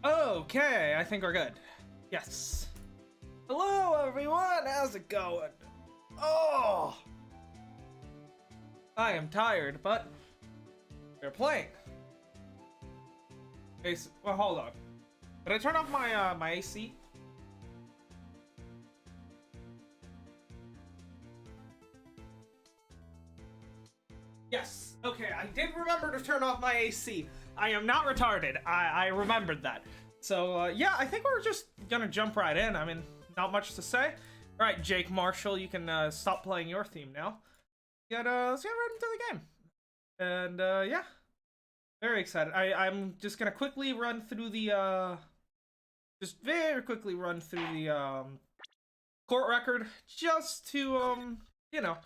Okay, I think we're good. Yes. Hello, everyone. How's it going? Oh, I am tired, but we're playing. Okay, well, hold on. Did I turn off my my AC? Yes. Okay, I did remember to turn off my AC. I am not retarded. I remembered that. So, yeah, I think we're just gonna jump right in. I mean, not much to say. All right, Jake Marshall, you can stop playing your theme now. Let's get right into the game. And, yeah. Very excited. I'm just gonna quickly run through the, just very quickly run through the, court record, just to, you know,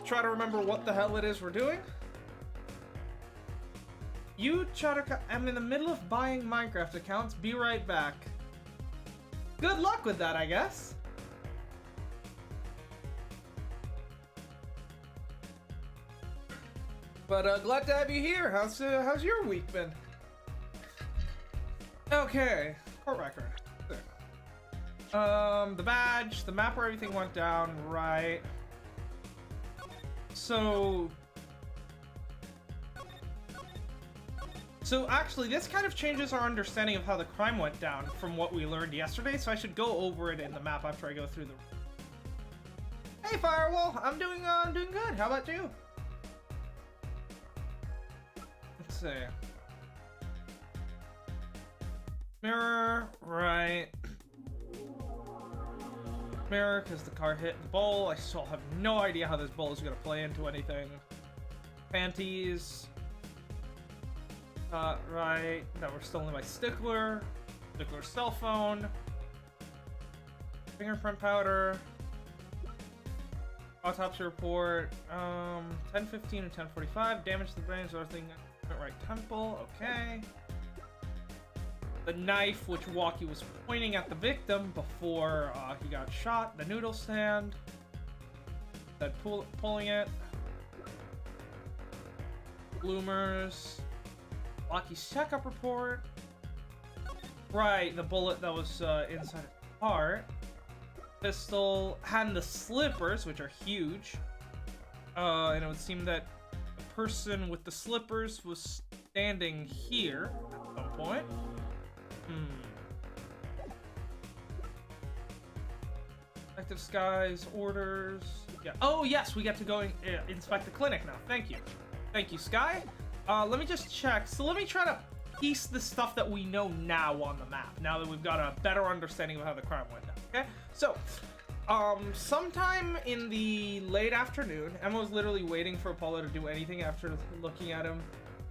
try to remember what the hell it is we're doing. I'm in the middle of buying Minecraft accounts. Be right back. Good luck with that, I guess. But glad to have you here. How's your week been? Okay, court record. The badge, the map where everything went down, right? So actually, this kind of changes our understanding of how the crime went down from what we learned yesterday, so I should go over it in the map after I go through the... Hey, Firewall! I'm doing good. How about you? Let's see. Mirror, right. Mirror, because the car hit the bowl. I still have no idea how this bowl is going to play into anything. Panties. Right. Now we're still in my Stickler's cell phone. Fingerprint powder. Autopsy report. 10:15 and 10:45. Damage to the brains or thing. Right temple. Okay. The knife, which Walkie was pointing at the victim before he got shot. The noodle stand. That pulling it. Bloomers. Walkie's checkup report. Right, the bullet that was inside the heart. Pistol. And the slippers, which are huge. And it would seem that the person with the slippers was standing here at some point. Active skies, orders. Yeah. Oh, yes, we get to go inspect the clinic now. Thank you. Thank you, Sky. Let me just check. So let me try to piece the stuff that we know now on the map, now that we've got a better understanding of how the crime went down, okay? So, sometime in the late afternoon, Emma was literally waiting for Apollo to do anything after looking at him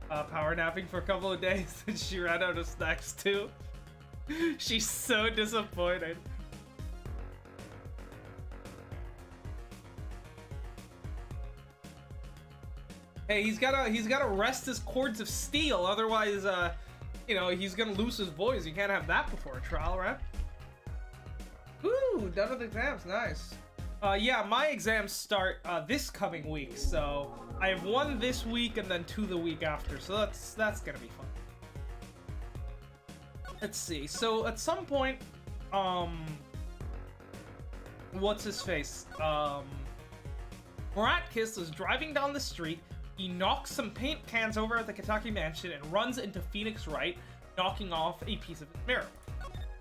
power napping for a couple of days, and she ran out of snacks too. She's so disappointed. Hey, he's gotta rest his cords of steel, otherwise, you know, he's gonna lose his voice. You can't have that before a trial, right? Ooh, done with exams, nice. Yeah, my exams start this coming week, so I have one this week and then 2 the week after, so that's gonna be fun. Let's see. So at some point, what's his face? Miratkis is driving down the street. He knocks some paint cans over at the Kitaki mansion and runs into Phoenix Wright, knocking off a piece of his mirror.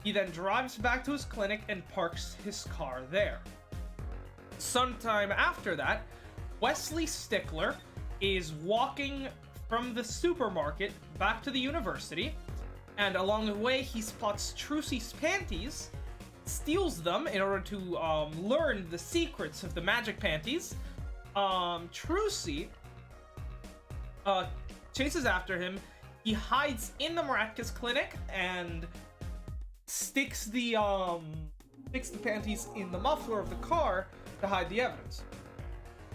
He then drives back to his clinic and parks his car there. Sometime after that, Wesley Stickler is walking from the supermarket back to the university, and along the way he spots Trucy's panties, steals them in order to learn the secrets of the magic panties. Trucy chases after him. He hides in the Miratkis clinic and sticks the panties in the muffler of the car to hide the evidence.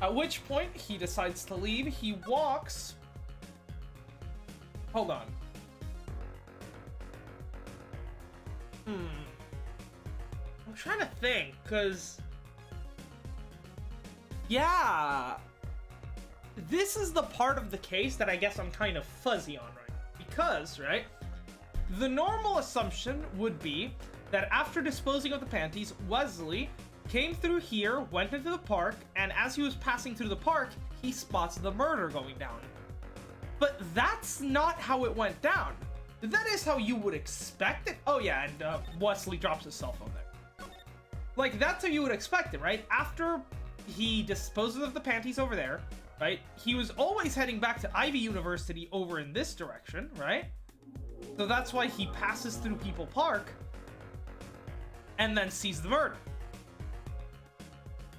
At which point he decides to leave. He walks. Hold on. I'm trying to think, cause yeah, this is the part of the case that I guess I'm kind of fuzzy on right now. Because, right, The normal assumption would be that after disposing of the panties, Wesley came through here, went into the park, and as he was passing through the park, he spots the murder going down. But that's not how it went down. That is how you would expect it. Oh yeah, and Wesley drops his cell phone there. Like, that's how you would expect it, right? After he disposes of the panties over there, right? He was always heading back to Ivy University over in this direction, right? So that's why he passes through People Park and then sees the murder.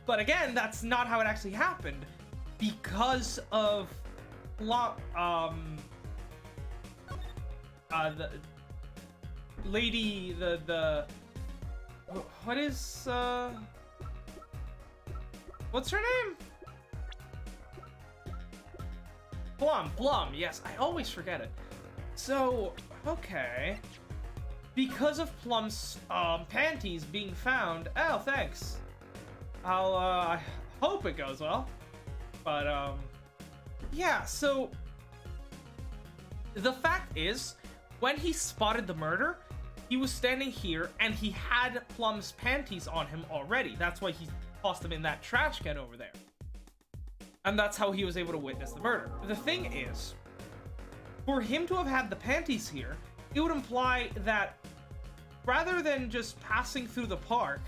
But again, that's not how it actually happened because of the lady, what is, what's her name? Plum, yes, I always forget it. So, okay. Because of Plum's panties being found, oh, thanks. I hope it goes well. But, yeah, so the fact is, when he spotted the murder, he was standing here and he had Plum's panties on him already. That's why he tossed them in that trash can over there. And that's how he was able to witness the murder. The thing is, for him to have had the panties here, it would imply that rather than just passing through the park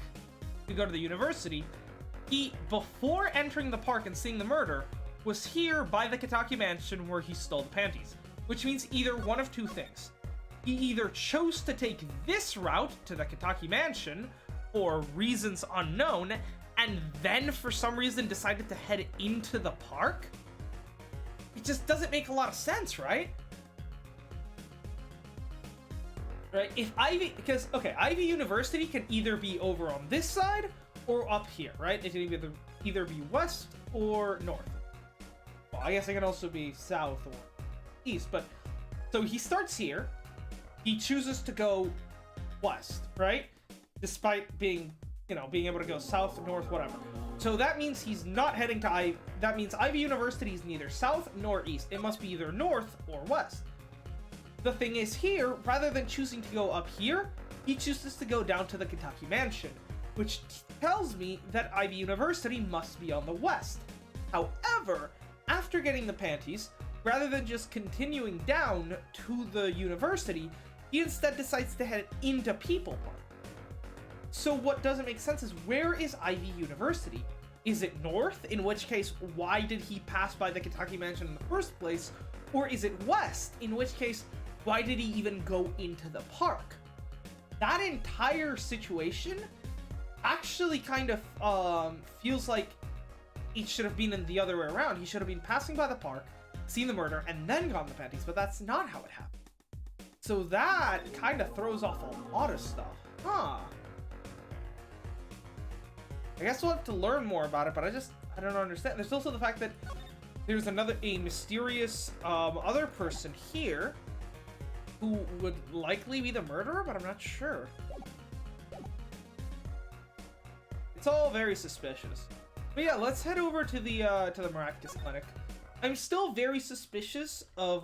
to go to the university, he, before entering the park and seeing the murder, was here by the Kitaki mansion where he stole the panties. Which means either one of two things. He either chose to take this route to the Kitaki mansion for reasons unknown, and then for some reason decided to head into the park? It just doesn't make a lot of sense, right? Right, if Ivy, because, okay, Ivy University can either be over on this side or up here, right? It can either be west or north. Well, I guess it can also be south or east, but, so he starts here, he chooses to go west, right? Despite being, you know, being able to go south, north, whatever. So that means he's not heading to Ivy, that means Ivy University is neither south nor east. It must be either north or west. The thing is here, rather than choosing to go up here, he chooses to go down to the Kitaki mansion, which tells me that Ivy University must be on the west. However, after getting the panties, rather than just continuing down to the university, he instead decides to head into People Park. So what doesn't make sense is, where is Ivy University? Is it north? In which case, why did he pass by the Kitaki mansion in the first place? Or is it west? In which case, why did he even go into the park? That entire situation actually kind of feels like it should have been in the other way around. He should have been passing by the park, seen the murder, and then gotten the panties, but that's not how it happened. So that kind of throws off a lot of stuff. Huh. I guess we'll have to learn more about it, but I don't understand. There's also the fact that there's a mysterious other person here who would likely be the murderer, but I'm not sure. It's all very suspicious. But yeah, let's head over to the Miraculous Clinic. I'm still very suspicious of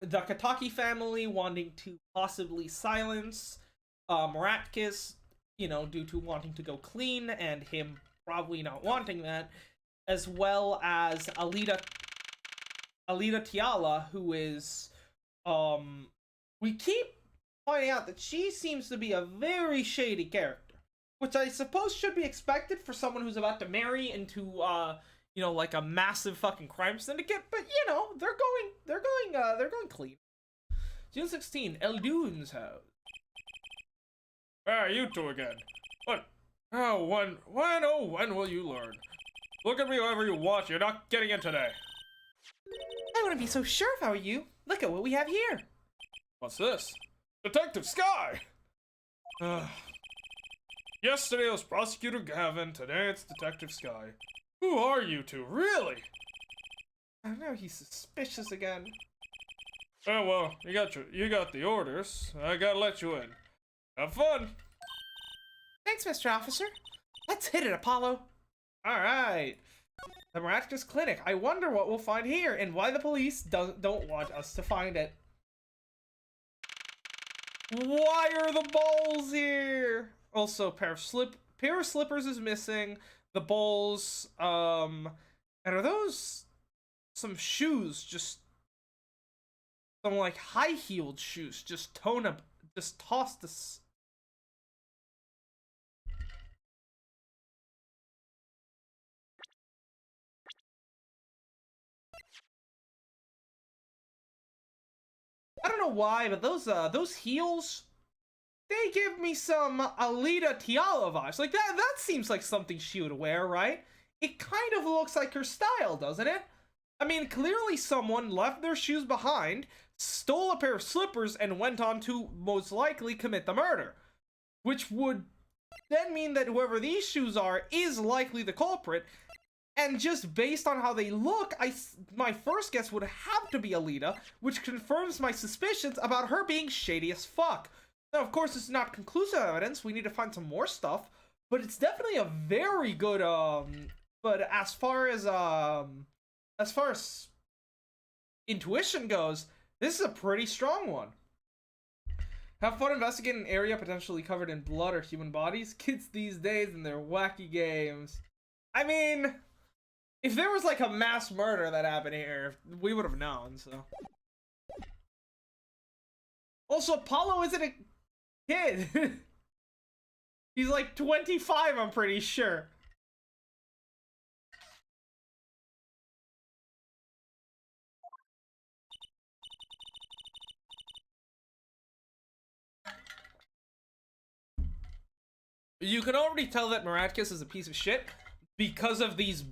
the Kitaki family wanting to possibly silence Miraculous, you know, due to wanting to go clean, and him probably not wanting that, as well as Alita Tiala, who is, we keep pointing out that she seems to be a very shady character, which I suppose should be expected for someone who's about to marry into, you know, like a massive fucking crime syndicate, but, you know, they're going clean. June 16, Eldune's house. Ah, you two again. What? Oh, when will you learn? Look at me however you want, you're not getting in today. I wouldn't be so sure if I were you. Look at what we have here. What's this? Detective Sky! Yesterday it was Prosecutor Gavin, today it's Detective Sky. Who are you two, really? I know he's suspicious again. Oh well, you got the orders. I gotta let you in. Have fun! Thanks, Mr. Officer. Let's hit it, Apollo. Alright. The Miraculous Clinic. I wonder what we'll find here, and why the police don't want us to find it. Why are the balls here? Also, pair of slippers is missing. The balls, and are those some shoes? Just some like high-heeled shoes. Just tossed this. I don't know why, but those heels, they give me some Alita Tiala vibes. Like that seems like something she would wear, right? It kind of looks like her style, doesn't it? I mean, clearly someone left their shoes behind, stole a pair of slippers, and went on to most likely commit the murder. Which would then mean that whoever these shoes are is likely the culprit. And just based on how they look, my first guess would have to be Alita, which confirms my suspicions about her being shady as fuck. Now, of course, it's not conclusive evidence. We need to find some more stuff, but it's definitely a very good, but as far as intuition goes, this is a pretty strong one. Have fun investigating an area potentially covered in blood or human bodies. Kids these days and their wacky games. I mean, if there was like a mass murder that happened here, we would have known, so. Also, Apollo isn't a kid. He's like 25, I'm pretty sure. You can already tell that Miraculous is a piece of shit because of this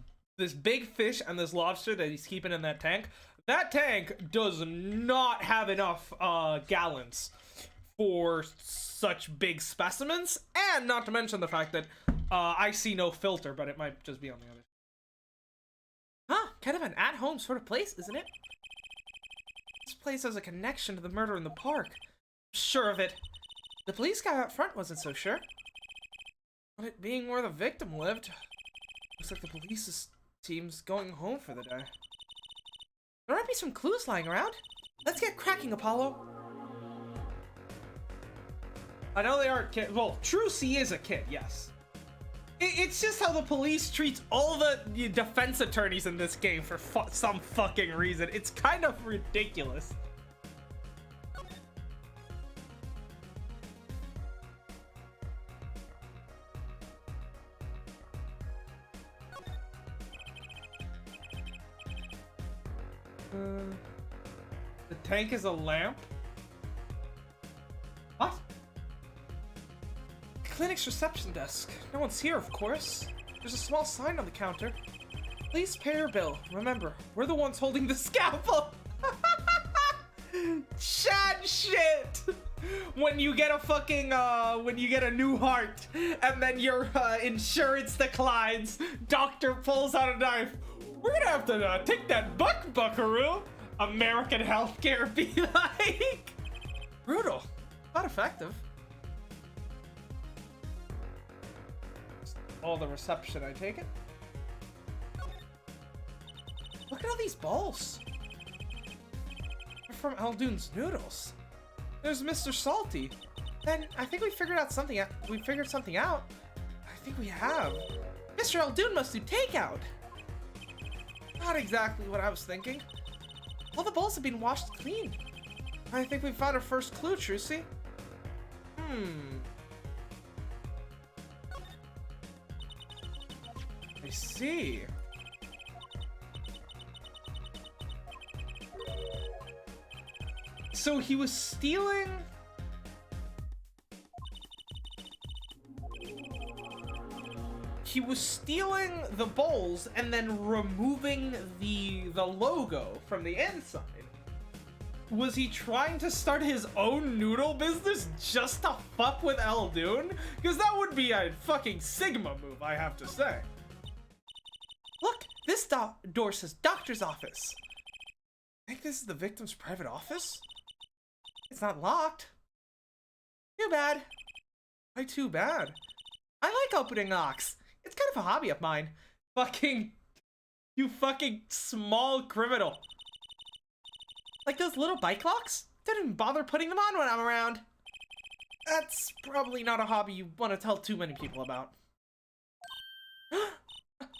big fish and this lobster that he's keeping in that tank. That tank does not have enough gallons for such big specimens, and not to mention the fact that I see no filter, but it might just be on the other. Huh, kind of an at-home sort of place, isn't it? This place has a connection to the murder in the park. I'm sure of it. The police guy out front wasn't so sure. But it being where the victim lived, looks like the police team's going home for the day. There might be some clues lying around. Let's get cracking, Apollo. I know they aren't kids. Well, Trucy is a kid, yes. It's just how the police treats all the defense attorneys in this game for some fucking reason. It's kind of ridiculous. The tank is a lamp? What? Clinic's reception desk. No one's here, of course. There's a small sign on the counter. Please pay your bill. Remember, we're the ones holding the scalpel. Chat shit! When you get a fucking, when you get a new heart, and then your insurance declines, doctor pulls out a knife. We're gonna have to take that buckaroo. American healthcare be like. Brutal. Not effective. All the reception, I take it. Look at all these balls. They're from Aldoon's noodles. There's Mr. Salty. Then I think we figured something out. I think we have. Mr. Aldoon must do takeout. Not exactly what I was thinking. All the bowls have been washed clean. I think we found our first clue, Trucy. I see. So he was stealing... He was stealing the bowls and then removing the logo from the inside. Was he trying to start his own noodle business just to fuck with Aldoon? Because that would be a fucking Sigma move, I have to say. Look, this door says doctor's office. I think this is the victim's private office? It's not locked. Too bad. Why too bad? I like opening locks. It's kind of a hobby of mine. You fucking small criminal. Like those little bike locks? Don't even bother putting them on when I'm around. That's probably not a hobby you want to tell too many people about.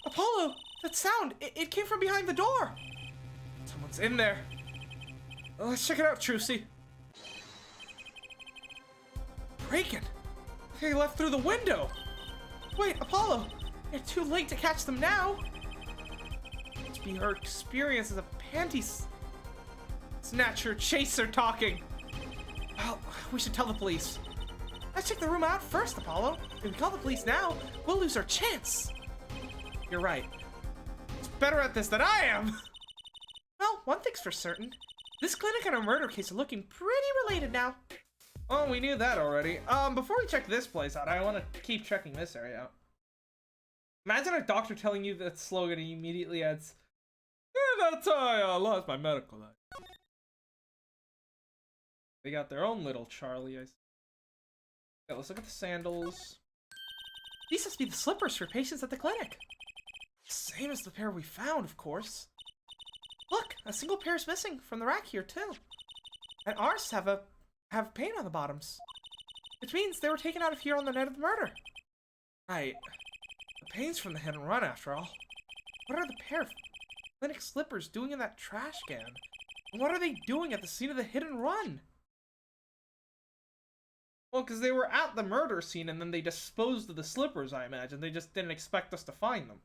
Apollo! That sound! It came from behind the door! Someone's in there. Let's check it out, Trucy. Breaking! They left through the window! Wait, Apollo! You're too late to catch them now! Must be her experience as a snatcher chaser talking. Well, we should tell the police. Let's check the room out first, Apollo. If we call the police now, we'll lose our chance. You're right. It's better at this than I am! Well, one thing's for certain. This clinic and our murder case are looking pretty related now. Oh, we knew that already. Before we check this place out, I want to keep checking this area out. Imagine a doctor telling you that slogan and he immediately adds, "Yeah, that's how I lost my medical life." They got their own little Charlie, I see. Okay, let's look at the sandals. These must be the slippers for patients at the clinic. Same as the pair we found, of course. Look, a single pair is missing from the rack here, too. And ours have paint on the bottoms. Which means they were taken out of here on the night of the murder. Right. The paint's from the hit and run, after all. What are the pair of clinic slippers doing in that trash can? And what are they doing at the scene of the hit and run? Well, because they were at the murder scene and then they disposed of the slippers, I imagine. They just didn't expect us to find them.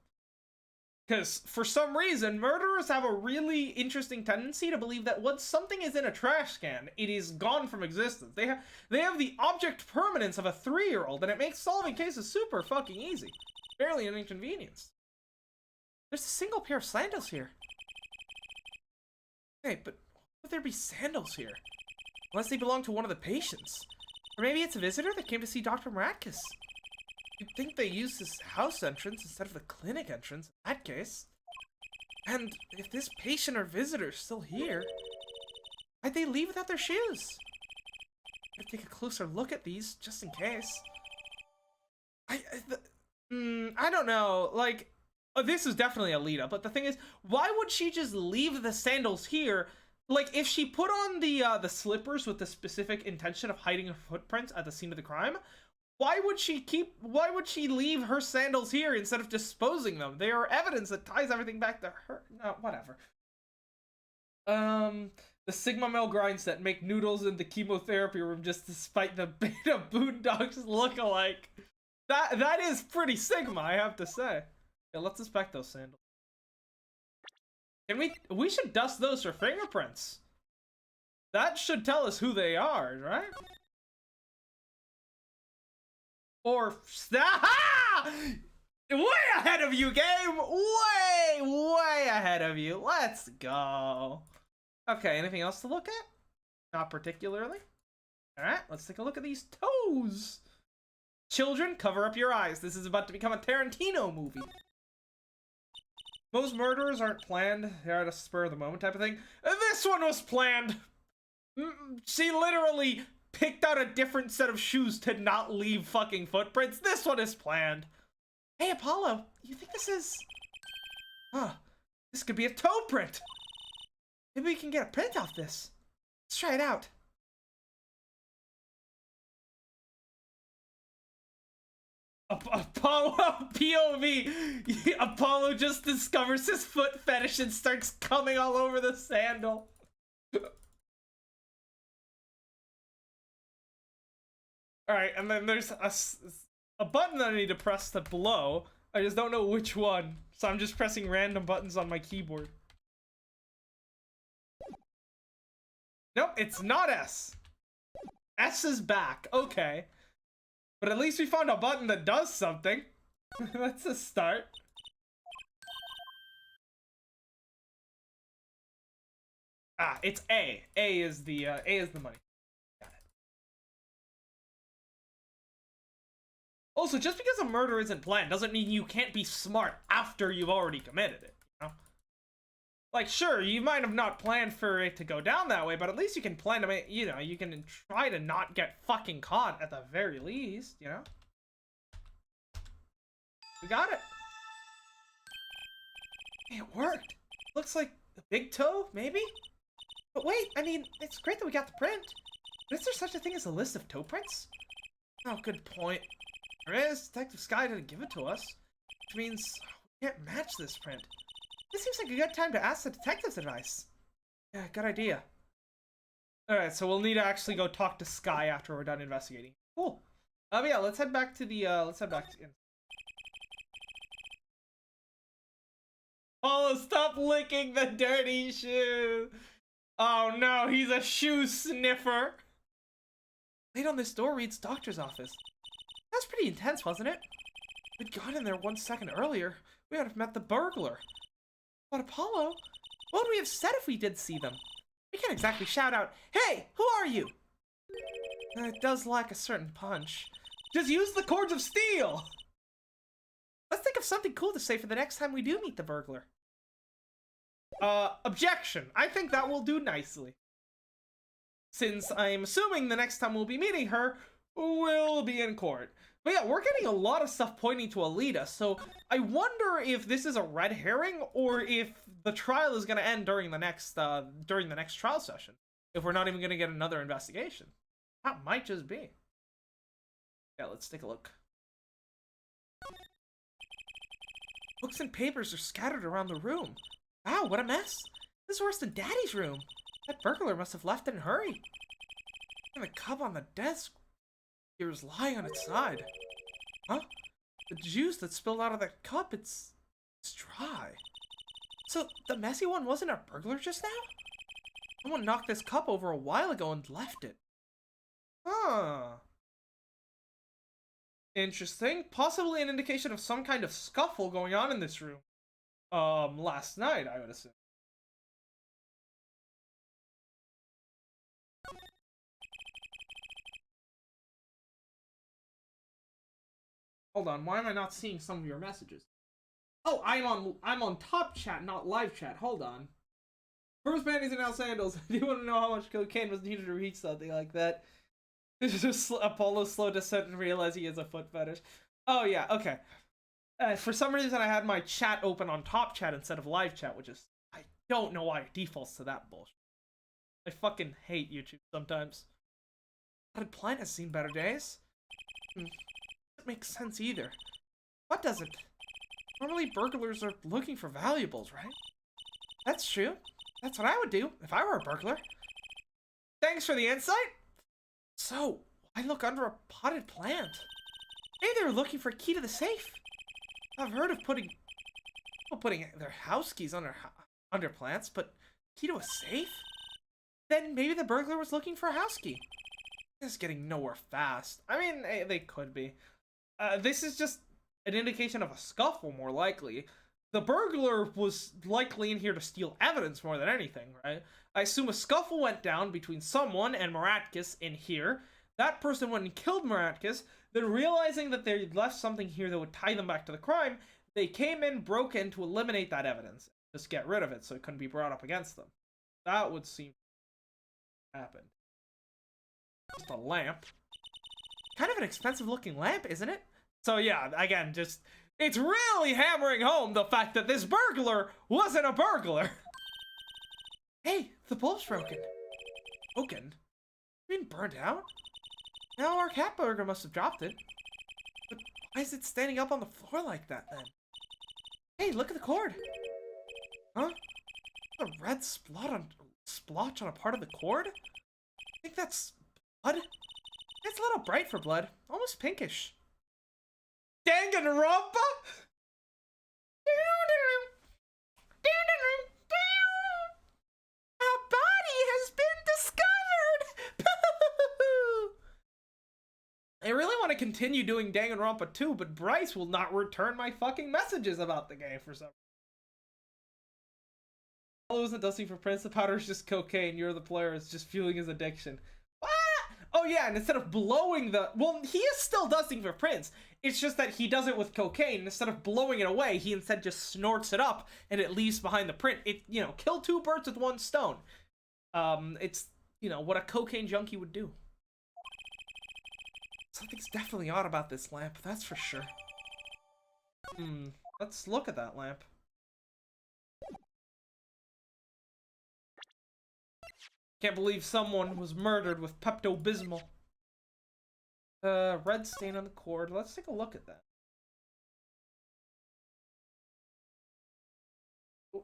Because, for some reason, murderers have a really interesting tendency to believe that once something is in a trash can, it is gone from existence. They have the object permanence of a 3-year-old, and it makes solving cases super fucking easy. Barely an inconvenience. There's a single pair of sandals here. Hey, but why would there be sandals here? Unless they belong to one of the patients. Or maybe it's a visitor that came to see Dr. Miraculous. You'd think they used this house entrance instead of the clinic entrance in that case. And if this patient or visitor is still here, why'd they leave without their shoes? I'd take a closer look at these, just in case. I don't know, like, this is definitely Alita, but the thing is, why would she just leave the sandals here? Like, if she put on the slippers with the specific intention of hiding her footprints at the scene of the crime, why would she leave her sandals here instead of disposing them? They are evidence that ties everything back to her. No, whatever. The Sigma male grinds that make noodles in the chemotherapy room just despite the beta boondocks look-alike. That is pretty Sigma, I have to say. Yeah, let's inspect those sandals. Can we should dust those for fingerprints. That should tell us who they are, right? Or way ahead of you, game! Way ahead of you. Let's go. Okay, anything else to look at? Not particularly. Alright, let's take a look at these toes. Children, cover up your eyes. This is about to become a Tarantino movie. Most murderers aren't planned. They're at a spur of the moment type of thing. This one was planned. She literally picked out a different set of shoes to not leave fucking footprints. This one is planned. Hey, Apollo, you think this is... Huh, this could be a toe print. Maybe we can get a print off this. Let's try it out. Apollo POV. Apollo just discovers his foot fetish and starts coming all over the sandal. Alright, and then there's a button that I need to press to blow. I just don't know which one. So I'm just pressing random buttons on my keyboard. Nope, it's not S. S is back. Okay. But at least we found a button that does something. That's a start. Ah, it's A. A is the money. Got it. Also, just because a murder isn't planned doesn't mean you can't be smart after you've already committed it, you know? Like, sure, you might have not planned for it to go down that way, but at least you can plan to make, you know, you can try to not get fucking caught at the very least, you know? We got it. Hey, it worked. Looks like a big toe, maybe? But wait, I mean, it's great that we got the print. Is there such a thing as a list of toe prints? Oh, good point. There is. Detective Sky didn't give it to us. Which means we can't match this print. This seems like a good time to ask the detective's advice. Yeah, good idea. Alright, so we'll need to actually go talk to Sky after we're done investigating. Cool. Yeah, let's head back to the, Oh, stop licking the dirty shoe! Oh no, he's a shoe sniffer! Plate on this door reads doctor's office. That's pretty intense, wasn't it? If we'd gone in there 1 second earlier, we would have met the burglar. But Apollo, what would we have said if we did see them? We can't exactly shout out, "Hey, who are you?" It does lack a certain punch. Just use the cords of steel! Let's think of something cool to say for the next time we do meet the burglar. Objection. I think that will do nicely. Since I'm assuming the next time we'll be meeting her, we'll be in court. But yeah, we're getting a lot of stuff pointing to Alita, so I wonder if this is a red herring or if the trial is going to end during the next trial session. If we're not even going to get another investigation. That might just be. Yeah, let's take a look. Books and papers are scattered around the room. Wow, what a mess. This is worse than Daddy's room. That burglar must have left in a hurry. And the cup on the desk here is lying on its side. Huh? The juice that spilled out of the cup, it's dry. So the messy one wasn't a burglar just now? Someone knocked this cup over a while ago and left it. Huh. Interesting. Possibly an indication of some kind of scuffle going on in this room. Last night, I would assume. Hold on, why am I not seeing some of your messages? Oh, I'm on top chat, not live chat. Hold on. First panties and now sandals. Do you want to know how much cocaine was needed to reach something like that? This is just Apollo's slow descent and realize he has a foot fetish. Oh yeah, okay. For some reason I had my chat open on top chat instead of live chat, which is, I don't know why it defaults to that bullshit. I fucking hate YouTube sometimes. Potted plant has seen better days. Doesn't make sense either. What doesn't? Normally burglars are looking for valuables, right? That's true. That's what I would do if I were a burglar. Thanks for the insight. So, why look under a potted plant? Maybe they were looking for a key to the safe. I've heard of people putting their house keys under plants, but key to a safe? Then maybe the burglar was looking for a house key. This is getting nowhere fast. I mean, they could be. This is just an indication of a scuffle, more likely. The burglar was likely in here to steal evidence more than anything, right? I assume a scuffle went down between someone and Maratkis in here. That person went and killed Maratkis. Then realizing that they left something here that would tie them back to the crime, they came in, broke in to eliminate that evidence. Just get rid of it so it couldn't be brought up against them. That would seem to happen. Just a lamp. Kind of an expensive looking lamp, isn't it? So yeah, again, just, it's really hammering home the fact that this burglar wasn't a burglar. Hey, the bulb's broken. Broken? You mean burned out? Now our cat burger must have dropped it. But why is it standing up on the floor like that then? Hey, look at the cord. Huh? A red splotch on a part of the cord? I think that's blood. It's a little bright for blood, almost pinkish. Danganronpa? Our body has been discovered! I really want to continue doing Danganronpa 2, but Bryce will not return my fucking messages about the game for some reason. Apollo isn't dusting for Prince, the powder is just cocaine, you're the player, it's just fueling his addiction. What? Oh yeah, and instead of blowing the... Well, he is still dusting for Prince. It's just that he does it with cocaine. Instead of blowing it away, he instead just snorts it up, and it leaves behind the print. It, you know, kill two birds with one stone. It's, you know, what a cocaine junkie would do. Something's definitely odd about this lamp, that's for sure. Let's look at that lamp. Can't believe someone was murdered with Pepto-Bismol. Red stain on the cord. Let's take a look at that. Oh.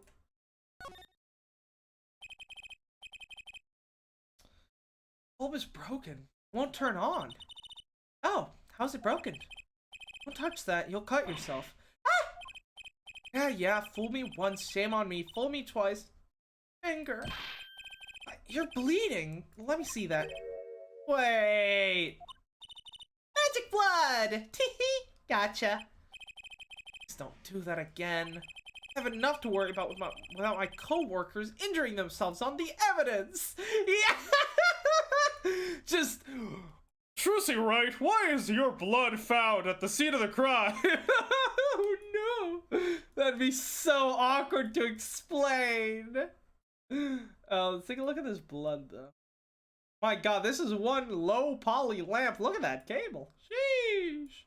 Bulb is broken. It won't turn on. Oh, how's it broken? Don't touch that. You'll cut yourself. Ah! Yeah. Fool me once, shame on me. Fool me twice. Finger. You're bleeding. Let me see that. Wait. Magic blood! Teehee! Gotcha. Please don't do that again. I have enough to worry about without my co-workers injuring themselves on the evidence. Yeah! Just... Trucy, right? Why is your blood found at the scene of the crime? Oh no! That'd be so awkward to explain. Let's take a look at this blood, though. My god, this is one low poly lamp. Look at that cable. Sheesh.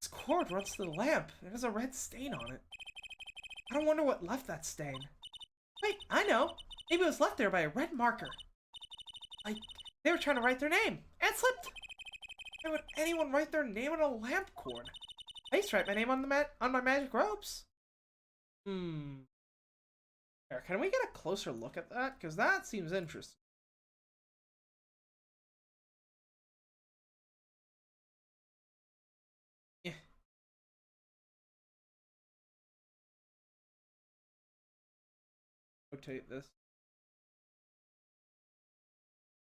This cord runs to the lamp. It has a red stain on it. I don't wonder what left that stain. Wait, I know. Maybe it was left there by a red marker. Like, they were trying to write their name. And slipped. Why would anyone write their name on a lamp cord? I used to write my name on my magic ropes. Here, can we get a closer look at that? Because that seems interesting. Yeah. Rotate this.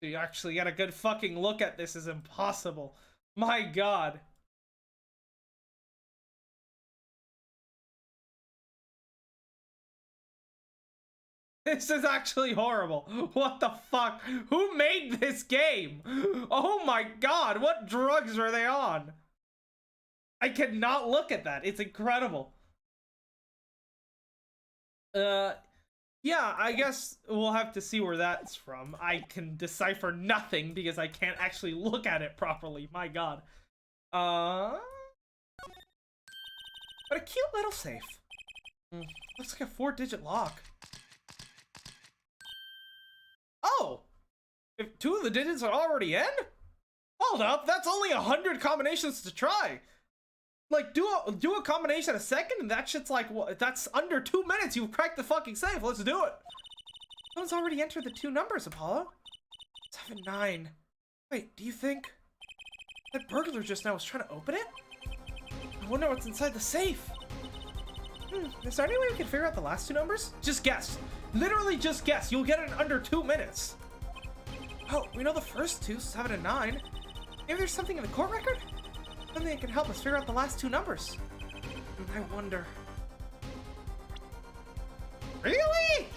So you actually get a good fucking look at this is impossible. My god. This is actually horrible. What the fuck? Who made this game? Oh my god, what drugs are they on? I cannot look at that. It's incredible. Yeah, I guess we'll have to see where that's from. I can decipher nothing because I can't actually look at it properly. My god. But a cute little safe. Looks like a 4-digit lock. Oh! If 2 of the digits are already in? Hold up, that's only 100 combinations to try. Like, do a combination a second, and that shit's like, what? That's under 2 minutes. You've cracked the fucking safe. Let's do it. Someone's already entered the 2 numbers, Apollo. 7, 9. Wait, do you think that burglar just now was trying to open it? I wonder what's inside the safe. Is there any way we can figure out the last 2 numbers? Just guess. Literally just guess. You'll get it in under 2 minutes. Oh, we know the first 2, 7 and 9. Maybe there's something in the court record? Something that can help us figure out the last 2 numbers. I wonder. Really?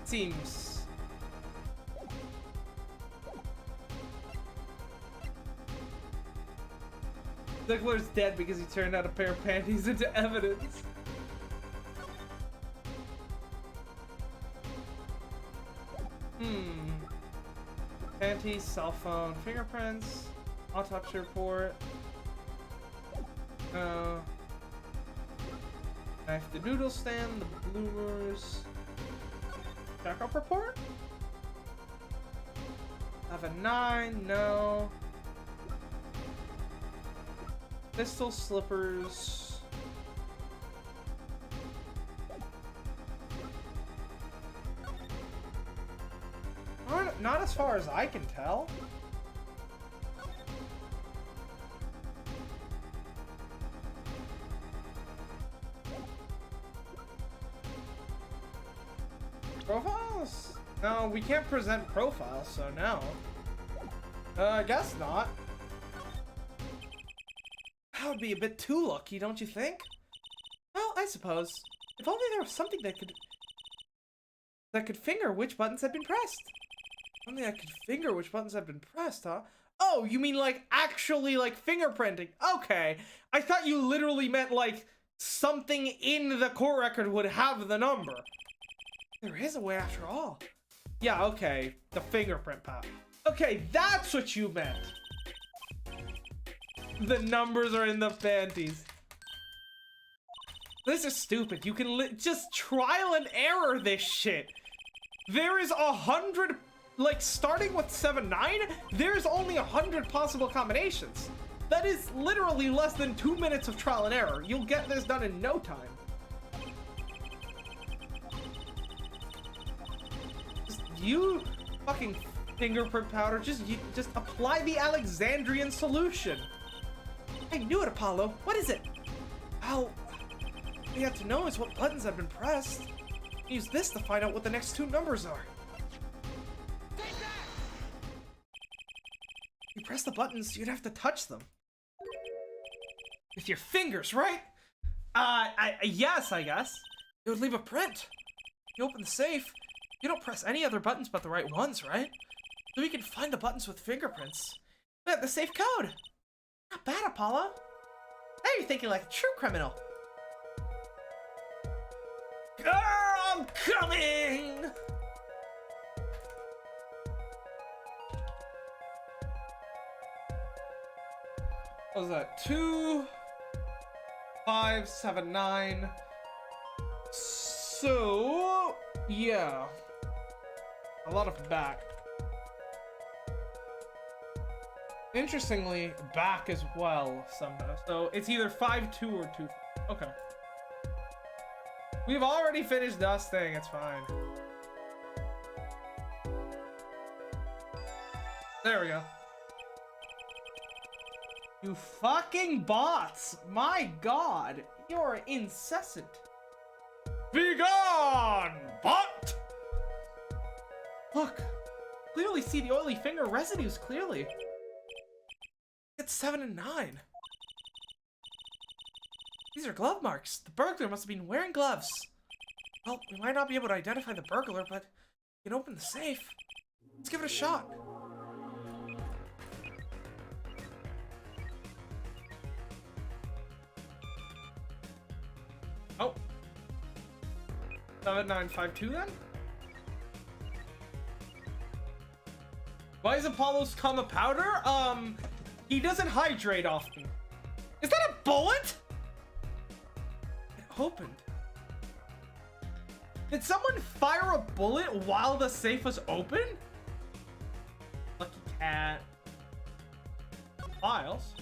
Seems. Ziggler's dead because he turned out a pair of panties into evidence. Panties, cell phone, fingerprints. Autopsy report. Knife the noodle stand, the bloomers. Checkup report? 7-9, no. Pistol slippers. Not as far as I can tell. Profiles? No, we can't present profiles, so no. I guess not. That would be a bit too lucky, don't you think? Well, I suppose. If only there was something that could finger which buttons had been pressed. Only I could finger which buttons had been pressed, huh? Oh, you mean like actually like fingerprinting? Okay. I thought you literally meant like something in the court record would have the number. There is a way after all. Yeah, okay. The fingerprint pop. Okay, that's what you meant. The numbers are in the panties. This is stupid. You can just trial and error this shit. There is 100, like, starting with 7-9, there's only 100 possible combinations. That is literally less than 2 minutes of trial and error. You'll get this done in no time. Just you fucking fingerprint powder, just apply the Alexandrian solution. I knew it, Apollo. What is it? Well, all you have to know is what buttons have been pressed. Use this to find out what the next 2 numbers are. You press the buttons, you'd have to touch them. With your fingers, right? Yes, I guess. It would leave a print. You open the safe, you don't press any other buttons but the right ones, right? So we can find the buttons with fingerprints. We have the safe code. Not bad, Apollo. Now you're thinking like a true criminal. Girl, I'm coming! What was that? 2, 5, 7, 9. So, yeah. A lot of back. Interestingly, back as well somehow. So it's either 5-2 or 2. Okay. We've already finished dusting, it's fine. There we go. You fucking bots! My god! You're incessant. Be gone, bot! Look! Clearly see the oily finger residues clearly. It's 7 and 9. These are glove marks. The burglar must have been wearing gloves. Well, we might not be able to identify the burglar, but we can open the safe. Let's give it a shot. Oh. 7952 then? Why is Apollo's cum a powder? He doesn't hydrate often. Is that a bullet? It opened. Did someone fire a bullet while the safe was open? Lucky cat. Files.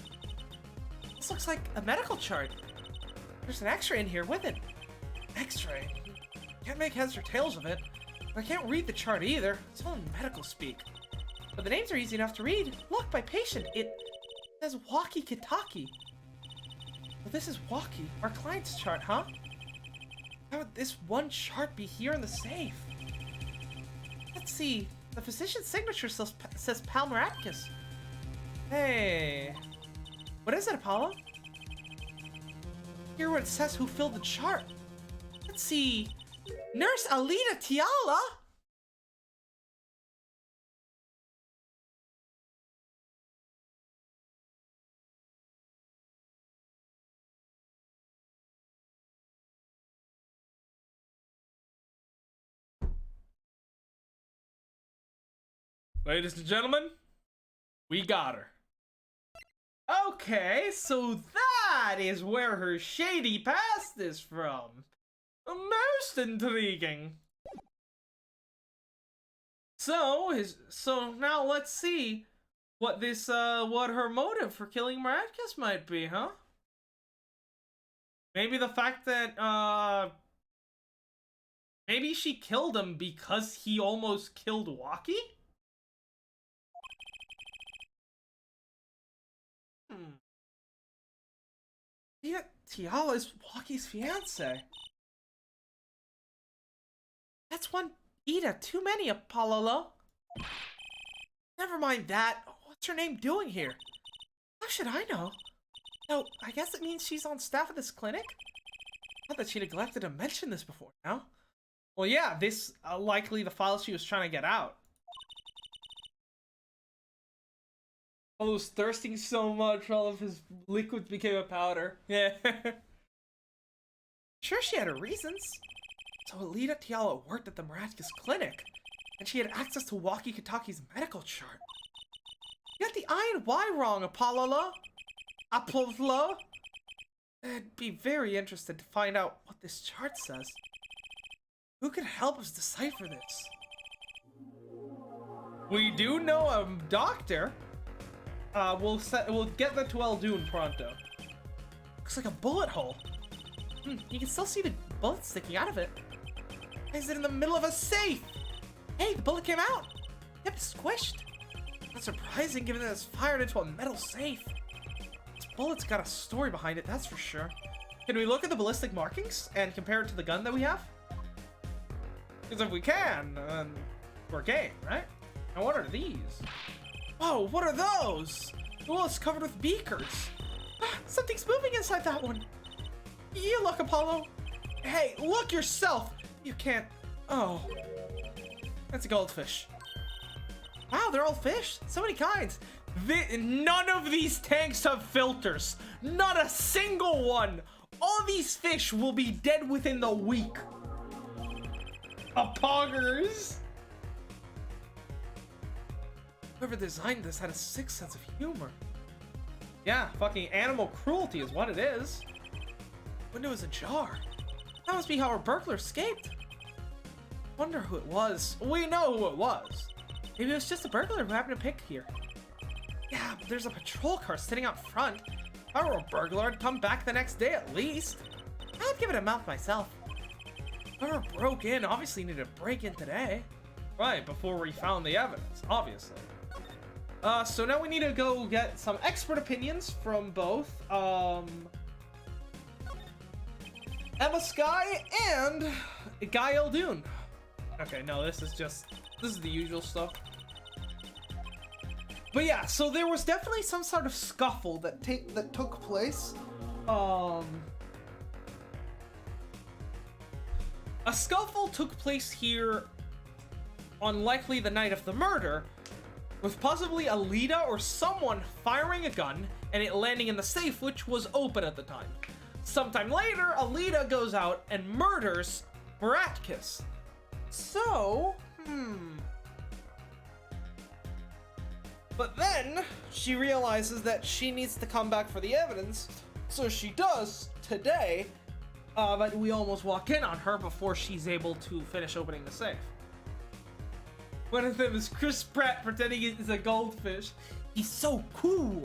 This looks like a medical chart. There's an x-ray in here with it. X-ray? Can't make heads or tails of it. I can't read the chart either. It's all in medical speak. But the names are easy enough to read. Look, by patient, it says Walkie Kitaki. Well, this is Walkie, our client's chart, huh? How would this one chart be here in the safe? Let's see. The physician's signature says Palmeratkus. Hey. What is it, Apollo? Here where it says who filled the chart. Let's see. Nurse Alita Tiala? Ladies and gentlemen, we got her. Okay, so that is where her shady past is from. Most intriguing. So now let's see what what her motive for killing Miraculous might be, huh? Maybe the fact that maybe she killed him because he almost killed Walkie? Yeah, Tiala is Walkie's fiance. That's one Ida too many, Apollo. Never mind that. What's her name doing here? How should I know? No, I guess it means she's on staff at this clinic? Not that she neglected to mention this before now. Well, yeah, this likely the file she was trying to get out. Apollo was thirsting so much, all of his liquids became a powder. Yeah. Sure, she had her reasons. So Alita Tiala worked at the Miraculous clinic, and she had access to Walkie Kitaki's medical chart. You got the I and Y wrong, Apollo. I'd be very interested to find out what this chart says. Who can help us decipher this? We do know a doctor. We'll get that to Eldoon pronto. Looks like a bullet hole. You can still see the bullet sticking out of it. Why is it in the middle of a safe? Hey, the bullet came out. Yep, squished. Not surprising given that it's fired into a metal safe. This bullet's got a story behind it, that's for sure. Can we look at the ballistic markings and compare it to the gun that we have? Because if we can, we're game, right? Now what are these? Whoa, what are those? Oh, it's covered with beakers. Something's moving inside that one. You look, Apollo. Hey, look yourself. You can't. Oh. That's a goldfish. Wow, they're all fish. So many kinds. None of these tanks have filters. Not a single one. All these fish will be dead within the week. Poggers. Whoever designed this had a sick sense of humor. Yeah, fucking animal cruelty is what it is. Window is ajar. That must be how our burglar escaped. Wonder who it was. We know who it was. Maybe it was just a burglar who happened to pick here. Yeah, but there's a patrol car sitting out front. If I were a burglar, I'd come back the next day at least. I'd give it a mouth myself. Whoever broke in obviously needed to break in today. Right, before we found the evidence, obviously. So now we need to go get some expert opinions from both, Emma Sky and Guy Eldoon. Okay, no, this is the usual stuff. But yeah, so there was definitely some sort of scuffle that took place. A scuffle took place here on likely the night of the murder, with possibly Alita or someone firing a gun and it landing in the safe, which was open at the time. Sometime later, Alita goes out and murders Bratkiss. So, But then, she realizes that she needs to come back for the evidence, so she does today, but we almost walk in on her before she's able to finish opening the safe. One of them is Chris Pratt pretending he's a goldfish. He's so cool.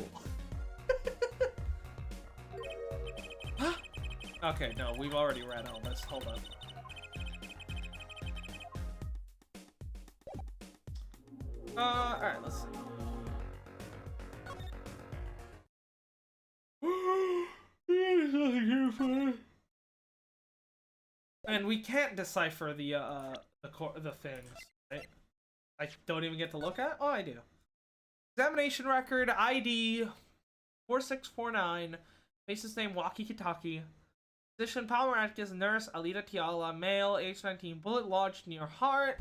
Huh? Okay, no, we've already read all this. Hold on. Alright, let's see. And we can't decipher the things, right? I don't even get to look at? Oh, I do. Examination record, ID 4649, face's name Waki Kitaki, position Palmer Atkins, nurse Alita Tiala, male, age 19, bullet lodged near heart.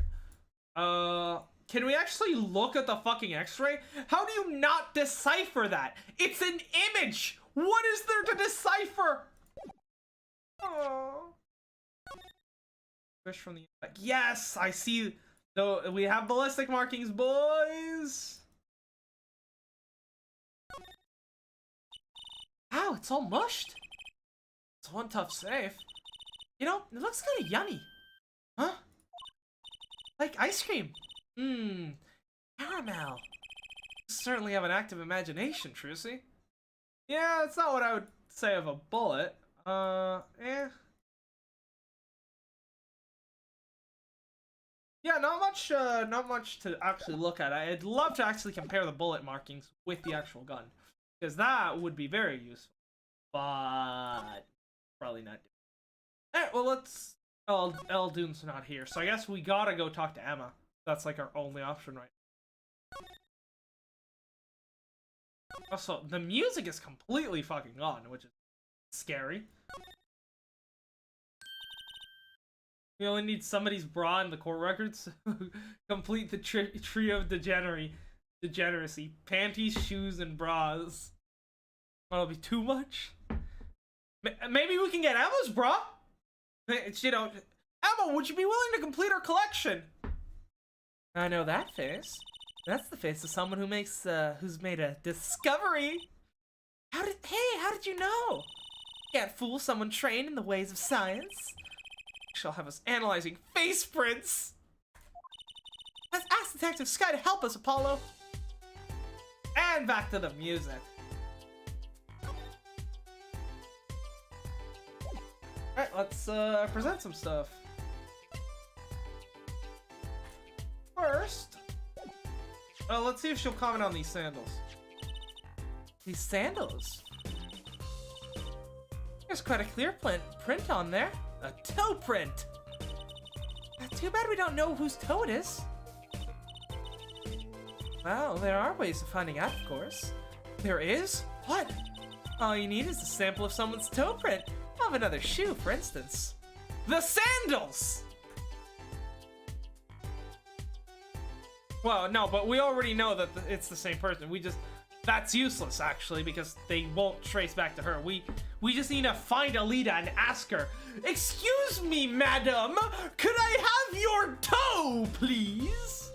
Can we actually look at the fucking x-ray? How do you not decipher that? It's an image! What is there to decipher? Oh. Fish from the yes, I see. So we have ballistic markings, boys. Wow, it's all mushed. It's one tough safe. You know, it looks kind of yummy. Huh? Like ice cream. Caramel. You certainly have an active imagination, Trucy. Yeah, that's not what I would say of a bullet. Yeah, not much to actually look at. I'd love to actually compare the bullet markings with the actual gun, because that would be very useful. But probably not. Alright, well let's. Eldoon's not here, so I guess we gotta go talk to Emma. That's like our only option right now. Also, the music is completely fucking on, which is scary. We only need somebody's bra in the court records to complete the trio of degeneracy. Panties, shoes, and bras. That'll be too much. Maybe we can get Emma's bra? You know, Emma, would you be willing to complete our collection? I know that face. That's the face of someone who makes, who's made a discovery. How did you know? Can't fool someone trained in the ways of science. She'll have us analyzing face prints. Let's ask Detective Sky to help us, Apollo. And back to the music. Alright, let's present some stuff. First, let's see if she'll comment on these sandals. These sandals? There's quite a clear print on there. A toe print. Too bad we don't know whose toe it is. Well, there are ways of finding out, of course. There is? What? All you need is a sample of someone's toe print. Of another shoe, for instance. The sandals! Well, no, but we already know that it's the same person. That's useless, actually, because they won't trace back to her. We just need to find Alita and ask her, "Excuse me, madam, could I have your toe, please?"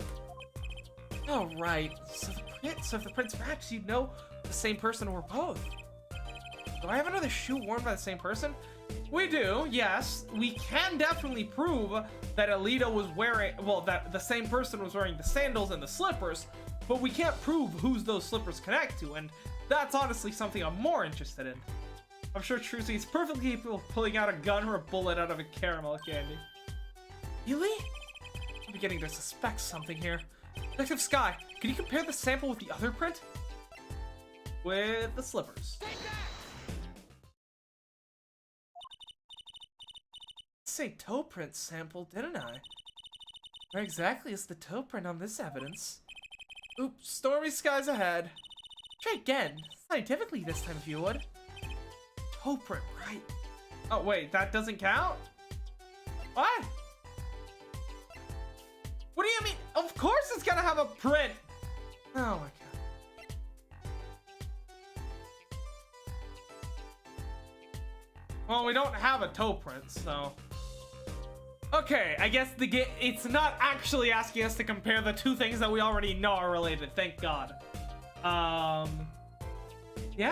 Oh, right. So if the prints match, you'd know the same person or both. Do I have another shoe worn by the same person? We do, yes. We can definitely prove that Alita was wearing, well, that the same person was wearing the sandals and the slippers, but we can't prove whose those slippers connect to, and that's honestly something I'm more interested in. I'm sure Trucy is perfectly capable of pulling out a gun or a bullet out of a caramel candy. Really? I'm beginning to suspect something here. Detective Sky, can you compare the sample with the other print? With the slippers. Say toe print sample, didn't I? Where exactly is the toe print on this evidence? Oops, stormy skies ahead. Try again, scientifically this time if you would. Toe print, right? Oh wait, that doesn't count? What? What do you mean? Of course it's gonna have a print! Oh my god. Well, we don't have a toe print, so... Okay, I guess it's not actually asking us to compare the two things that we already know are related, thank God. Yeah,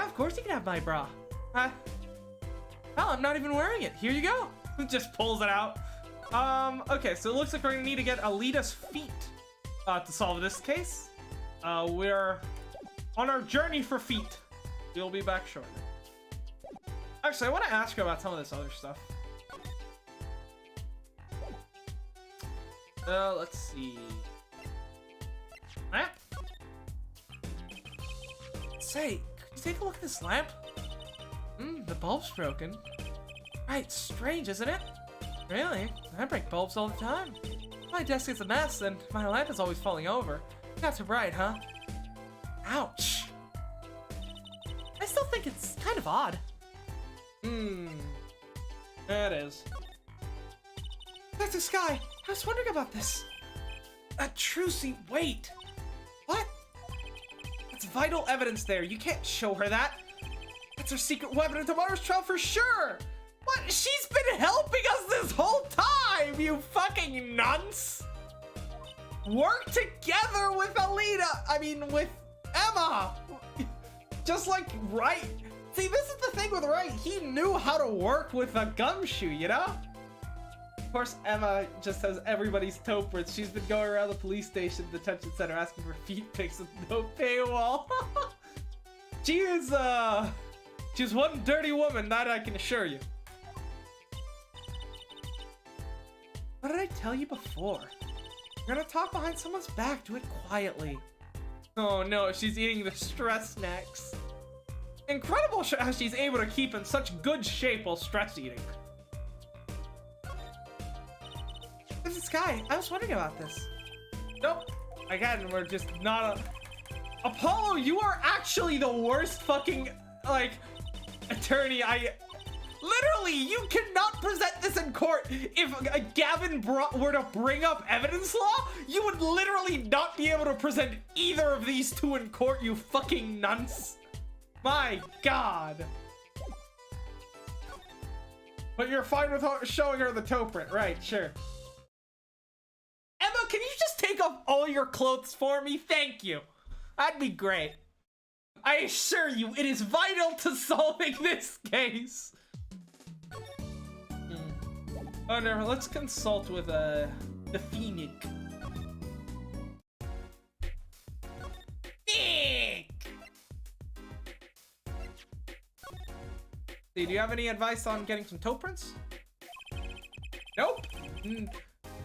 of course you can have my bra. Well, I'm not even wearing it. Here you go. Just pulls it out. Okay, so it looks like we're gonna need to get Alita's feet to solve this case. We're on our journey for feet. We'll be back shortly. Actually, I want to ask her about some of this other stuff. Let's see. Lamp? Say, could you take a look at this lamp? The bulb's broken. Right, strange, isn't it? Really? I break bulbs all the time. My desk is a mess, and my lamp is always falling over. Not too bright, huh? Ouch. I still think it's kind of odd. That is. That's the sky. I was wondering about this. Trucy, wait. What? That's vital evidence there. You can't show her that. That's her secret weapon in tomorrow's trial for sure. What? She's been helping us this whole time, you fucking nunts. Work together with Alita. I mean, with Emma. Just like, right? See, this is the thing with Wright. He knew how to work with a gumshoe, you know? Of course, Emma just has everybody's toe prints. She's been going around the police station, detention center, asking for feet pics with no paywall. She's one dirty woman, that I can assure you. What did I tell you before? You're gonna talk behind someone's back, do it quietly. Oh no, she's eating the stress snacks. Incredible how she's able to keep in such good shape while stress eating. This is Sky. I was wondering about this. Nope. Again, we're just not a... Apollo, you are actually the worst fucking, like, attorney Literally, you cannot present this in court. If Gavin were to bring up evidence law, you would literally not be able to present either of these two in court, you fucking nunts. My god. But you're fine with showing her the toe print, right? Sure. Emma, can you just take off all your clothes for me? Thank you. That'd be great. I assure you, it is vital to solving this case. Oh no, let's consult with the Phoenix. Do you have any advice on getting some toe prints? Nope.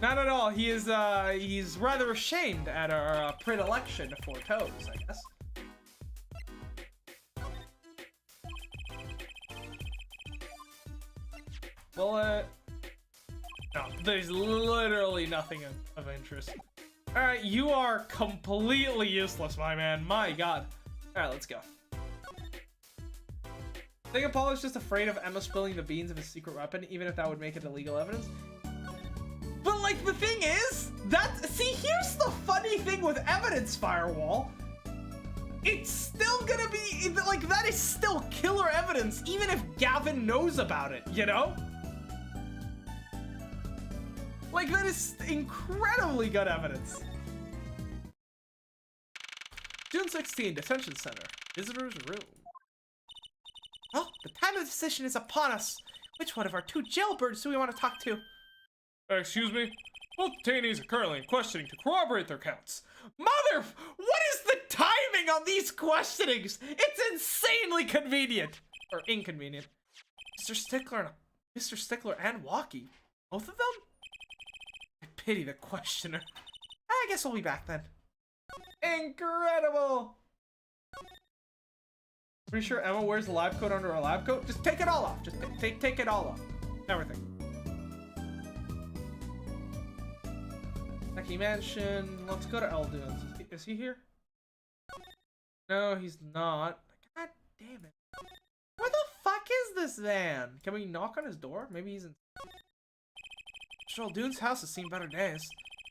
Not at all. He's rather ashamed at our predilection for toes, I guess. Well, no, there's literally nothing of interest. Alright, you are completely useless, my man. My god. Alright, let's go. I think Apollo's just afraid of Emma spilling the beans of his secret weapon, even if that would make it illegal evidence. But, like, the thing is, see, here's the funny thing with evidence firewall. It's still gonna be, like, that is still killer evidence, even if Gavin knows about it, you know? Like, that is incredibly good evidence. June 16, Detention Center. Visitor's room. Oh, the time of decision is upon us. Which one of our two jailbirds do we want to talk to? Excuse me? Both detainees are currently in questioning to corroborate their counts. What is the timing on these questionings? It's insanely convenient. Or inconvenient. Mr. Stickler and Walkie. Both of them? I pity the questioner. I guess we'll be back then. Incredible! Pretty sure Emma wears a lab coat under a lab coat? Just take it all off. Just take it all off. Everything. Kitaki Mansion. Let's go to Eldunes. Is he here? No, he's not. God damn it. Where the fuck is this van? Can we knock on his door? Maybe he's in... Eldunes' house has seen better days.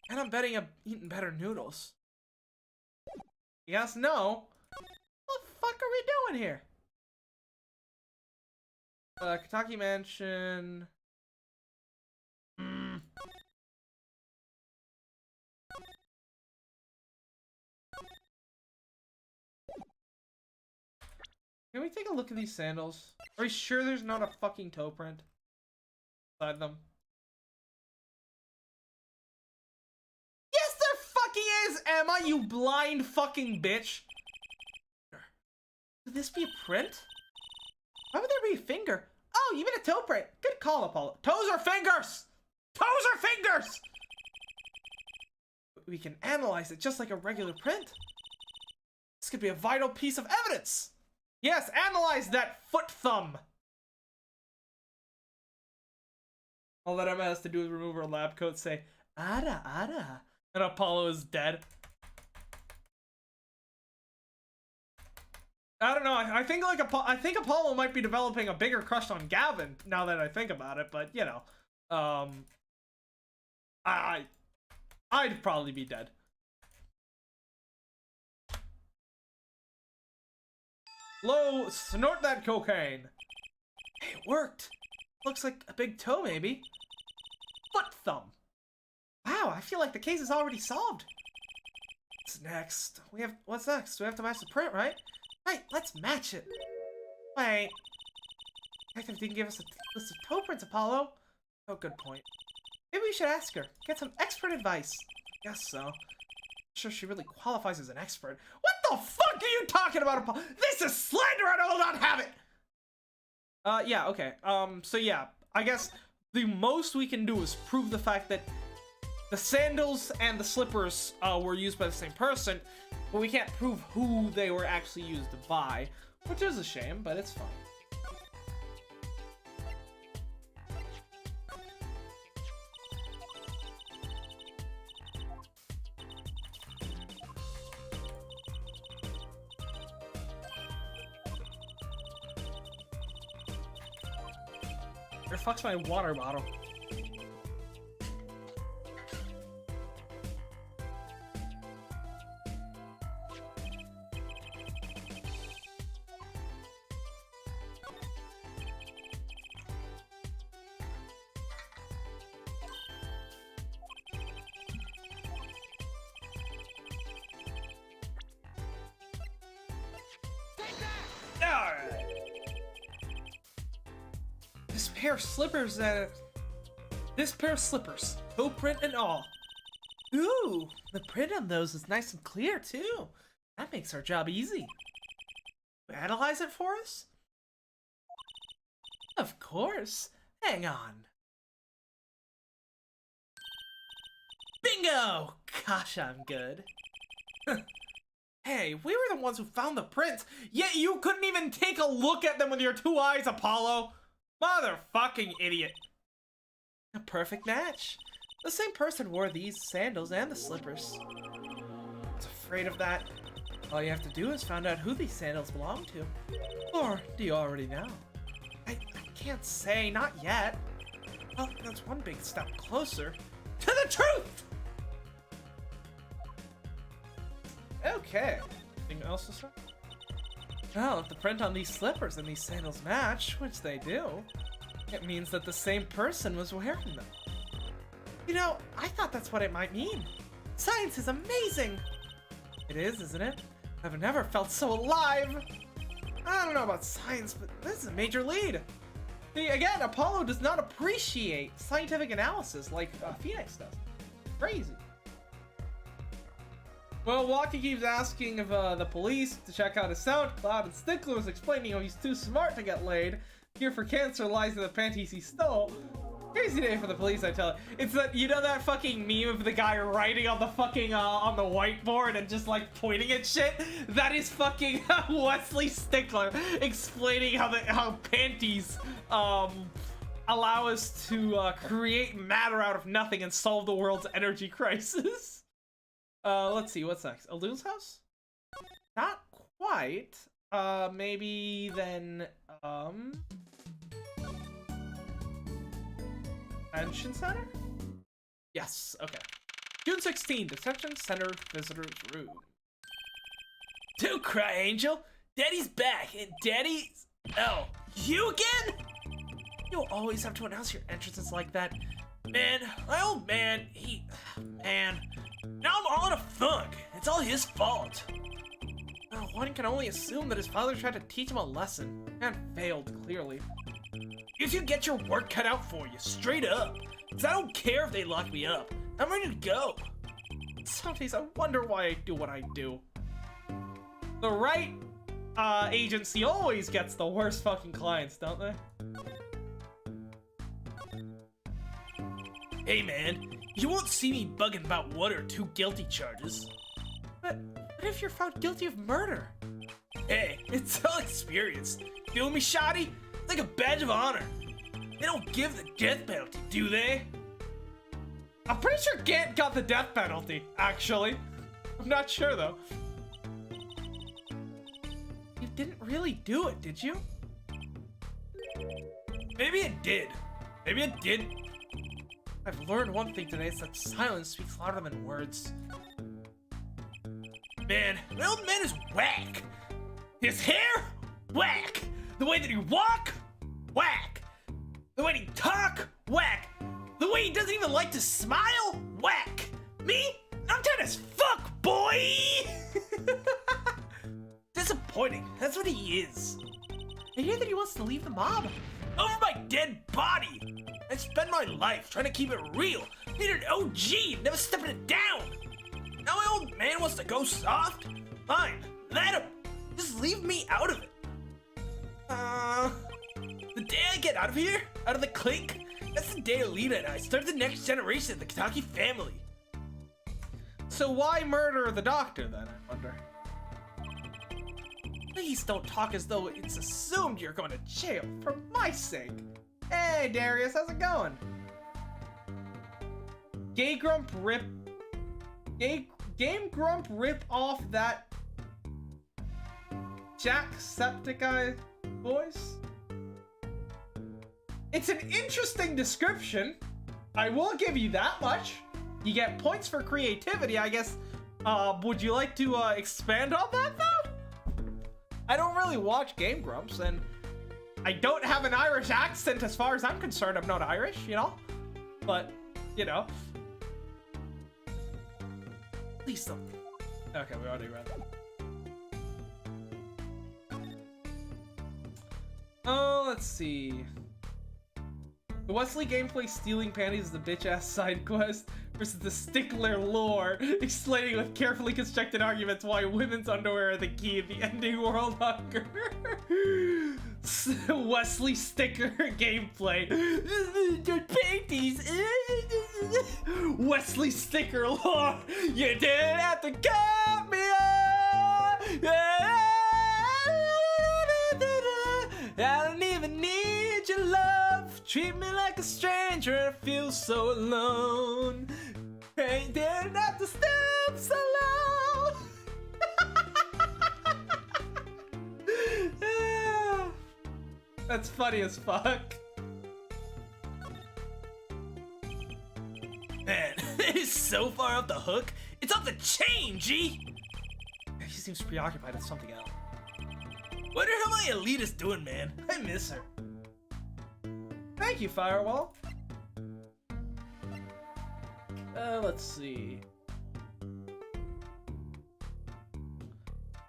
And I'm betting I've eaten better noodles. Yes, no. What the fuck are we doing here? Kitaki Mansion. Can we take a look at these sandals? Are you sure there's not a fucking toe print inside them? Yes, there fucking is, Emma, you blind fucking bitch. Could this be a print? Why would there be a finger? Oh, you mean a toe print. Good call, Apollo. Toes are fingers! Toes are fingers! We can analyze it just like a regular print. This could be a vital piece of evidence. Yes, analyze that foot thumb. All that Emma has to do is remove her lab coat, say, Ada, Ada. And Apollo is dead. I don't know. I think like Apollo might be developing a bigger crush on Gavin now that I think about it. But you know, I'd probably be dead. Low, snort that cocaine. Hey, it worked. Looks like a big toe, maybe. Foot thumb. Wow, I feel like the case is already solved. What's next? What's next? We have to match the print, right? Right, let's match it. Wait. Detective didn't give us a list of toe prints, Apollo. Oh, good point. Maybe we should ask her. Get some expert advice. Guess so. I'm sure she really qualifies as an expert. What the fuck are you talking about, Apollo? This is slander and I will not have it! Yeah, okay. So yeah, I guess the most we can do is prove the fact that the sandals and the slippers were used by the same person, but we can't prove who they were actually used by, which is a shame, but it's fine. Where the fuck's my water bottle? This pair of slippers that... This pair of slippers, toe print and all. Ooh, the print on those is nice and clear too. That makes our job easy. Analyze it for us? Of course. Hang on. Bingo! Gosh, I'm good. Hey, we were the ones who found the prints, yet you couldn't even take a look at them with your 2 eyes, Apollo! Motherfucking idiot. A perfect match. The same person wore these sandals and the slippers. I was afraid of that. All you have to do is find out who these sandals belong to. Or do you already know? I can't say, not yet. Well, that's one big step closer to the truth! Okay. Anything else to say? Well, if the print on these slippers and these sandals match, which they do, it means that the same person was wearing them. You know, I thought that's what it might mean. Science is amazing! It is, isn't it? I've never felt so alive! I don't know about science, but this is a major lead. See, again, Apollo does not appreciate scientific analysis like Phoenix does. Crazy. Well, Walkie keeps asking of the police to check out his SoundCloud, and Stickler was explaining how he's too smart to get laid. Cure for cancer lies in the panties he stole. Crazy day for the police, I tell you. It's that, you know that fucking meme of the guy writing on the fucking, on the whiteboard and just, like, pointing at shit? That is fucking Wesley Stickler explaining how panties, allow us to, create matter out of nothing and solve the world's energy crisis. Let's see, what's next? Alun's house? Not quite. Maybe then, Detention Center? Yes, okay. June 16, Detention Center Visitors Room. Don't cry, Angel! Daddy's back, and Daddy's... Oh, you again? You'll always have to announce your entrances like that. Man, my old man, Man. Now I'm all in a funk. It's all his fault. Oh, one can only assume that his father tried to teach him a lesson, and failed, clearly. If you get your work cut out for you, straight up. Cause I don't care if they lock me up. I'm ready to go. Some days I wonder why I do what I do. The right agency always gets the worst fucking clients, don't they? Hey man, you won't see me bugging about 1 or 2 guilty charges. But what if you're found guilty of murder? Hey, it's all experience. Feel me, shoddy? It's like a badge of honor. They don't give the death penalty, do they? I'm pretty sure Gant got the death penalty, actually. I'm not sure, though. You didn't really do it, did you? Maybe it did. Maybe it didn't. I've learned one thing today, it's that silence speaks louder than words. Man, my old man is whack. His hair? Whack. The way that he walk? Whack. The way he talk? Whack. The way he doesn't even like to smile? Whack. Me? I'm dead as fuck, boy! Disappointing. That's what he is. I hear that he wants to leave the mob. Over my dead body! I spent my life trying to keep it real. Need an OG, never stepping it down. Now my old man wants to go soft? Fine, let him. Just leave me out of it. The day I get out of here, out of the clink, that's the day Alita and I start the next generation of the Kitaki family. So why murder the doctor then, I wonder? Please don't talk as though it's assumed you're going to jail, for my sake. Hey, Darius, how's it going? Game Grump rip off that Jacksepticeye voice? It's an interesting description. I will give you that much. You get points for creativity, I guess. Would you like to expand on that, though? I don't really watch Game Grumps, and I don't have an Irish accent as far as I'm concerned. I'm not Irish, you know? But, you know. Please don't. Okay, we already read that. Oh, let's see. The Wesley gameplay stealing panties is the bitch-ass side quest versus the stickler lore, explaining with carefully constructed arguments why women's underwear are the key of the ending world hunger. Wesley sticker gameplay. Panties. Wesley sticker lore. You didn't have to cut me off. I don't even need your love. Treat me like a stranger. I feel so alone. I didn't have to stop so long. That's funny as fuck. Man, it's so far off the hook. It's off the chain, G. She seems preoccupied with something else. Wonder how my Alita's doing, man. I miss her. Thank you, Firewall. Let's see.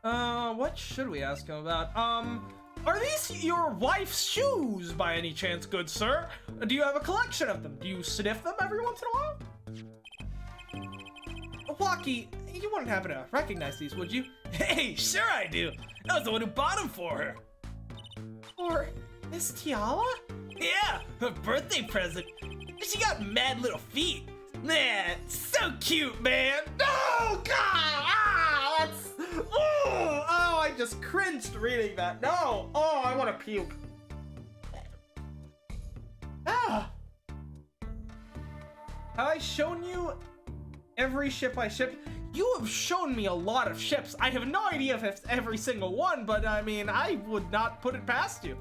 What should we ask him about? Are these your wife's shoes by any chance, good sir? Do you have a collection of them? Do you sniff them every once in a while? Waki, you wouldn't happen to recognize these, would you? Hey, sure I do. I was the one who bought them for her. Or Miss Tiala? Yeah, her birthday present. She got mad little feet. Man, so cute, man. Oh, God! Ah, that's... Oh, I just cringed reading that. No! Oh, I want to puke. Ah! Have I shown you every ship I shipped? You have shown me a lot of ships. I have no idea if it's every single one, but I mean, I would not put it past you.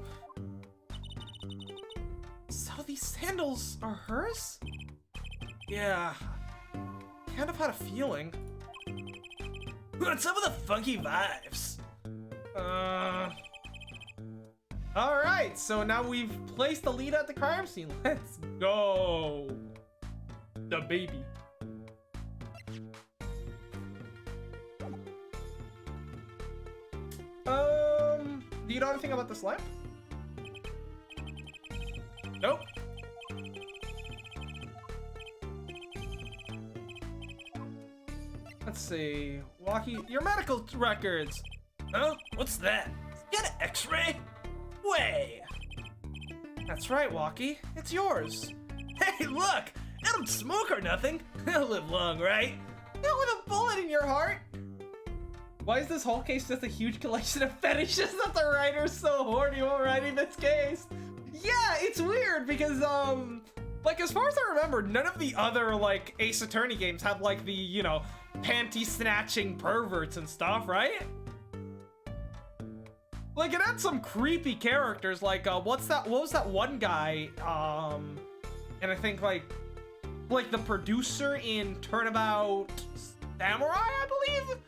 So these sandals are hers? Yeah, kind of had a feeling. What's up with the funky vibes? Alright, so now we've placed Alita at the crime scene. Let's go. The baby. Do you know anything about this lamp? Nope. Let's see. Waki, your medical records. Huh? What's that? You got an x-ray? Way. That's right, Waki. It's yours. Hey, look! I don't smoke or nothing. I'll live long, right? Not with a bullet in your heart. Why is this whole case just a huge collection of fetishes that the writer's so horny while writing this case? Yeah, it's weird because, like, as far as I remember, none of the other, like, Ace Attorney games have, like, the, you know, panty-snatching perverts and stuff, right? Like, it had some creepy characters, like, what was that one guy, and I think, like the producer in Turnabout Samurai, I believe,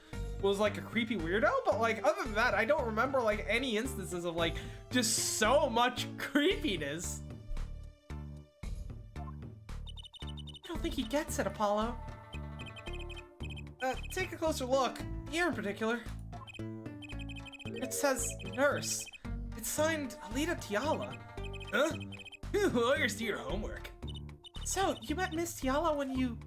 was, like, a creepy weirdo, but, like, other than that, I don't remember, like, any instances of, like, just so much creepiness. I don't think he gets it, Apollo. Take a closer look. Here in particular. It says nurse. It's signed Alita Tiala. Huh? Lawyers do your homework. So, you met Miss Tiala when you...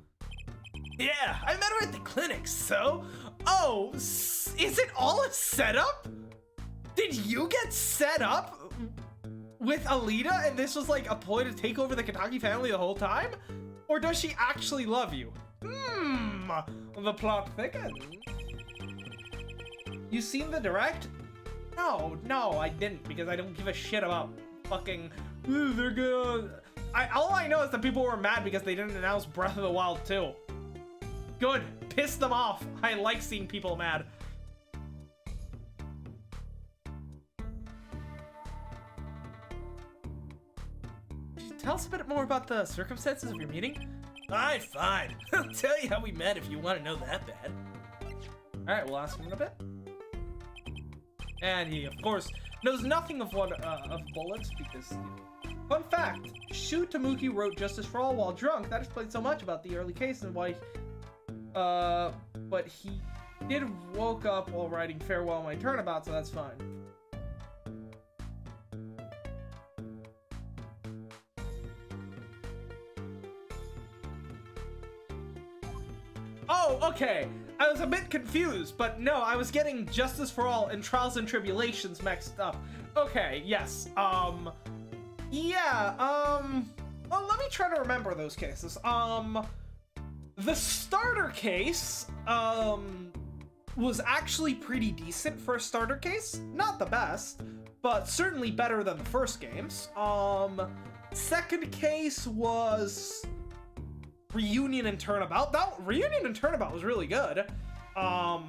Yeah, I met her at the clinic, so... Oh, is it all a setup? Did you get set up with Alita and this was like a ploy to take over the Kitaki family the whole time? Or does she actually love you? The plot thickens. You seen the direct? No, I didn't, because I don't give a shit about fucking... Ooh, they're good. All I know is that people were mad because they didn't announce Breath of the Wild 2. Good. Piss them off. I like seeing people mad. Could you tell us a bit more about the circumstances of your meeting? Fine. I'll tell you how we met if you want to know that bad. Alright, we'll ask him in a bit. And he, of course, knows nothing of what of bullets because... Fun fact, Shu Tamuki wrote Justice for All while drunk. That explains so much about the early case and why... but he did woke up while writing Farewell My Turnabout, so that's fine. Okay, I was a bit confused, but no, I was getting Justice for All and Trials and Tribulations mixed up. Okay, yes, yeah, well, let me try to remember those cases. The starter case, was actually pretty decent for a starter case. Not the best, but certainly better than the first games. Second case was Reunion and Turnabout. That Reunion and Turnabout was really good. Turnabout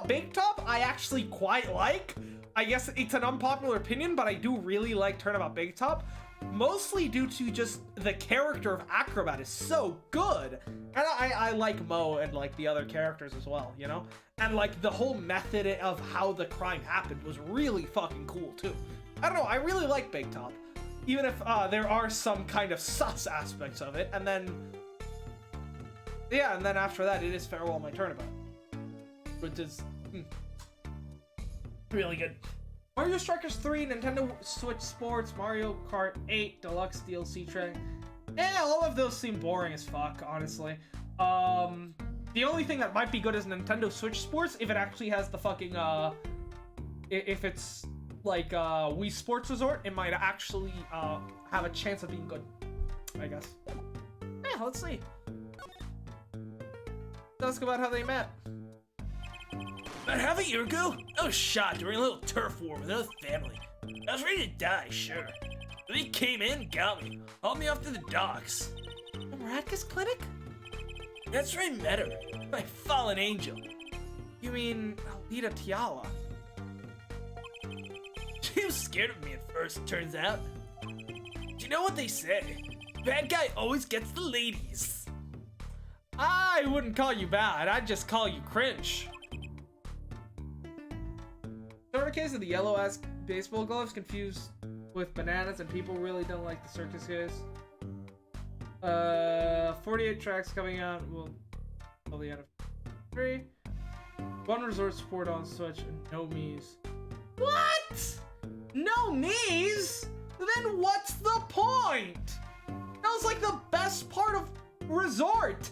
Big Top, I actually quite like. I guess it's an unpopular opinion, but I do really like Turnabout Big Top. Mostly due to just the character of Acrobat is so good. And I like Mo and like the other characters as well, you know? And like the whole method of how the crime happened was really fucking cool too. I don't know, I really like Big Top. Even if there are some kind of sus aspects of it. And then, yeah, and then after that it is Farewell My Turnabout. Which is really good. Mario Strikers 3, Nintendo Switch Sports, Mario Kart 8, Deluxe DLC track. All of those seem boring as fuck, honestly. The only thing that might be good is Nintendo Switch Sports, if it actually has the fucking, if it's like Wii Sports Resort, it might actually have a chance of being good, I guess. Yeah, let's see. Let's talk about how they met. About half a year ago, I was shot during a little turf war with another family. I was ready to die, sure. But he came in and got me, hauled me off to the docks. The Miraculous Clinic? That's where I met her, my fallen angel. You mean Alita Tiala? She was scared of me at first, turns out. Do you know what they say? Bad guy always gets the ladies. I wouldn't call you bad, I'd just call you cringe. Shorter case of the yellow-ass baseball gloves confused with bananas, and people really don't like the circus guys. 48 tracks coming out. Well, till the end of 3. One resort support on Switch and no Mii's. What? No Mii's? Then what's the point? That was like the best part of Resort.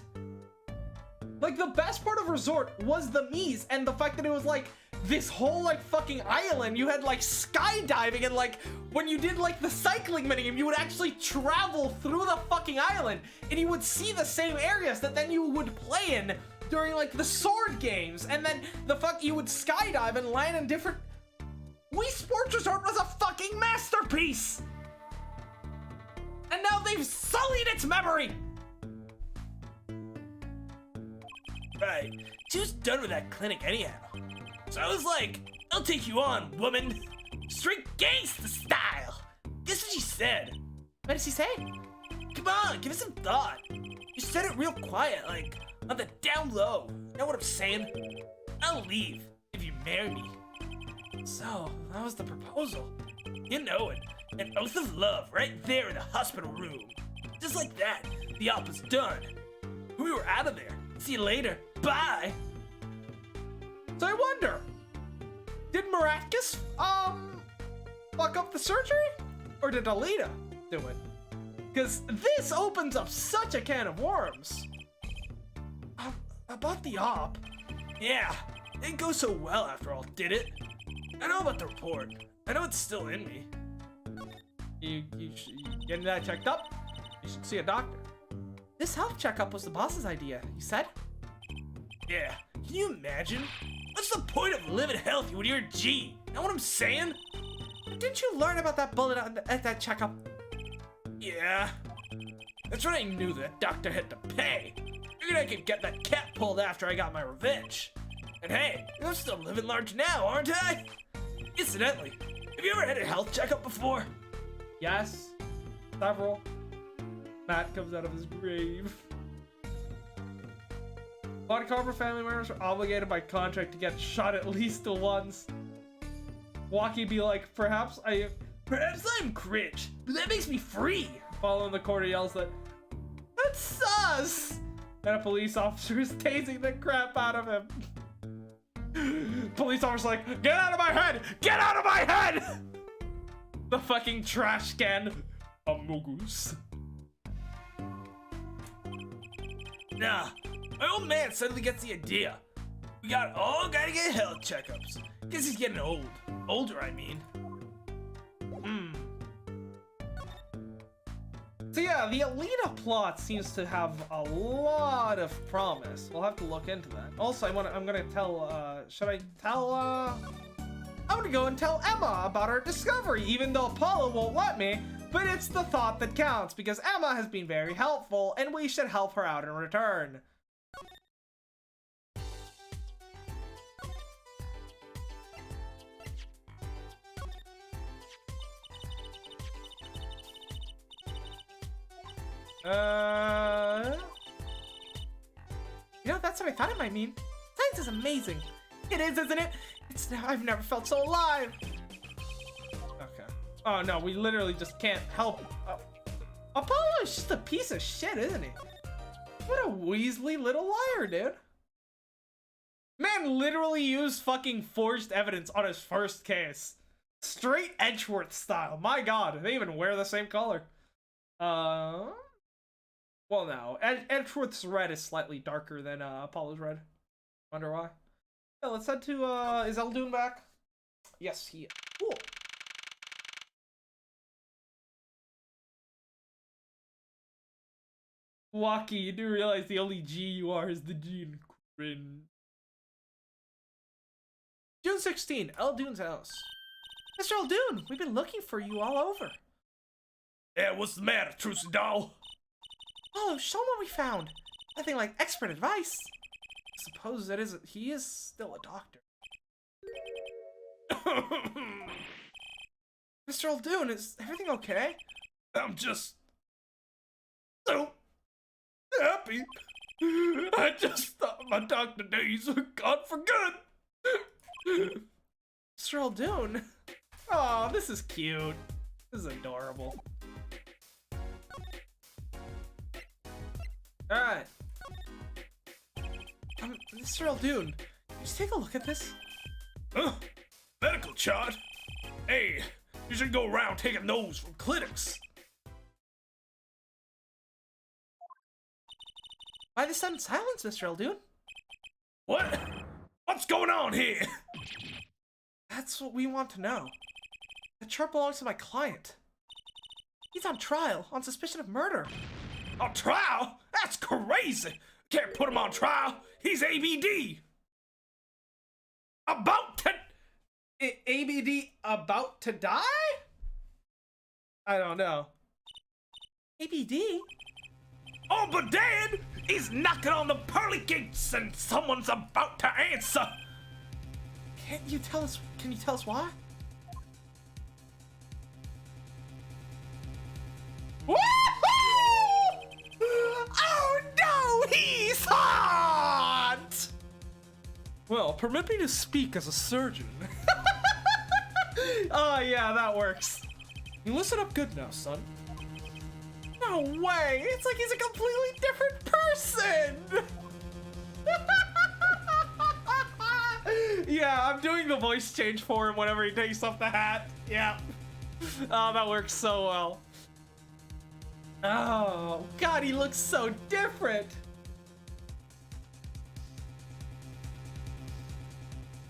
Like the best part of Resort was the Mii's and the fact that it was like this whole like fucking island. You had like skydiving and like when you did like the cycling minigame, you would actually travel through the fucking island and you would see the same areas that then you would play in during like the sword games, and then you would skydive and land in different. Wii Sports Resort was a fucking masterpiece, and now they've sullied its memory. Right, she was done with that clinic anyhow. So I was like, I'll take you on, woman. Straight gangsta style. Guess what she said? What did she say? Come on, give it some thought. You said it real quiet, like on the down low. You know what I'm saying? I'll leave if you marry me. So, that was the proposal. You know it. An oath of love right there in the hospital room. Just like that, the op was done. We were out of there. See you later. Bye. So I wonder, did Maracus, fuck up the surgery? Or did Alita do it? Because this opens up such a can of worms. About the op. Yeah, it didn't go so well after all, did it? I know about the report. I know it's still in me. You getting that checked up? You should see a doctor. This health checkup was the boss's idea, you said? Yeah, can you imagine? What's the point of living healthy when you're a G? You know what I'm saying? Didn't you learn about that bullet at that checkup? Yeah. That's when I knew that doctor had to pay. Figured I could get that cat pulled after I got my revenge. And hey, I'm still living large now, aren't I? Incidentally, have you ever had a health checkup before? Yes. Several. Matt comes out of his grave. Body-cover family members are obligated by contract to get shot at least once. Walkie be like, perhaps I'm cringe, but that makes me free. Following the corner yells that, that's sus! And a police officer is tasing the crap out of him. Police officer's like, get out of my head! Get out of my head! The fucking trash can. Amogus. Nah, My old man suddenly gets the idea. We all gotta get health checkups. Guess he's getting old. Older, I mean. So yeah, the Alita plot seems to have a lot of promise. We'll have to look into that. Also, I'm gonna tell, should I tell, I'm gonna go and tell Emma about our discovery, even though Apollo won't let me, but it's the thought that counts, because Emma has been very helpful, and we should help her out in return. You know, that's what I thought it might mean. Science is amazing. It is, isn't it? I've never felt so alive. Okay. Oh no, we literally just can't help. Apollo is just a piece of shit, isn't he? What a Weasley little liar, dude. Man literally used fucking forged evidence on his first case. Straight Edgeworth style. My god, they even wear the same color. Well, no. Edgeworth's red is slightly darker than Apollo's red. Wonder why. Yeah, let's head to, is Eldoon back? Yes, he is. Cool. Waki, you do realize the only G you are is the G in cringe. June 16, Eldoon's house. Mr. Eldoon, we've been looking for you all over. Yeah, what's the matter, Trucy doll? Oh, show him what we found. Nothing like expert advice. I suppose that is, he is still a doctor. Mr. Eldoon, is everything okay? I'm just so happy. I just thought my doctor days were gone for good. Mr. Eldoon. Oh, this is cute. This is adorable. Alright. Mr. Eldoon, can you just take a look at this? Medical chart? Hey, you should go around taking those from clinics. Why the sudden silence, Mr. Eldoon? What? What's going on here? That's what we want to know. The chart belongs to my client. He's on trial on suspicion of murder. On trial? That's crazy. Can't put him on trial. He's ABD. About to... ABD about to die? I don't know. ABD? Oh, but Dad, he's knocking on the pearly gates and someone's about to answer. Can you tell us why? Oh no, he's hot! Well, permit me to speak as a surgeon. Oh yeah, that works. You listen up good now, son. No way! It's like he's a completely different person! Yeah, I'm doing the voice change for him whenever he takes off the hat. Yeah. Oh, that works so well. Oh, God, he looks so different.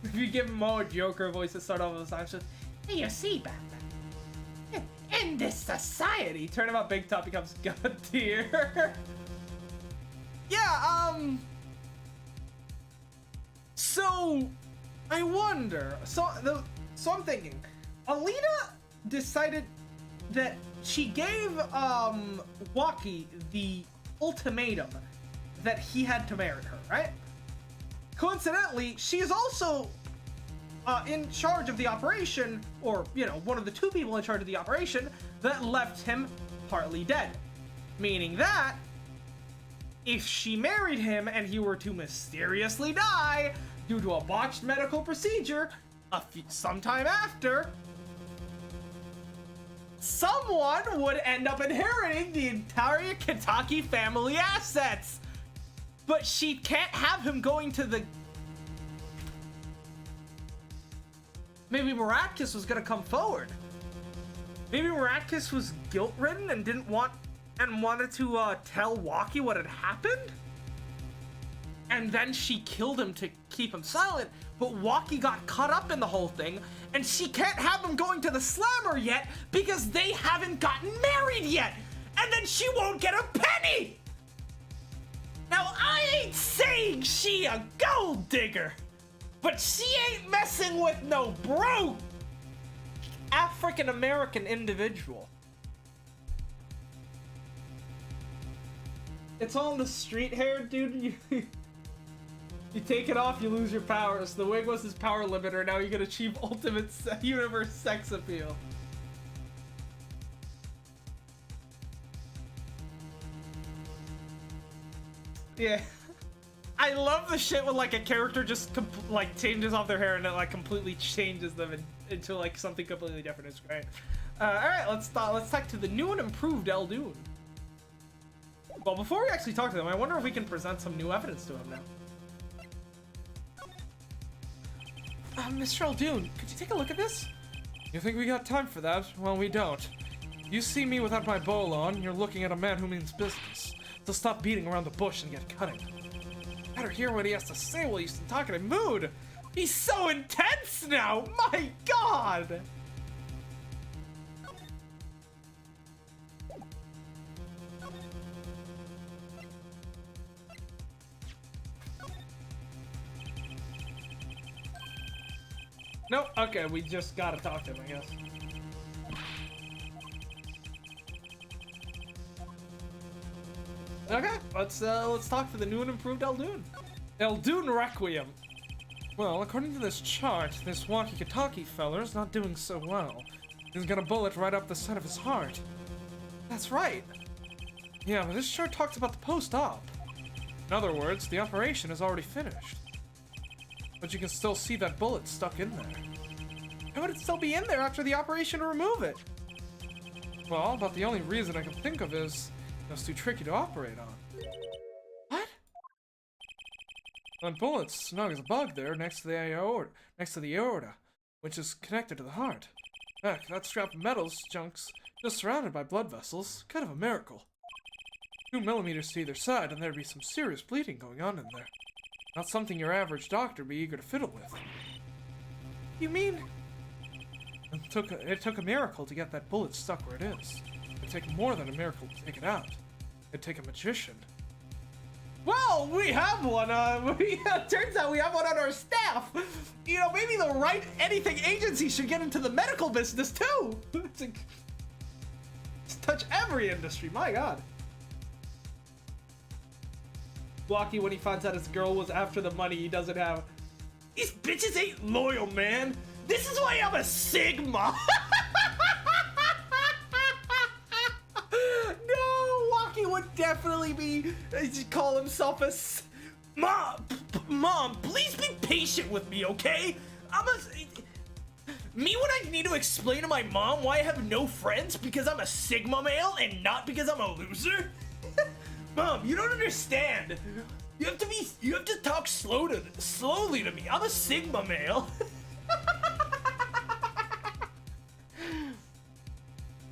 If you give him more Joker voice to start off with the song, just, hey, you see, Batman, in this society, turn him up big top becomes God tier. Yeah, so I wonder, so I'm thinking, Alita decided that she gave Waki the ultimatum that he had to marry her, right? Coincidentally, she is also in charge of the operation, or, you know, one of the two people in charge of the operation that left him partly dead. Meaning that if she married him and he were to mysteriously die due to a botched medical procedure sometime after, someone would end up inheriting the entire Kitaki family assets. But she can't have him going to the... Maybe Maracus was gonna come forward. Maybe Maracus was guilt-ridden and wanted to tell Waki what had happened? and then she killed him to keep him silent, but Waki got caught up in the whole thing, and she can't have him going to the slammer yet because they haven't gotten married yet, and then she won't get a penny! Now, I ain't saying she a gold digger, but she ain't messing with no broke African-American individual. It's all in the street hair, dude. You take it off, you lose your powers. The wig was his power limiter, now you can achieve ultimate universe sex appeal. Yeah. I love the shit when like a character just like changes off their hair and it like completely changes them into like something completely different. It's great. Alright, let's talk to the new and improved Eldoon. Well, before we actually talk to them, I wonder if we can present some new evidence to him now. Mr. Eldoon, could you take a look at this? You think we got time for that? Well, we don't. You see me without my bowl on, you're looking at a man who means business. So stop beating around the bush and get cutting. Better hear what he has to say while he's in talkative mood. He's so intense now! My god! Nope, okay, we just gotta talk to him, I guess. Okay, let's talk to the new and improved Eldoon. Eldoon Requiem. Well, according to this chart, this Kitaki feller's not doing so well. He's got a bullet right up the side of his heart. That's right. Yeah, but this chart talks about the post-op. In other words, the operation is already finished. But you can still see that bullet stuck in there. How would it still be in there after the operation to remove it? Well, about the only reason I can think of is it's too tricky to operate on. What? That bullet's snug as a bug there next to the aorta, which is connected to the heart. Heck, that strap of metal's junk's just surrounded by blood vessels. Kind of a miracle. 2 millimeters to either side, and there'd be some serious bleeding going on in there. Not something your average doctor would be eager to fiddle with. You mean? It took a miracle to get that bullet stuck where it is. It'd take more than a miracle to take it out. It'd take a magician. Well, we have one. Turns out we have one on our staff. You know, maybe the right anything agency should get into the medical business too. It's touch every industry. My God. Blocky when he finds out his girl was after the money he doesn't have. These bitches ain't loyal, man. This is why I'm a Sigma. No, Blocky would definitely be call himself a Mom, please be patient with me, okay? Me when I need to explain to my mom why I have no friends because I'm a Sigma male and not because I'm a loser? Mom, you don't understand. You have to talk slowly to me. I'm a Sigma male.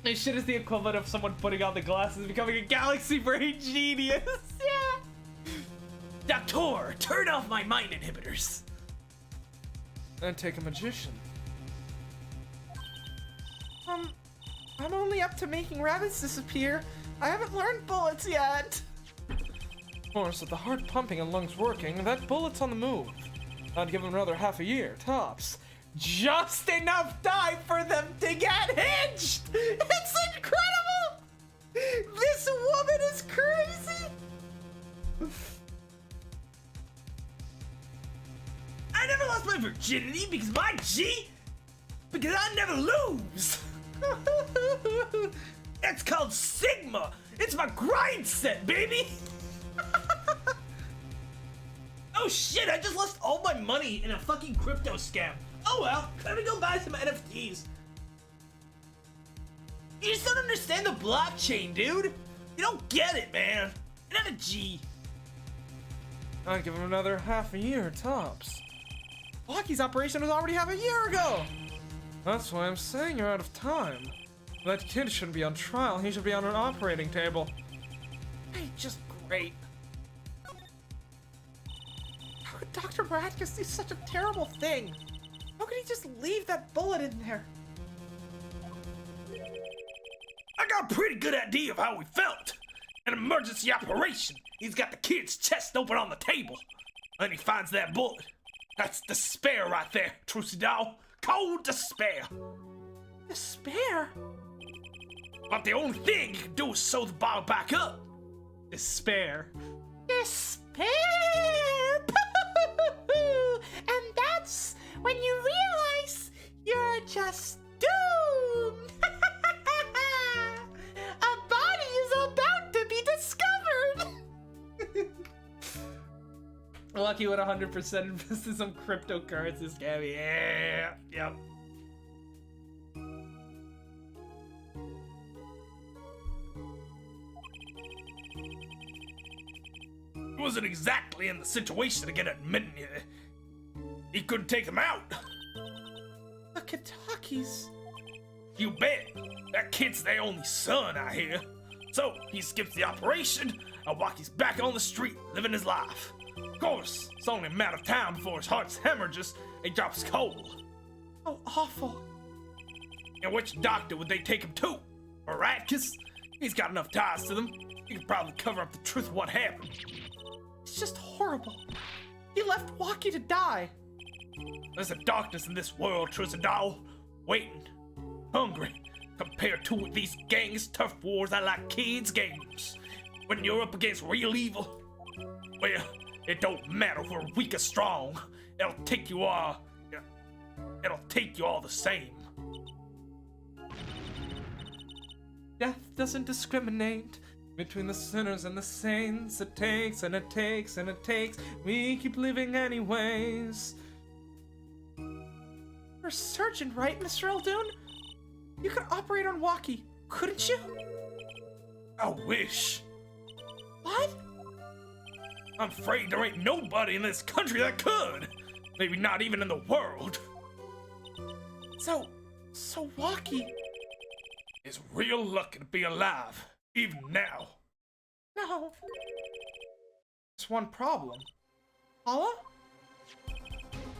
This shit is the equivalent of someone putting on the glasses and becoming a galaxy brain genius. Yeah. Doctor, turn off my mind inhibitors. And take a magician. I'm only up to making rabbits disappear. I haven't learned bullets yet. Of course, with the heart pumping and lungs working, that bullet's on the move. I'd give him another half a year, tops. Just enough time for them to get hitched! It's incredible! This woman is crazy! I never lost my virginity because because I never lose! That's called Sigma! It's my grind set, baby! Oh shit, I just lost all my money in a fucking crypto scam. Oh well, let me go buy some NFTs. You just don't understand the blockchain, dude. You don't get it, man. You're not a G. I'd give him another half a year, tops. Blocky's operation was already half a year ago. That's why I'm saying you're out of time. That kid shouldn't be on trial, he should be on an operating table. Hey, just great. Dr. Miraculous do such a terrible thing? How could he just leave that bullet in there? I got a pretty good idea of how we felt. An emergency operation. He's got the kid's chest open on the table. Then he finds that bullet. That's despair right there, Trucidal. Cold despair. Despair? But the only thing you can do is sew the bottle back up. Despair. Despair! And that's when you realize you're just doomed! A body is about to be discovered! Lucky would 100% invest in some cryptocurrency scam. Yeah. Yep. He wasn't exactly in the situation to get admitted. He couldn't take him out. The Kitakis. You bet. That kid's their only son, I hear. So he skips the operation, and Waki's back on the street, living his life. Of course, it's only a matter of time before his heart's hemorrhages and he drops cold. Oh, awful. And which doctor would they take him to? Miraculous? He's got enough ties to them. He could probably cover up the truth of what happened. It's just horrible. He left Waki to die. There's a darkness in this world, Trucidal, waiting, hungry, compared to these gangs, tough wars are like kids' games. When you're up against real evil, well, it don't matter if we're weak or strong. It'll take you all the same. Death doesn't discriminate between the sinners and the saints. It takes and it takes and it takes. We keep living anyways. You're a surgeon, right, Mr. Eldoon? You could operate on Waki, couldn't you? I wish. What? I'm afraid there ain't nobody in this country that could. Maybe not even in the world. So Waki... Is real lucky to be alive, even now. No. There's one problem. Paula?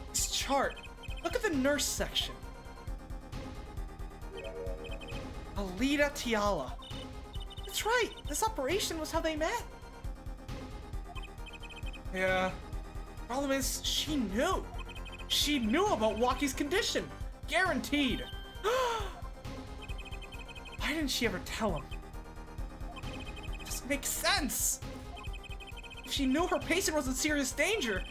This chart. Look at the nurse section. Alita Tiala. That's right. This operation was how they met. Yeah. Problem is, she knew. She knew about Waki's condition. Guaranteed. Why didn't she ever tell him? It doesn't make sense. If she knew her patient was in serious danger,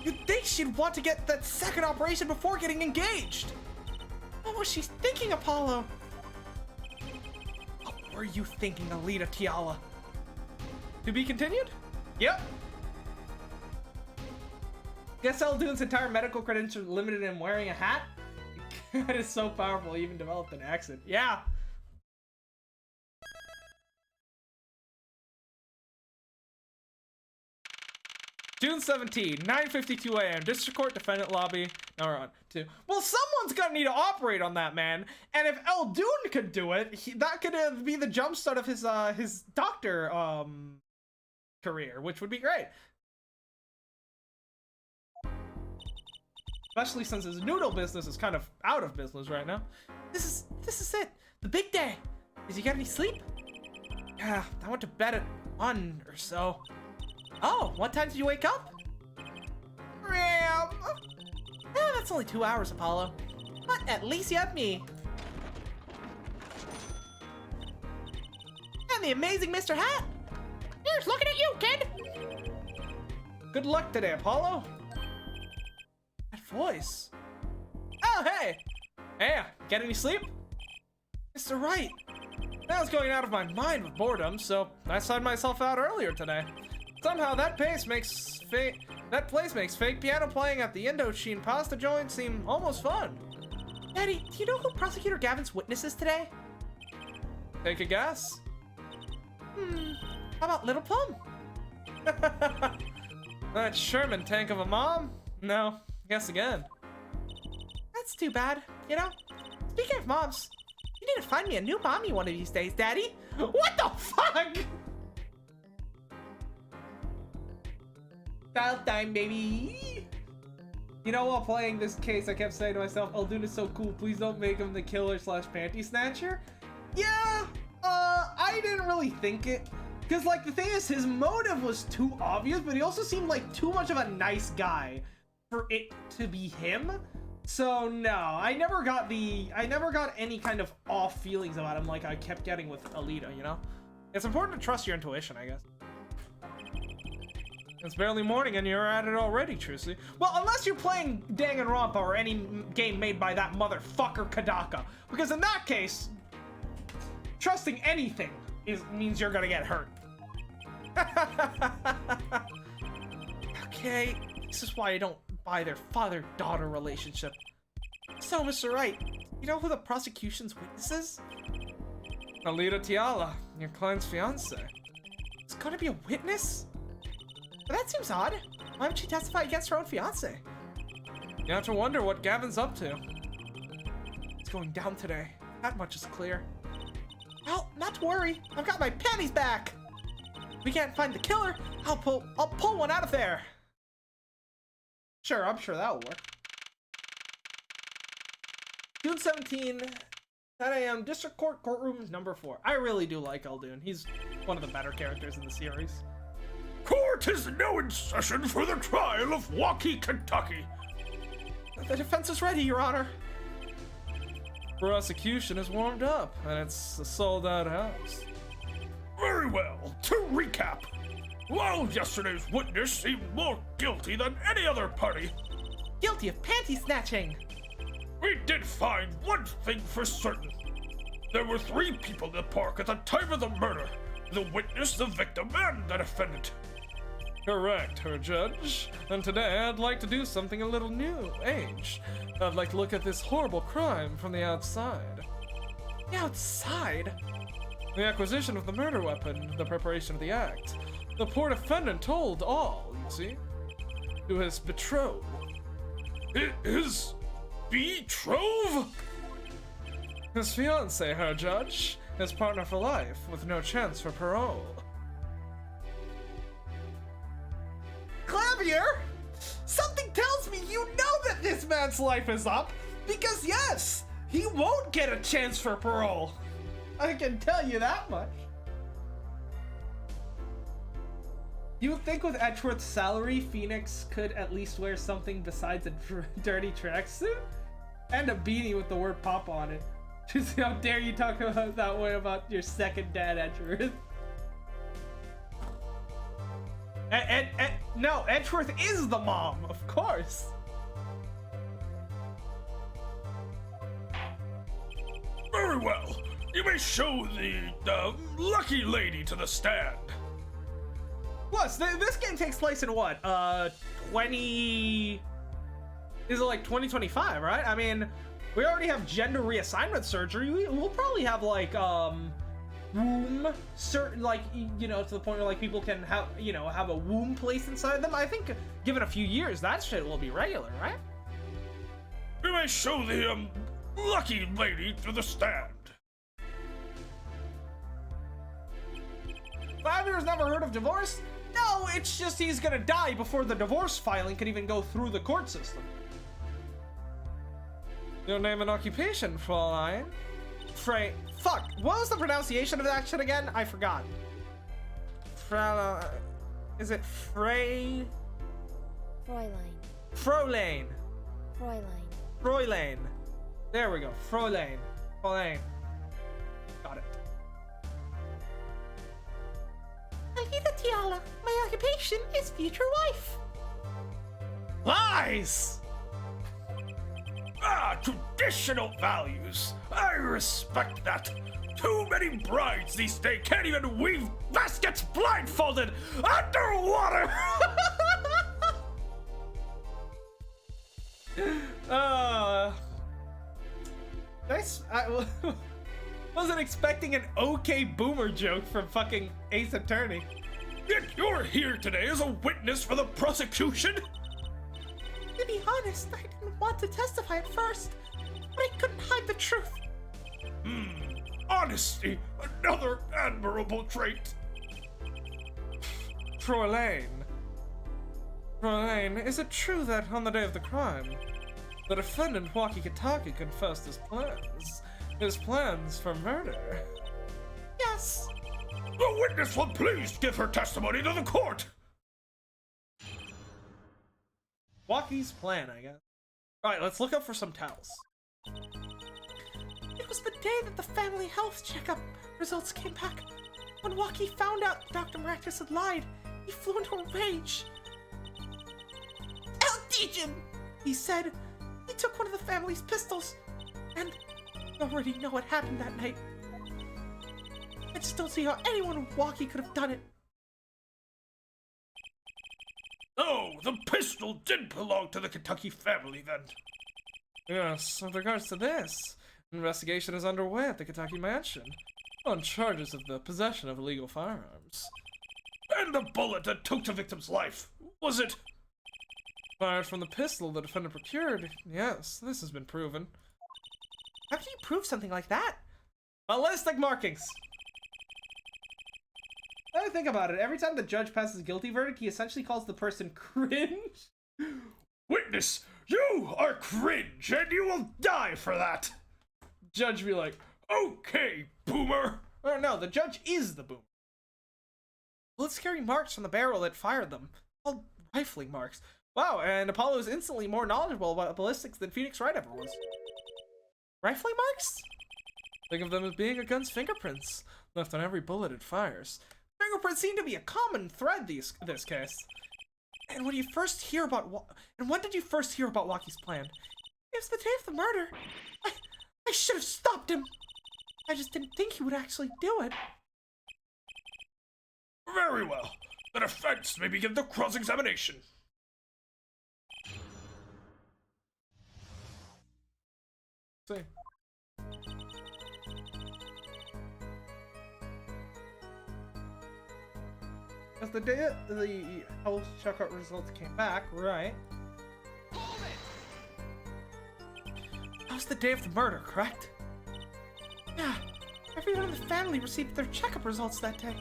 you'd think she'd want to get that second operation before getting engaged. What was she thinking, Apollo? What were you thinking, Alita Tiala? To be continued? Yep. Guess Eldoon's entire medical credentials are limited in wearing a hat? That is so powerful, he even developed an accent. Yeah. June 17, 9:52 a.m. District Court Defendant Lobby. Now we're on to. Well, someone's gonna need to operate on that man, and if Eldoon could do it, that could be the jumpstart of his doctor career, which would be great. Especially since his noodle business is kind of out of business right now. This is it. The big day. Did you get any sleep? Yeah, I went to bed at 1 or so. Oh, what time did you wake up? Yeah, that's only 2 hours, Apollo. But at least you have me. And the amazing Mr. Hat. Here's looking at you, kid. Good luck today, Apollo. That voice. Oh, hey. Hey, get any sleep? Mr. Wright. I was going out of my mind with boredom, so I signed myself out earlier today. Somehow that place makes fake piano playing at the Indochine pasta joint seem almost fun. Daddy, do you know who Prosecutor Gavin's witness is today? Take a guess. How about Little Plum? That Sherman tank of a mom? No, guess again. That's too bad, you know? Speaking of moms, you need to find me a new mommy one of these days, Daddy. What the fuck? Child time, baby. You know, while playing this case, I kept saying to myself, Aldun is so cool, please don't make him the killer slash panty snatcher. Yeah, I didn't really think it. Because, like, the thing is, his motive was too obvious, but he also seemed like too much of a nice guy for it to be him. So, no, I never got any kind of off feelings about him like I kept getting with Alita, you know? It's important to trust your intuition, I guess. It's barely morning and you're at it already, Trucy. Well, unless you're playing Danganronpa or any game made by that motherfucker Kitaki. Because in that case, trusting anything means you're gonna get hurt. Okay, this is why I don't buy their father-daughter relationship. So, Mr. Wright, you know who the prosecution's witness is? Alita Tiala, your client's fiance. It's gonna be a witness? But that seems odd. Why would she testify against her own fiance? You have to wonder what Gavin's up to. It's going down today. That much is clear. Well, not to worry. I've got my panties back. If we can't find the killer, I'll pull one out of there. Sure, I'm sure that'll work. June 17, 10 a.m. District Court Courtroom number 4. I really do like Aldun. He's one of the better characters in the series. Court is now in session for the trial of Walkie, Kentucky. The defense is ready, Your Honor. Prosecution is warmed up, and it's a sold-out house. Very well. To recap, while yesterday's witness seemed more guilty than any other party, Guilty of panty snatching. we did find one thing for certain. There were 3 people in the park at the time of the murder. The witness, the victim, and the defendant. Correct, Her Judge. And today I'd like to do something a little new age. I'd like to look at this horrible crime from the outside. The outside? The acquisition of the murder weapon, the preparation of the act. The poor defendant told all, you see? To his betrothed. His betrothed? His fiancée, Her Judge. His partner for life, with no chance for parole. Clavier? Something tells me you know that this man's life is up, because yes, he won't get a chance for parole. I can tell you that much. You would think with Edgeworth's salary, Phoenix could at least wear something besides a dirty tracksuit? And a beanie with the word pop on it. Just how dare you talk about that way about your second dad, Edgeworth? No, Edgeworth is the mom, of course. Very well. You may show the lucky lady to the stand. Plus, this game takes place in what? Is it like 2025, right? I mean, we already have gender reassignment surgery. We'll probably have like womb certain, like, you know, to the point where like people can have, you know, have a womb placed inside them. I think given a few years, that shit will be regular, right? You may show the lucky lady to the stand. Clavier's never heard of divorce? No, it's just he's gonna die before the divorce filing can even go through the court system. Your name and occupation, Fräulein? Fuck, what was the pronunciation of that shit again? I forgot. Is it Fräulein. Fräulein. There we go, Fräulein. Got it. Alita Tiala, my occupation is future wife. Lies! Traditional values. I respect that. Too many brides these days can't even weave baskets blindfolded underwater. Nice. I wasn't expecting an okay boomer joke from fucking Ace Attorney. Yet you're here today as a witness for the prosecution? To be honest, I didn't want to testify at first, but I couldn't hide the truth. Honesty, another admirable trait. Fräulein. Ryan, is it true that on the day of the crime, the defendant Waki Kitaki confessed his plans for murder? Yes. The witness will please give her testimony to the court. Waki's plan, I guess. Alright, let's look up for some towels. It was the day that the family health checkup results came back. When Waki found out Dr. Maractus had lied, he flew into a rage. I'll teach him, he said. He took one of the family's pistols, and I already know what happened that night. I just don't see how anyone with Waki could have done it. Oh, the pistol did belong to the Kitaki family then. Yes, with regards to this, investigation is underway at the Kitaki mansion on charges of the possession of illegal firearms. And the bullet that took the victim's life, was it? Fired from the pistol the defendant procured. Yes, this has been proven. How can you prove something like that? Ballistic markings! Now I think about it, every time the judge passes a guilty verdict, he essentially calls the person cringe. Witness, you are cringe, and you will die for that. Judge be like, Okay, boomer. oh no, the judge is the boom. Bullets carry marks from the barrel that fired them, called rifling marks. Wow, and Apollo is instantly more knowledgeable about ballistics than Phoenix Wright ever was. Rifling marks? Think of them as being a gun's fingerprints, left on every bullet it fires. Fingerprints seem to be a common thread this case. And when did you first hear about Waki's plan? It was the day of the murder. I should have stopped him. I just didn't think he would actually do it. Very well. The defense may begin the cross-examination. See. As the day the health checkup results came back, right? That was the day of the murder, correct? Yeah, everyone in the family received their checkup results that day.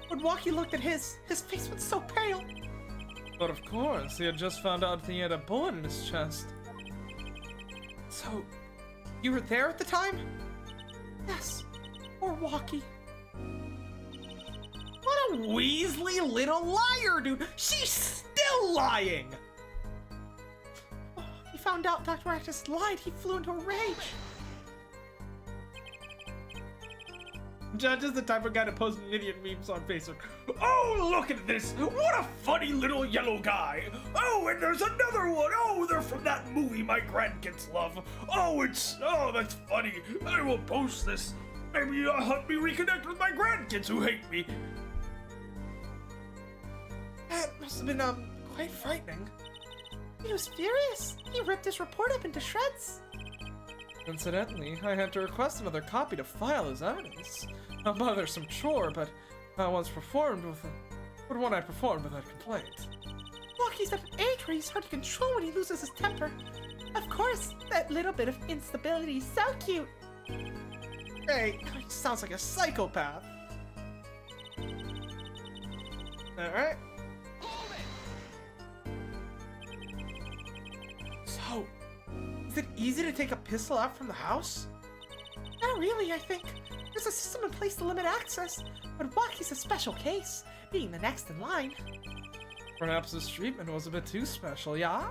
When Waki looked at his face went so pale. But of course, he had just found out he had a bullet in his chest. So, you were there at the time? Yes, or Waki. What a Weasley little liar, dude! She's still lying! Oh, he found out Dr. Maractus lied. He flew into a rage. Judge is the type of guy to post idiot memes on Facebook. Oh, look at this! What a funny little yellow guy! Oh, and there's another one! Oh, they're from that movie my grandkids love! Oh, that's funny! I will post this! Maybe I'll help me reconnect with my grandkids who hate me! That must have been, quite frightening. He was furious. He ripped his report up into shreds. Incidentally, I had to request another copy to file as evidence. A bothersome chore, but one I performed without complaint. Waki's at an age where he's hard to control when he loses his temper. Of course, that little bit of instability is so cute. Hey, sounds like a psychopath. Alright. So, is it easy to take a pistol out from the house? Not really, I think. There's a system in place to limit access, but Waki's a special case, being the next in line. Perhaps his treatment was a bit too special, yeah?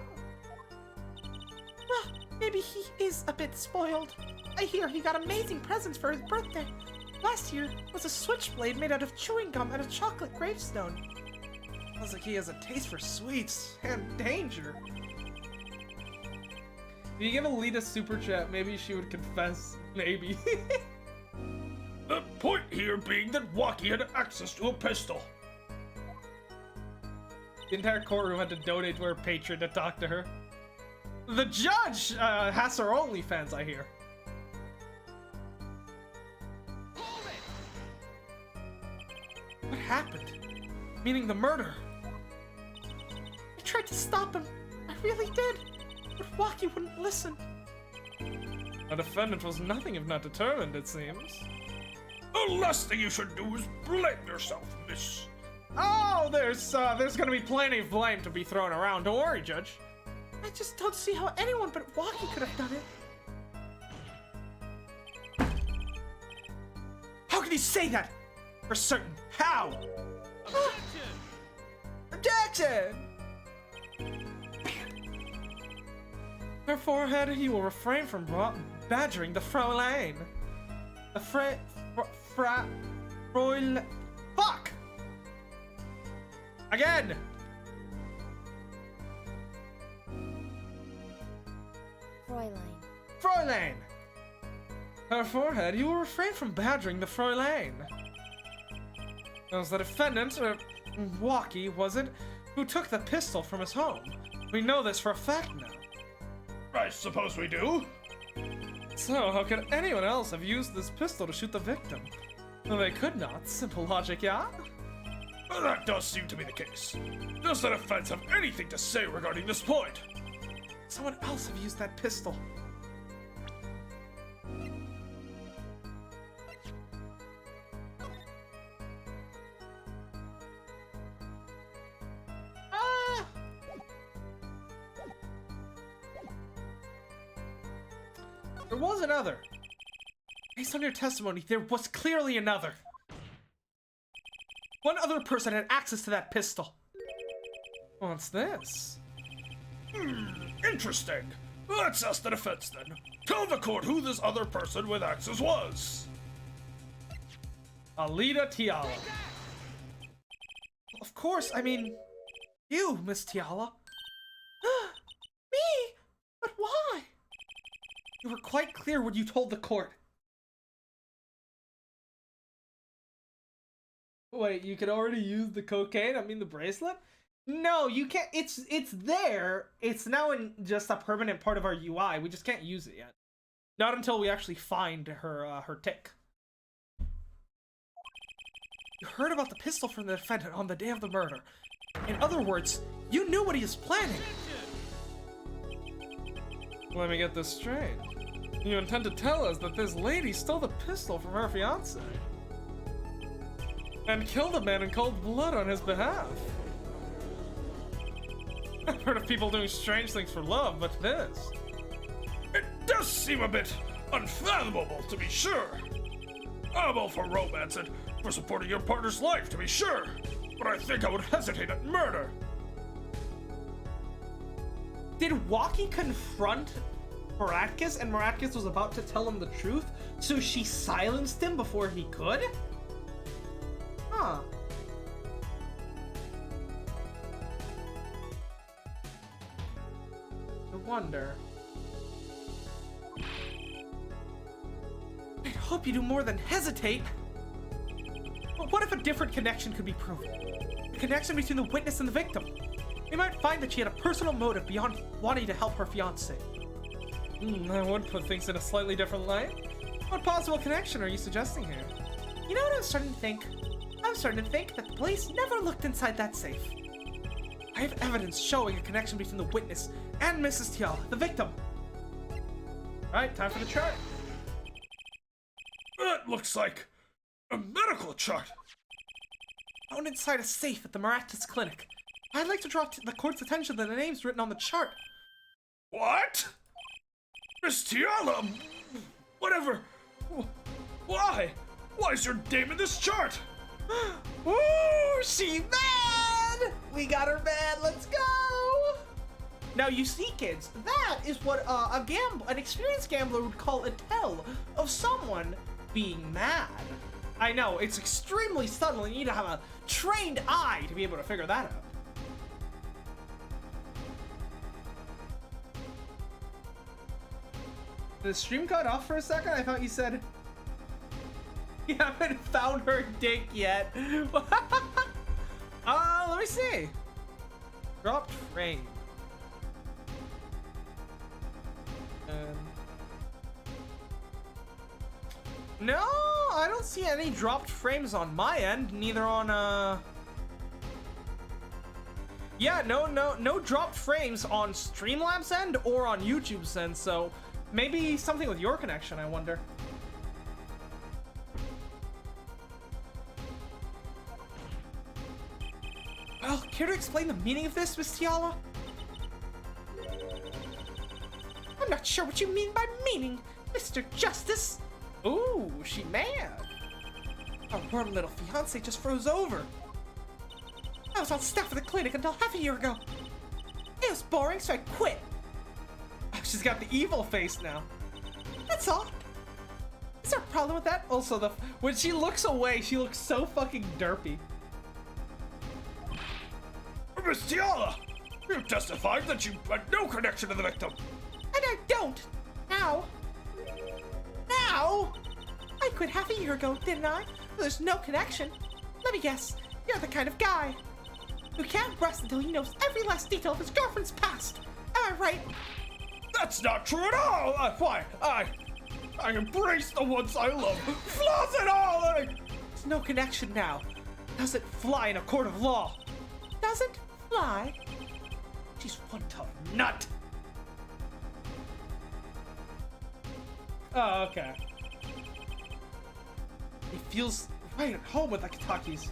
Well, maybe he is a bit spoiled. I hear he got amazing presents for his birthday. Last year was a switchblade made out of chewing gum and a chocolate gravestone. Sounds like he has a taste for sweets and danger. If you give Alita super chat, maybe she would confess. Maybe. The point here being that Waki had access to a pistol. The entire courtroom had to donate to her patron to talk to her. The judge has her OnlyFans, I hear. What happened? Meaning the murder. I tried to stop him. I really did. But Waki wouldn't listen. The defendant was nothing if not determined, it seems. The last thing you should do is blame yourself, miss. Oh, there's gonna be plenty of blame to be thrown around. Don't worry, Judge. I just don't see how anyone but Waki could have done it. How can you say that? For certain. How? Objection! Her forehead, he will refrain from badgering the Fräulein. The Fräulein. Fuck! Again! Fräulein! Her forehead, he will refrain from badgering the Fräulein. It was the defendant, or Waki, was it, who took the pistol from his home. We know this for a fact now. I suppose we do. So, how could anyone else have used this pistol to shoot the victim? Well, they could not. Simple logic, yeah? Well, that does seem to be the case. Does the defense have anything to say regarding this point? Someone else have used that pistol. There was another. Based on your testimony, there was clearly another. One other person had access to that pistol. What's this? Interesting. Let's ask the defense then. Tell the court who this other person with access was. Alita Tiala. Of course, I mean, you, Miss Tiala. Me? But why? You were quite clear when you told the court. Wait, you can already use the cocaine? I mean the bracelet? No, you can't. It's there. It's now in just a permanent part of our UI. We just can't use it yet. Not until we actually find her tick. You heard about the pistol from the defendant on the day of the murder. In other words, you knew what he was planning. Let me get this straight. You intend to tell us that this lady stole the pistol from her fiancé and killed a man in cold blood on his behalf. I've heard of people doing strange things for love, but this... It does seem a bit unfathomable, to be sure. I'm all for romance and for supporting your partner's life, to be sure. But I think I would hesitate at murder. Did Waki confront Miratkis and Miratkis was about to tell him the truth, so she silenced him before he could? Huh. I wonder. I hope you do more than hesitate. But what if a different connection could be proven? A connection between the witness and the victim. We might find that she had a personal motive beyond wanting to help her fiancé. That would put things in a slightly different light. What possible connection are you suggesting here? You know what I'm starting to think? I'm starting to think that the police never looked inside that safe. I have evidence showing a connection between the witness and Mrs. Tiala, the victim. Alright, time for the chart. That looks like a medical chart. Found inside a safe at the Miratkis clinic. I'd like to draw the court's attention to the names written on the chart. What? Miss Tiala? Whatever. Why? Why is your name in this chart? Woo! She mad! We got her mad. Let's go! Now you see, kids, that is what an experienced gambler would call a tell of someone being mad. I know, it's extremely subtle, and you need to have a trained eye to be able to figure that out. Did the stream cut off for a second? I thought you said you haven't found her dick yet. Let me see. Dropped frame. No, I don't see any dropped frames on my end. Neither on yeah, no dropped frames on Streamlabs end or on YouTube's end. So maybe something with your connection, I wonder. Care to explain the meaning of this, Miss Tiala? I'm not sure what you mean by meaning, Mr. Justice. Ooh, she mad. Our poor little fiance just froze over. I was on staff at the clinic until half a year ago. It was boring, so I quit. Oh, she's got the evil face now. That's all. Is there a problem with that? Also, when she looks away, she looks so fucking derpy. Miss Tiala, you testified that you had no connection to the victim. And I don't. Now. Now? I quit half a year ago, didn't I? There's no connection. Let me guess. You're the kind of guy who can't rest until he knows every last detail of his girlfriend's past. Am I right? That's not true at all. Why? I embrace the ones I love. Flaws and all. There's no connection now. Doesn't fly in a court of law. Doesn't fly? She's one tough nut. Oh, okay. He feels right at home with the Kitakis.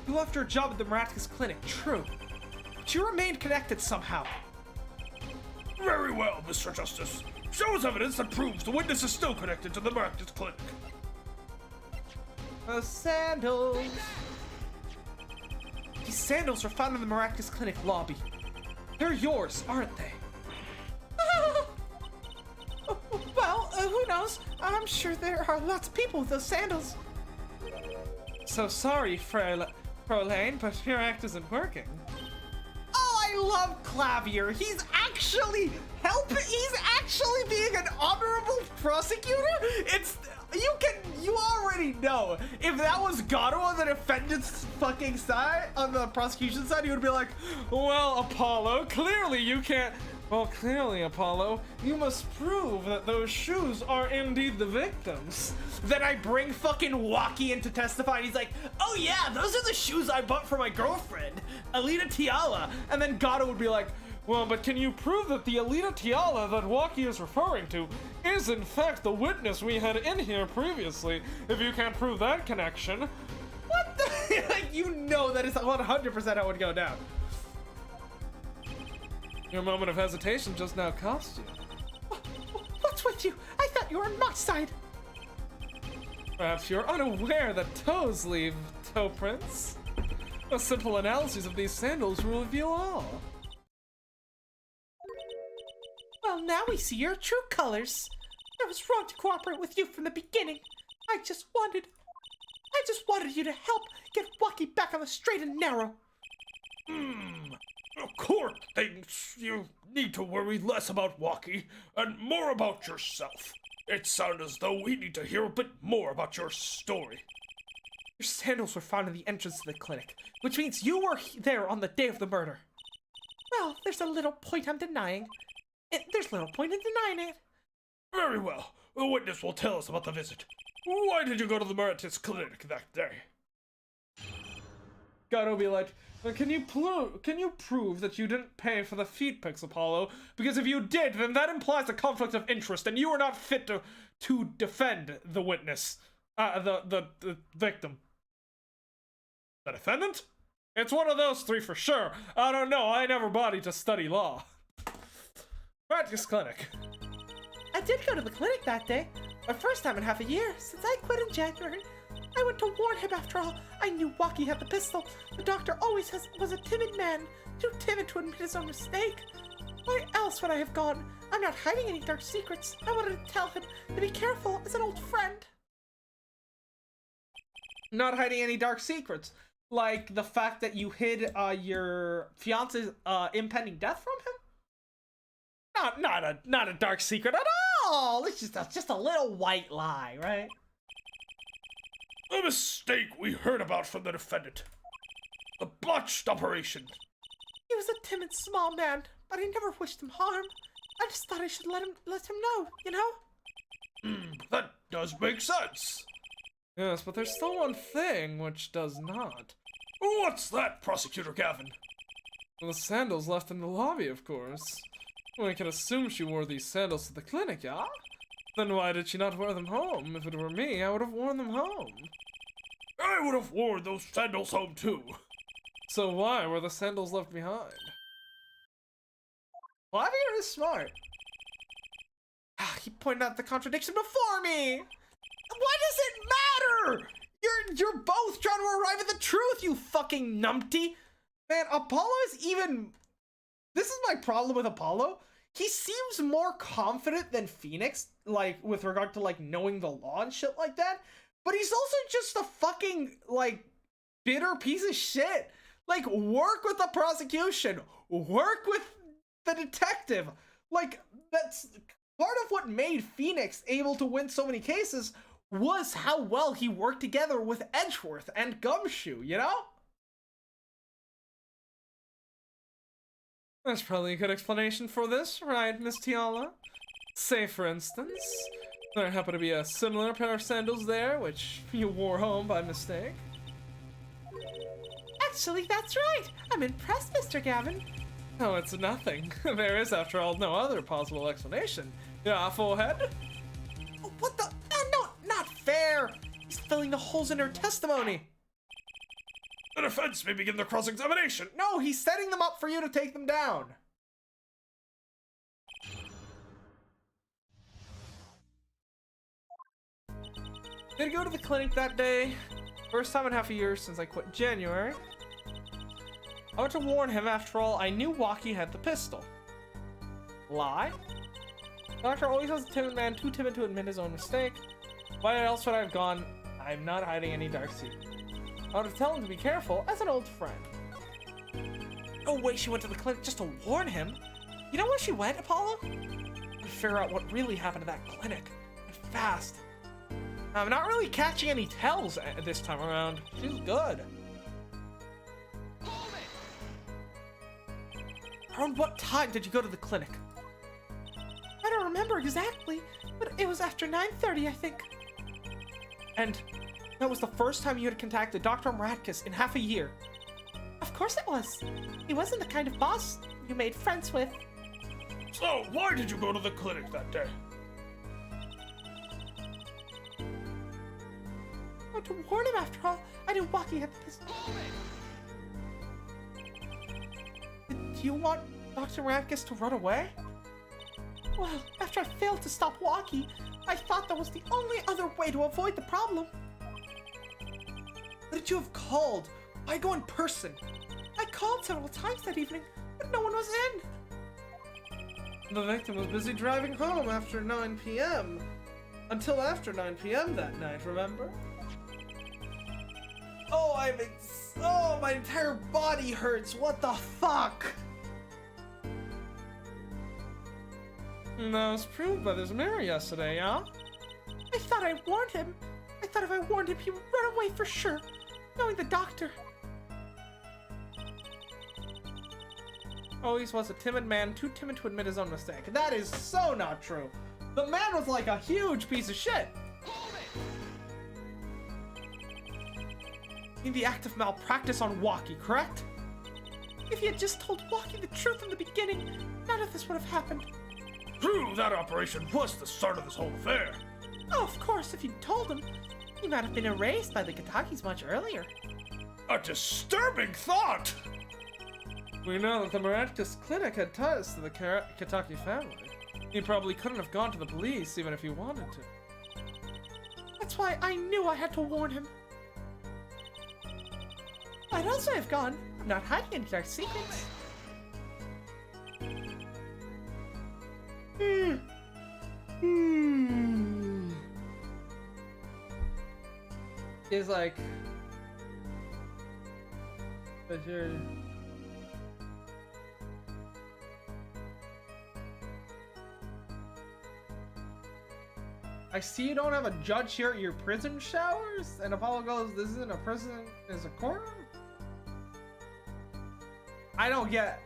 You left your job at the miraculous clinic, true. But you remained connected somehow. Very well, Mr. Justice. Show us evidence that proves the witness is still connected to the miraculous clinic. The sandals. These sandals were found in the miraculous clinic lobby. They're yours, aren't they? Well, who knows? I'm sure there are lots of people with those sandals. So sorry, Fraulein, but your act isn't working. Oh, I love Clavier. He's actually being an honorable prosecutor. You already know. If that was Gato on the defendant's fucking side, on the prosecution side, he would be like, well, Apollo, clearly you can't. Well, clearly, Apollo, you must prove that those shoes are indeed the victims. Then I bring fucking Waki in to testify, and he's like, oh yeah, those are the shoes I bought for my girlfriend, Alita Tiala. And then Gato would be like, well, but can you prove that the Alita Tiala that Waki is referring to is in fact the witness we had in here previously? If you can't prove that connection, what the? Like, you know that is 100% how it would go down. Your moment of hesitation just now cost you. What's with you? I thought you were on my side. Perhaps you're unaware that toes leave toe prints. A simple analysis of these sandals will reveal all. Well, now we see your true colors. I was wrong to cooperate with you from the beginning. I just wanted you to help get Waki back on the straight and narrow. The court thinks you need to worry less about Waki and more about yourself. It sounds as though we need to hear a bit more about your story. Your sandals were found in the entrance to the clinic, which means you were there on the day of the murder. Well, there's a little point I'm denying. There's little point in denying it. Very well. The witness will tell us about the visit. Why did you go to the miraculous clinic that day? Gato be like, can you prove that you didn't pay for the feet pics, Apollo? Because if you did, then that implies a conflict of interest, and you are not fit to defend the witness, the victim. The defendant? It's one of those three for sure. I don't know. I never bodied to study law. Practice clinic. I did go to the clinic that day. My first time in half a year, since I quit in January. I went to warn him after all. I knew Waki had the pistol. The doctor always was a timid man. Too timid to admit his own mistake. Why else would I have gone? I'm not hiding any dark secrets. I wanted to tell him to be careful as an old friend. Not hiding any dark secrets? Like the fact that you hid your fiance's impending death from him? Not a dark secret at all. It's just a little white lie, right? A mistake we heard about from the defendant. The botched operation. He was a timid small man, but I never wished him harm. I just thought I should let him know, you know? That does make sense. Yes, but there's still one thing which does not. What's that, Prosecutor Gavin? The sandals left in the lobby, of course. We can assume she wore these sandals to the clinic, yeah? Then why did she not wear them home? If it were me, I would have worn them home. I would have worn those sandals home too. So why were the sandals left behind? Flavier is smart. He pointed out the contradiction before me. Why does it matter? You're both trying to arrive at the truth, you fucking numpty. Man, Apollo is even... This is my problem with Apollo. He seems more confident than Phoenix, like, with regard to, like, knowing the law and shit like that. But he's also just a fucking, like, bitter piece of shit. Like, work with the prosecution. Work with the detective. Like, that's... Part of what made Phoenix able to win so many cases was how well he worked together with Edgeworth and Gumshoe, you know? There's probably a good explanation for this, right, Miss Tiala? Say, for instance, there happened to be a similar pair of sandals there, which you wore home by mistake. Actually, that's right. I'm impressed, Mr. Gavin. Oh, it's nothing. There is, after all, no other possible explanation. Yeah, forehead? What the? No, not fair. He's filling the holes in her testimony. The defense may begin the cross-examination. No, he's setting them up for you to take them down. Did go to the clinic that day. First time in half a year since I quit January. I went to warn him, after all, I knew Waki had the pistol. Lie? Doctor always was a timid man, too timid to admit his own mistake. Why else would I have gone? I'm not hiding any dark secret. I would have told him to be careful, as an old friend. No way she went to the clinic just to warn him. You know where she went, Apollo? To figure out what really happened to that clinic. And fast. I'm not really catching any tells this time around. She's good. Around what time did you go to the clinic? I don't remember exactly, but it was after 9:30, I think. And that was the first time you had contacted Dr. Mratkis in half a year. Of course it was. He wasn't the kind of boss you made friends with. So, why did you go to the clinic that day? Oh, to warn him, after all. I knew Waki had the pistol. Do you want Dr. Mratkis to run away? Well, after I failed to stop Waki, I thought that was the only other way to avoid the problem. Would you have called? Why go in person? I called several times that evening, but no one was in. The victim was busy driving home after 9 p.m. Until after 9 p.m. that night, remember? Oh, my entire body hurts. What the fuck? And that was proved by this mirror yesterday, huh? I thought I warned him. I thought if I warned him, he would run away for sure, knowing the doctor. Always was a timid man, too timid to admit his own mistake. That is so not true. The man was like a huge piece of shit. In the act of malpractice on Waki, correct? If he had just told Waki the truth in the beginning, none of this would have happened. True, that operation was the start of this whole affair. Oh, of course, if you'd told him, he might have been erased by the Kitakis much earlier. A disturbing thought! We know that the Mratkis clinic had ties to the Kitaki family. He probably couldn't have gone to the police even if he wanted to. That's why I knew I had to warn him. I'd also have gone. I'm not hiding any dark secrets. He's like, but you're... I see you don't have a judge here at your prison showers? And Apollo goes, this isn't a prison, it's a courtroom? I don't get it.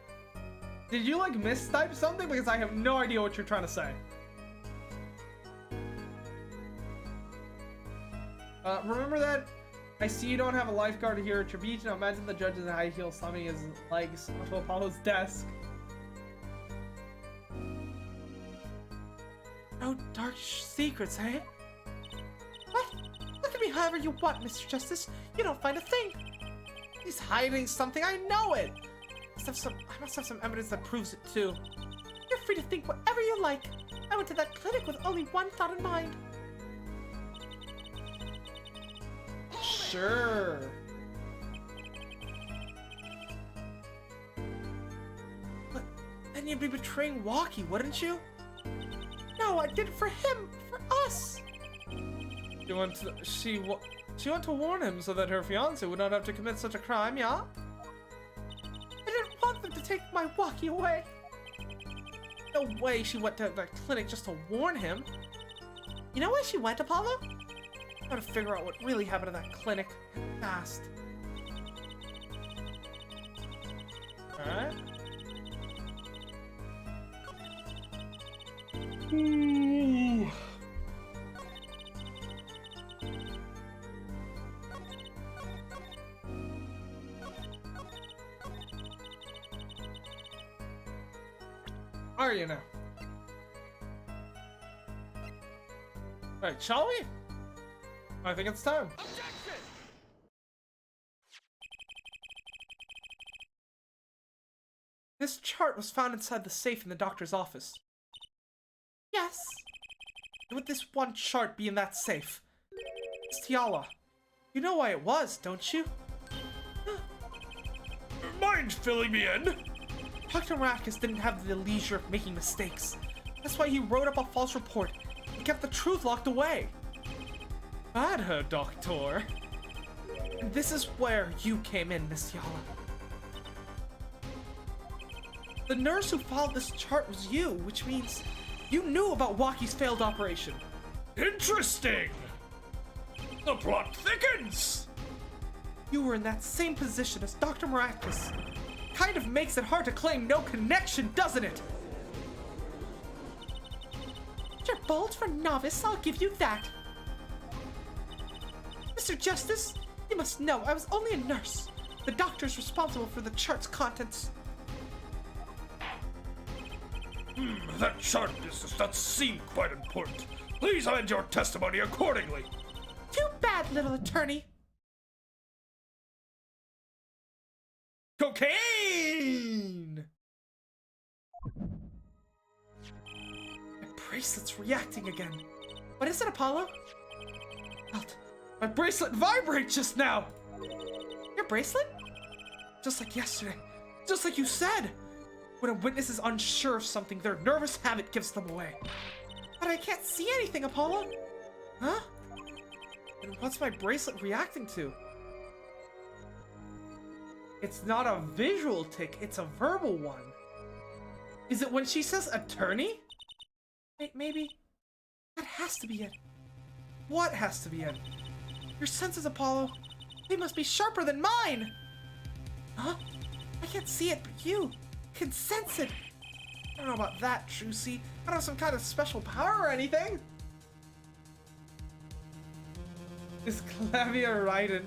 Did you like mistype something? Because I have no idea what you're trying to say. Remember that? I see you don't have a lifeguard here at your beach. Now imagine the judge in high heels slamming his legs onto Apollo's desk. No dark secrets, eh? What? Look at me however you want, Mr. Justice. You don't find a thing. He's hiding something, I know it! I must have some evidence that proves it too. You're free to think whatever you like. I went to that clinic with only one thought in mind. Sure. But then you'd be betraying Walkie, wouldn't you? No, I did it for him, for us. She went to warn him so that her fiance would not have to commit such a crime, yeah? I didn't want them to take my Walkie away. No way she went to that clinic just to warn him. You know where she went, Apollo? Gotta figure out what really happened in that clinic fast. Alright. Ooh. Are you now? Alright, shall we? I think it's time. Objection! This chart was found inside the safe in the doctor's office. Yes. And would this one chart be in that safe? Miss Tiala, you know why it was, don't you? Mind filling me in? Dr. Maracus didn't have the leisure of making mistakes. That's why he wrote up a false report and kept the truth locked away. Bad her, Doctor. And this is where you came in, Miss Tiala. The nurse who followed this chart was you, which means you knew about Walkie's failed operation. Interesting! The plot thickens! You were in that same position as Dr. Maracus. Kind of makes it hard to claim no connection, doesn't it? You're bold for novice, I'll give you that. Mr. Justice, you must know I was only a nurse. The doctor's responsible for the chart's contents. That chart business does seem quite important. Please amend your testimony accordingly. Too bad, little attorney. Cocaine! My bracelet's reacting again. What is it, Apollo? Felt my bracelet vibrate just now. Your bracelet? Just like yesterday. Just like you said. When a witness is unsure of something, their nervous habit gives them away. But I can't see anything, Apollo. Huh? And what's my bracelet reacting to? It's not a visual tick, it's a verbal one. Is it when she says attorney? Wait, maybe? That has to be it. What has to be it? Your senses, Apollo. They must be sharper than mine! Huh? I can't see it, but you can sense it! I don't know about that, Trucy. I don't have some kind of special power or anything! Is Clavia riding?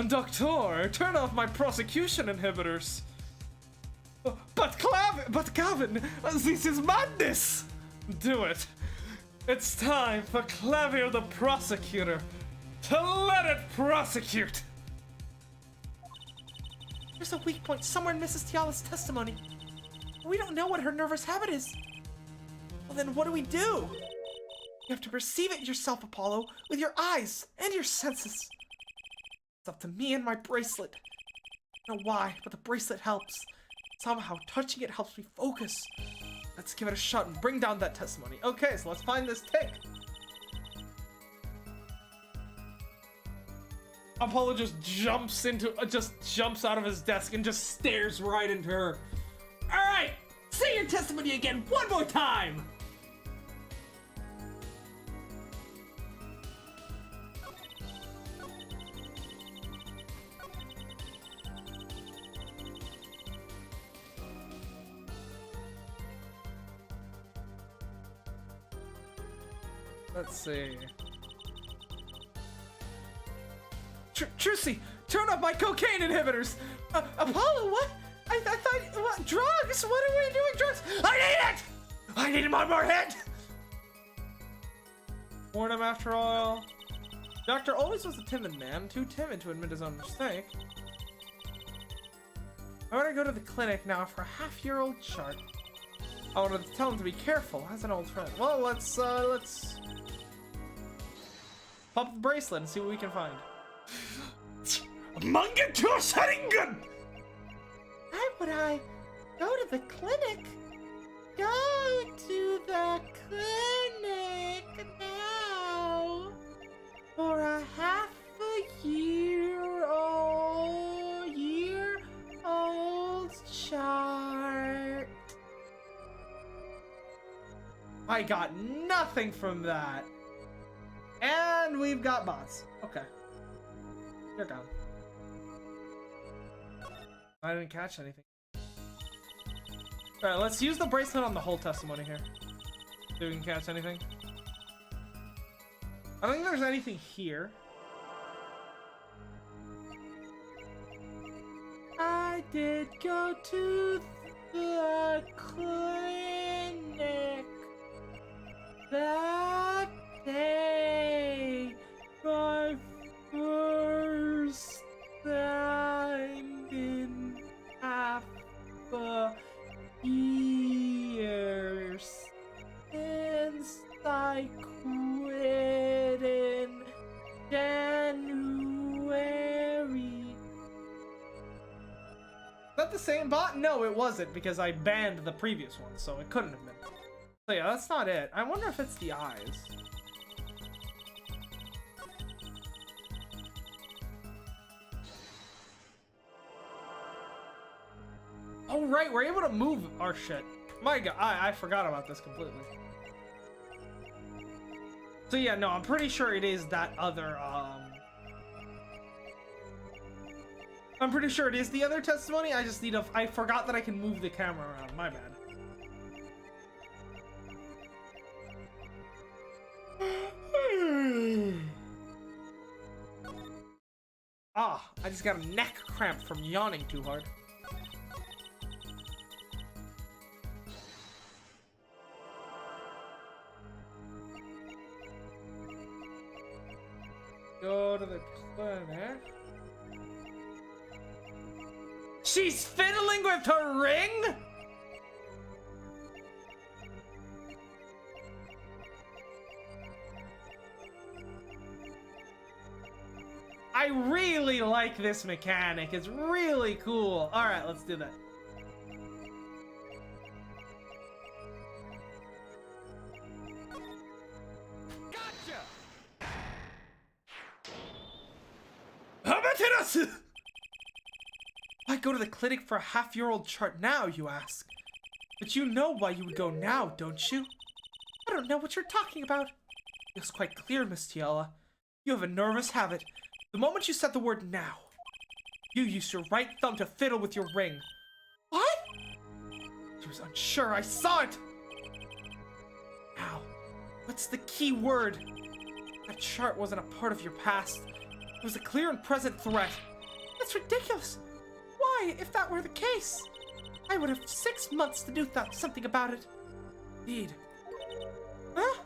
Doctor, turn off my prosecution inhibitors! But Gavin, this is madness! Do it. It's time for Clavia the prosecutor to let it prosecute! There's a weak point somewhere in Mrs. Tiala's testimony. We don't know what her nervous habit is. Well then what do we do? You have to perceive it yourself, Apollo, with your eyes and your senses. It's up to me and my bracelet. I don't know why, but the bracelet helps. Somehow touching it helps me focus. Let's give it a shot and bring down that testimony. Okay, so let's find this tick. Apollo just jumps out of his desk and just stares right into her. All right, say your testimony again one more time. Let's see. Trucy, turn off my cocaine inhibitors! Apollo, what? I thought, what, drugs? What are we doing drugs? I need it! I need him on more hit! Warn him after all. Doctor always was a timid man, too timid to admit his own mistake. I want to go to the clinic now for a half-year-old chart. I wanted to tell him to be careful, as an old friend. Well, let's pop the bracelet and see what we can find. Manga to Sharingan! Why would I go to the clinic? Go to the clinic now for a year-old chart. I got nothing from that. And we've got bots. Okay. You're gone. I didn't catch anything. Alright, let's use the bracelet on the whole testimony here. See if we can catch anything. I don't think there's anything here. I did go to the clinic that day. My first time in half a year since I quit in January. Is that the same bot? No, it wasn't, because I banned the previous one, so it couldn't have been. So yeah, that's not it. I wonder if it's the eyes. Oh right, we're able to move our shit. My god, I forgot about this completely. So yeah, no, I'm pretty sure it is that other, I'm pretty sure it is the other testimony. I just need a, I forgot that I can move the camera around. My bad. Ah, I just got a neck cramp from yawning too hard. Go to the clinic. She's fiddling with her ring? I really like this mechanic. It's really cool. All right, let's do that. Gotcha! Amaterasu! Why go to the clinic for a half-year-old chart now, you ask? But you know why you would go now, don't you? I don't know what you're talking about. It's quite clear, Miss Tiala. You have a nervous habit. The moment you said the word now, you used your right thumb to fiddle with your ring. What? She was unsure. I saw it! Now, what's the key word? That chart wasn't a part of your past. It was a clear and present threat. That's ridiculous. Why, if that were the case? I would have 6 months to do something about it. Indeed. Huh?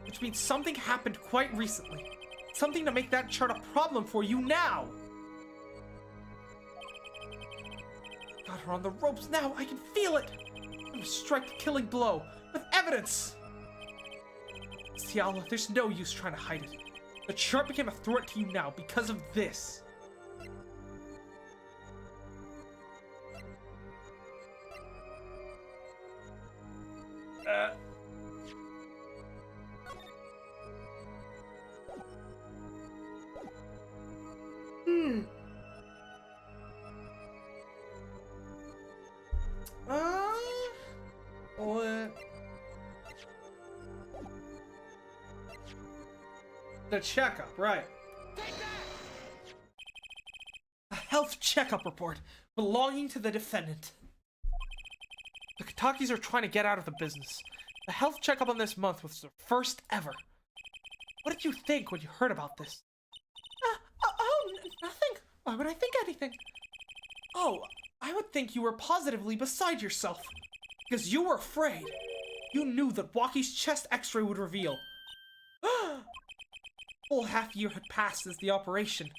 Which means something happened quite recently. Something to make that chart a problem for you now. Got her on the ropes now. I can feel it. I'm gonna strike the killing blow with evidence. Tiala, there's no use trying to hide it. The chart became a threat to you now because of this. What? The checkup, right. A health checkup report belonging to the defendant. The Kitakis are trying to get out of the business. The health checkup on this month was their first ever. What did you think when you heard about this? Nothing. Why would I think anything? Oh, I would think you were positively beside yourself. Because you were afraid. You knew that Waki's chest x-ray would reveal. Whole half year had passed since the operation.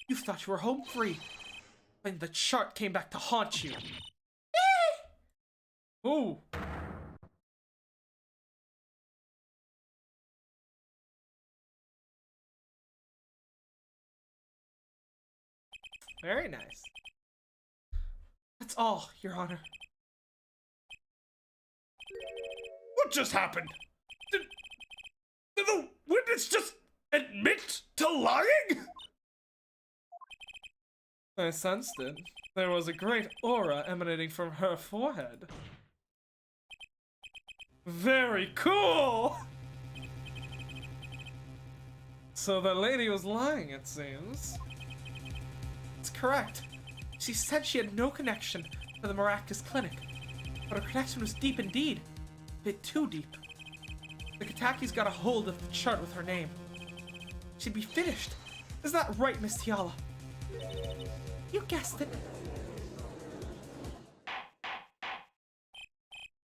You thought you were home free. When the chart came back to haunt you. Ooh. Very nice. That's all, Your Honor. What just happened? Did the witness just admit to lying? I sensed it. There was a great aura emanating from her forehead. Very cool! So the lady was lying, it seems. It's correct. She said she had no connection to the Maractus Clinic, but her connection was deep indeed. A bit too deep. The Kitaki's got a hold of the chart with her name. She'd be finished. Is that right, Miss Tiala? You guessed it.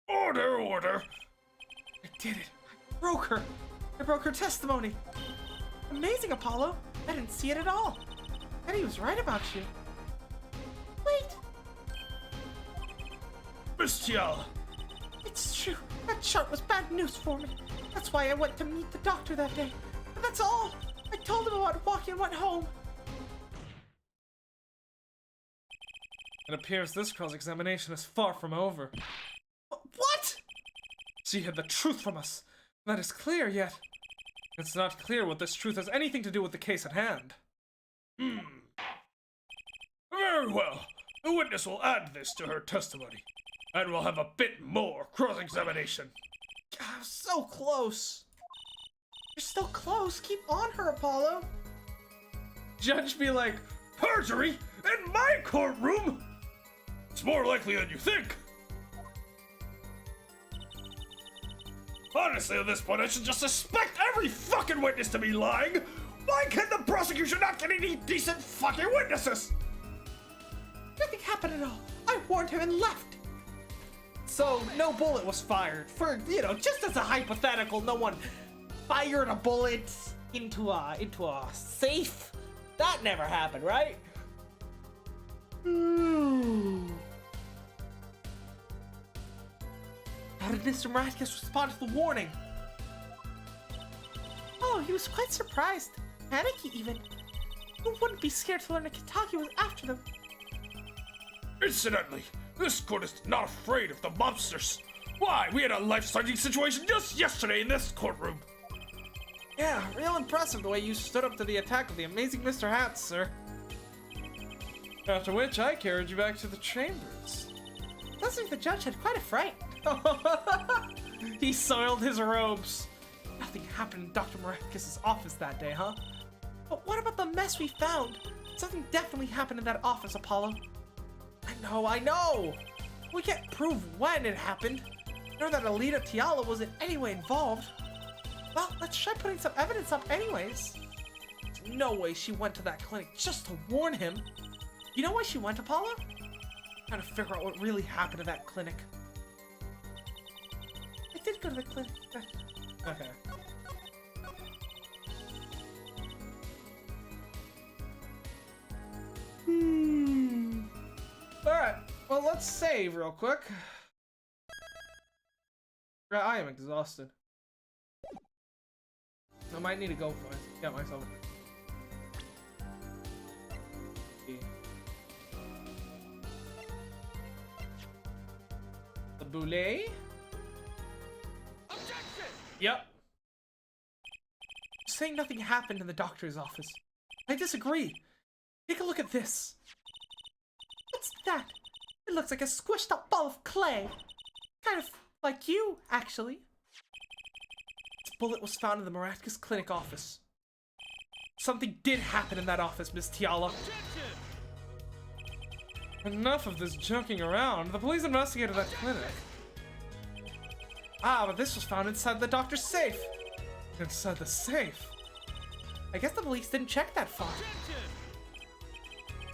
Order, order. I did it. I broke her. I broke her testimony. Amazing, Apollo. I didn't see it at all. And he was right about you. Wait. Miss Tiala. It's true. That chart was bad news for me. That's why I went to meet the doctor that day. And that's all. I told him about walking and went home. It appears this cross-examination is far from over. What? She hid the truth from us. That is clear, yet it's not clear what this truth has anything to do with the case at hand. Very well. The witness will add this to her testimony. And we'll have a bit more cross-examination. God, so close. You're still close. Keep on her, Apollo. Judge be like, Perjury? In my courtroom? It's more likely than you think. Honestly, at this point, I should just suspect every fucking witness to be lying. Why can the prosecution not get any decent fucking witnesses? Nothing happened at all. I warned him and left. So, no bullet was fired. For, just as a hypothetical, no one fired a bullet into a safe. That never happened, right? How did Mr. Maractus respond to the warning? Oh, he was quite surprised. Panicky, even. Who wouldn't be scared to learn that Kitaki was after them? Incidentally, this court is not afraid of the mobsters. Why, we had a life-threatening situation just yesterday in this courtroom. Yeah, real impressive the way you stood up to the attack of the amazing Mr. Hats, sir. After which I carried you back to the chambers. Looks like the judge had quite a fright. He soiled his robes. Nothing happened in Dr. Maractus' office that day, huh? But what about the mess we found? Something definitely happened in that office, Apollo. I know! We can't prove when it happened, nor that Alita Tiala was in any way involved. Well, let's try putting some evidence up anyways. There's no way she went to that clinic just to warn him. You know why she went, Apollo? Trying to figure out what really happened to that clinic. I did go to the clinic. Okay. Alright, well, let's save real quick. I am exhausted. I might need to go for it. Get myself. The boulet? Objection! Yep. Saying nothing happened in the doctor's office. I disagree. Take a look at this. What's that? It looks like a squished up ball of clay. Kind of like you, actually. This bullet was found in the Maractus Clinic office. Something did happen in that office, Miss Tiala. Enough of this joking around. The police investigated that clinic. Ah, but this was found inside the doctor's safe. Inside the safe? I guess the police didn't check that far.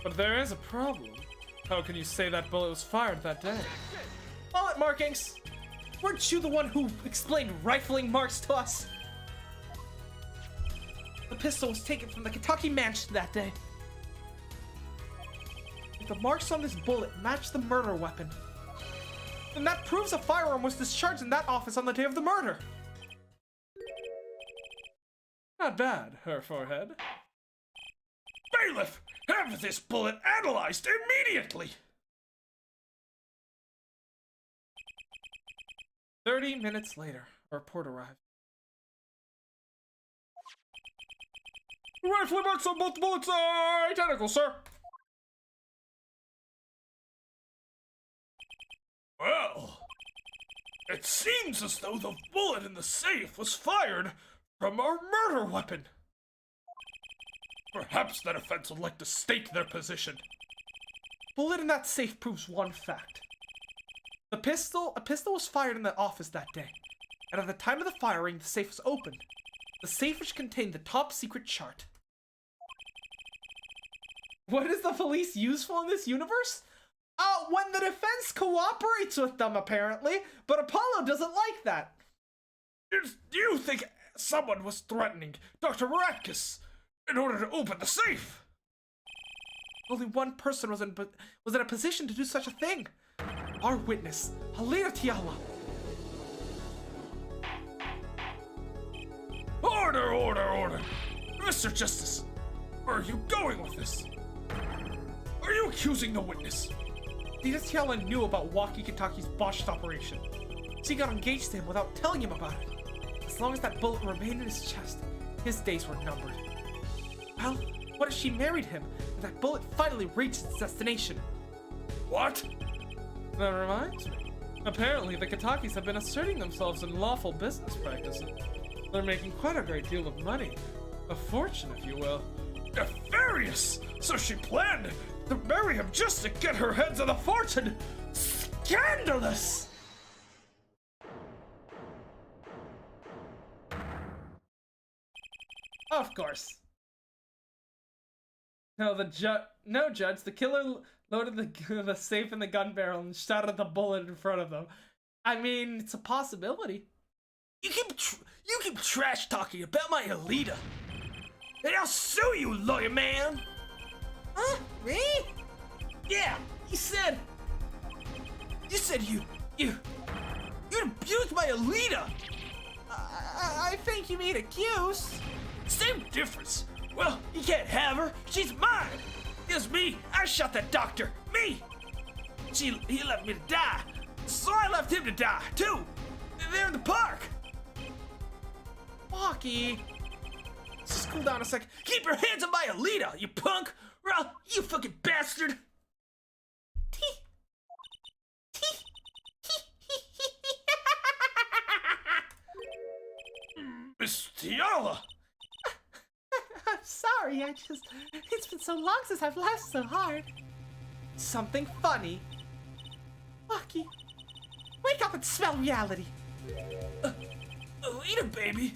But there is a problem. How can you say that bullet was fired that day? Bullet markings! Weren't you the one who explained rifling marks to us? The pistol was taken from the Kitaki mansion that day. If the marks on this bullet match the murder weapon, then that proves a firearm was discharged in that office on the day of the murder. Not bad, her forehead. Bailiff, have this bullet analyzed immediately! 30 minutes later, a report arrived. Rifle marks on both bullets are identical, sir. Well, it seems as though the bullet in the safe was fired from our murder weapon. Perhaps the defense would like to state their position. Bullet in that safe proves one fact. A pistol was fired in the office that day, and at the time of the firing, the safe was opened. The safe which contained the top secret chart. What is the police useful in this universe? When the defense cooperates with them, apparently, but Apollo doesn't like that. Do you think someone was threatening Dr. Miraculous in order to open the safe? Only one person was in a position to do such a thing. Our witness, Alita. Order, order, order! Mr. Justice, where are you going with this? Are you accusing the witness? Alita knew about Waki Kitaki's botched operation. She got engaged to him without telling him about it. As long as that bullet remained in his chest, his days were numbered. Well, what if she married him and that bullet finally reached its destination? What? That reminds me. Apparently, the Kitakis have been asserting themselves in lawful business practices. They're making quite a great deal of money. A fortune, if you will. Nefarious! So she planned to marry him just to get her hands on the fortune! Scandalous! Of course. No, Judge. The killer loaded the safe in the gun barrel and shot at the bullet in front of them. I mean, it's a possibility. You keep trash talking about my Alita. And I'll sue you, lawyer man. Huh? Me? Yeah, you said you abused my Alita. I think you mean accuse. Same difference. Well, you can't have her. She's mine. It was me. I shot that doctor. Me. He left me to die. So I left him to die, too. There in the park. Waki. Just cool down a second. Keep your hands on my Alita, you punk. Well, you fucking bastard. Miss Tiala! I'm sorry, it's been so long since I've laughed so hard. Something funny. Waki, wake up and smell reality. Alita, baby.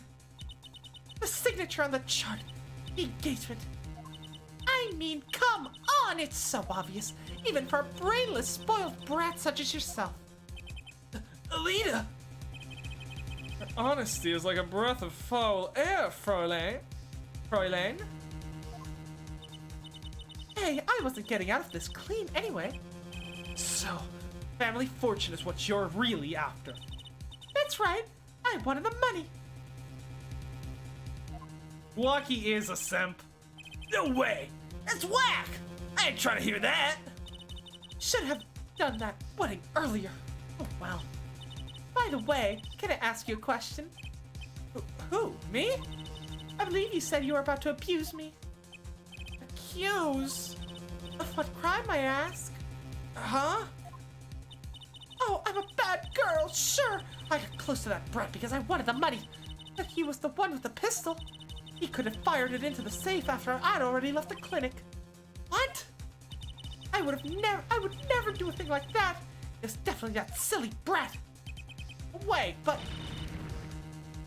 The signature on the chart. Engagement. I mean, come on, it's so obvious. Even for a brainless, spoiled brat such as yourself. Alita! Her honesty is like a breath of foul air, Fräulein. Fräulein? Hey, I wasn't getting out of this clean anyway. So, family fortune is what you're really after. That's right. I wanted the money. Waki is a simp. No way! That's whack! I ain't trying to hear that! Should have done that wedding earlier. Oh, well. By the way, can I ask you a question? Who? Me? I believe you said you were about to abuse me. Accuse? Of what crime, I ask? Huh? Oh, I'm a bad girl, sure. I got close to that brat because I wanted the money. But he was the one with the pistol. He could have fired it into the safe after I'd already left the clinic. What? I would never do a thing like that. It's definitely that silly brat. Wait, but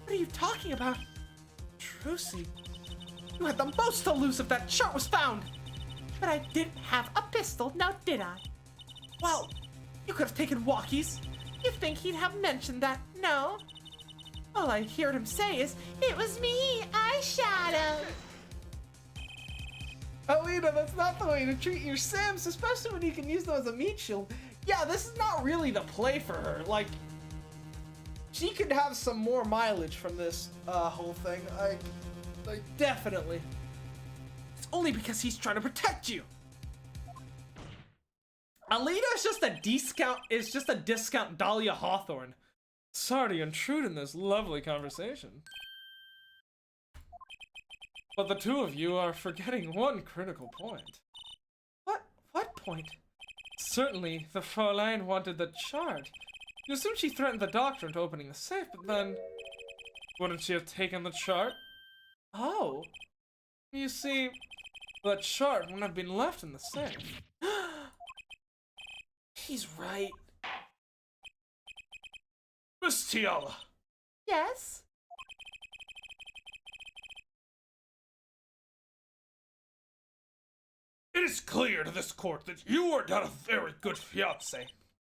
what are you talking about? Trucy, you had the most to lose if that chart was found. But I didn't have a pistol, now did I? Well, you could have taken Waki's. You think he'd have mentioned that? No? All I heard him say is, "It was me, I shot him." Alita, that's not the way to treat your Sims, especially when you can use them as a meat shield. Yeah, this is not really the play for her. Like, she could have some more mileage from this whole thing. Definitely. It's only because he's trying to protect you. Alita is just a discount Dahlia Hawthorne. Sorry to intrude in this lovely conversation, but the two of you are forgetting one critical point. What point? Certainly, the Fräulein wanted the chart. You assume she threatened the doctor into opening the safe, but then... wouldn't she have taken the chart? Oh. You see, the chart wouldn't have been left in the safe. He's right. Miss Tiala, Yes? it is clear to this court that you are not a very good fiancé.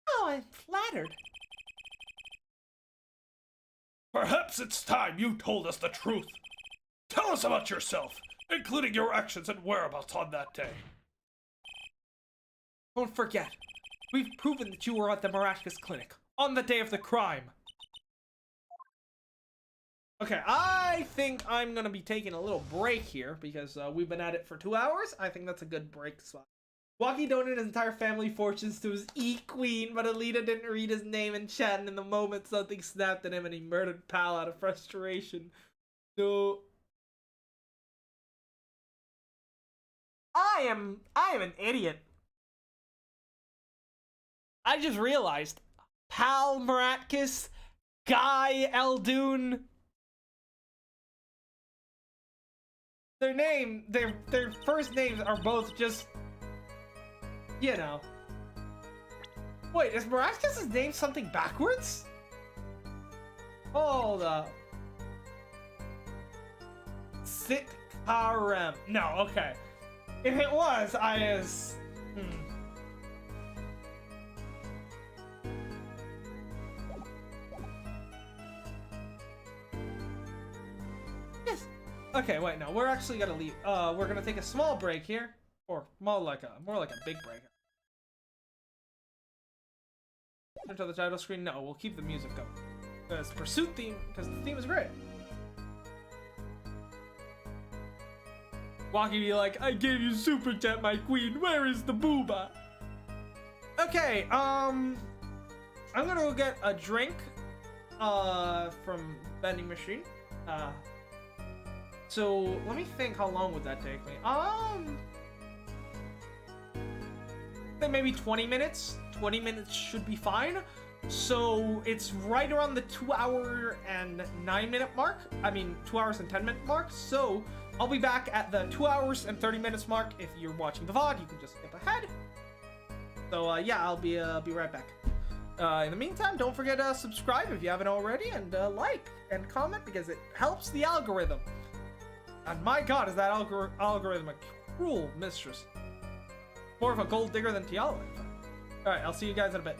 Oh, I'm flattered. Perhaps it's time you told us the truth. Tell us about yourself, including your actions and whereabouts on that day. Don't forget, we've proven that you were at the Miraculous Clinic on the day of the crime. Okay, I think I'm gonna be taking a little break here because we've been at it for 2 hours. I think that's a good break spot. Waki donated his entire family fortunes to his E-Queen, but Alita didn't read his name in chat, and in the moment something snapped at him and he murdered Pal out of frustration. So... I am an idiot. I just realized Pal Miratkis, Guy Eldoon. Their first names are both just, you know. Wait, is Miratkis' name something backwards? Hold up. Sitkarem. No, okay. If it was, Yes. Okay, wait, no, we're actually gonna leave. We're gonna take a small break here, or more like a big break. Turn to the title screen. No, we'll keep the music going. Because Pursuit theme, because the theme is great. Waki be like, I gave you super chat, my queen. Where is the booba? Okay, I'm gonna go get a drink, from vending machine. So let me think. How long would that take me? I think maybe 20 minutes. 20 minutes should be fine. So it's right around the 2 hour and 9 minute mark. I mean, 2 hours and 10 minute mark. So I'll be back at the 2 hours and 30 minutes mark. If you're watching the VOD, you can just skip ahead. So yeah, I'll be right back. In the meantime, don't forget to subscribe if you haven't already, and like and comment because it helps the algorithm. And my god, is that algorithm a cruel mistress. More of a gold digger than Tiala. Alright, I'll see you guys in a bit.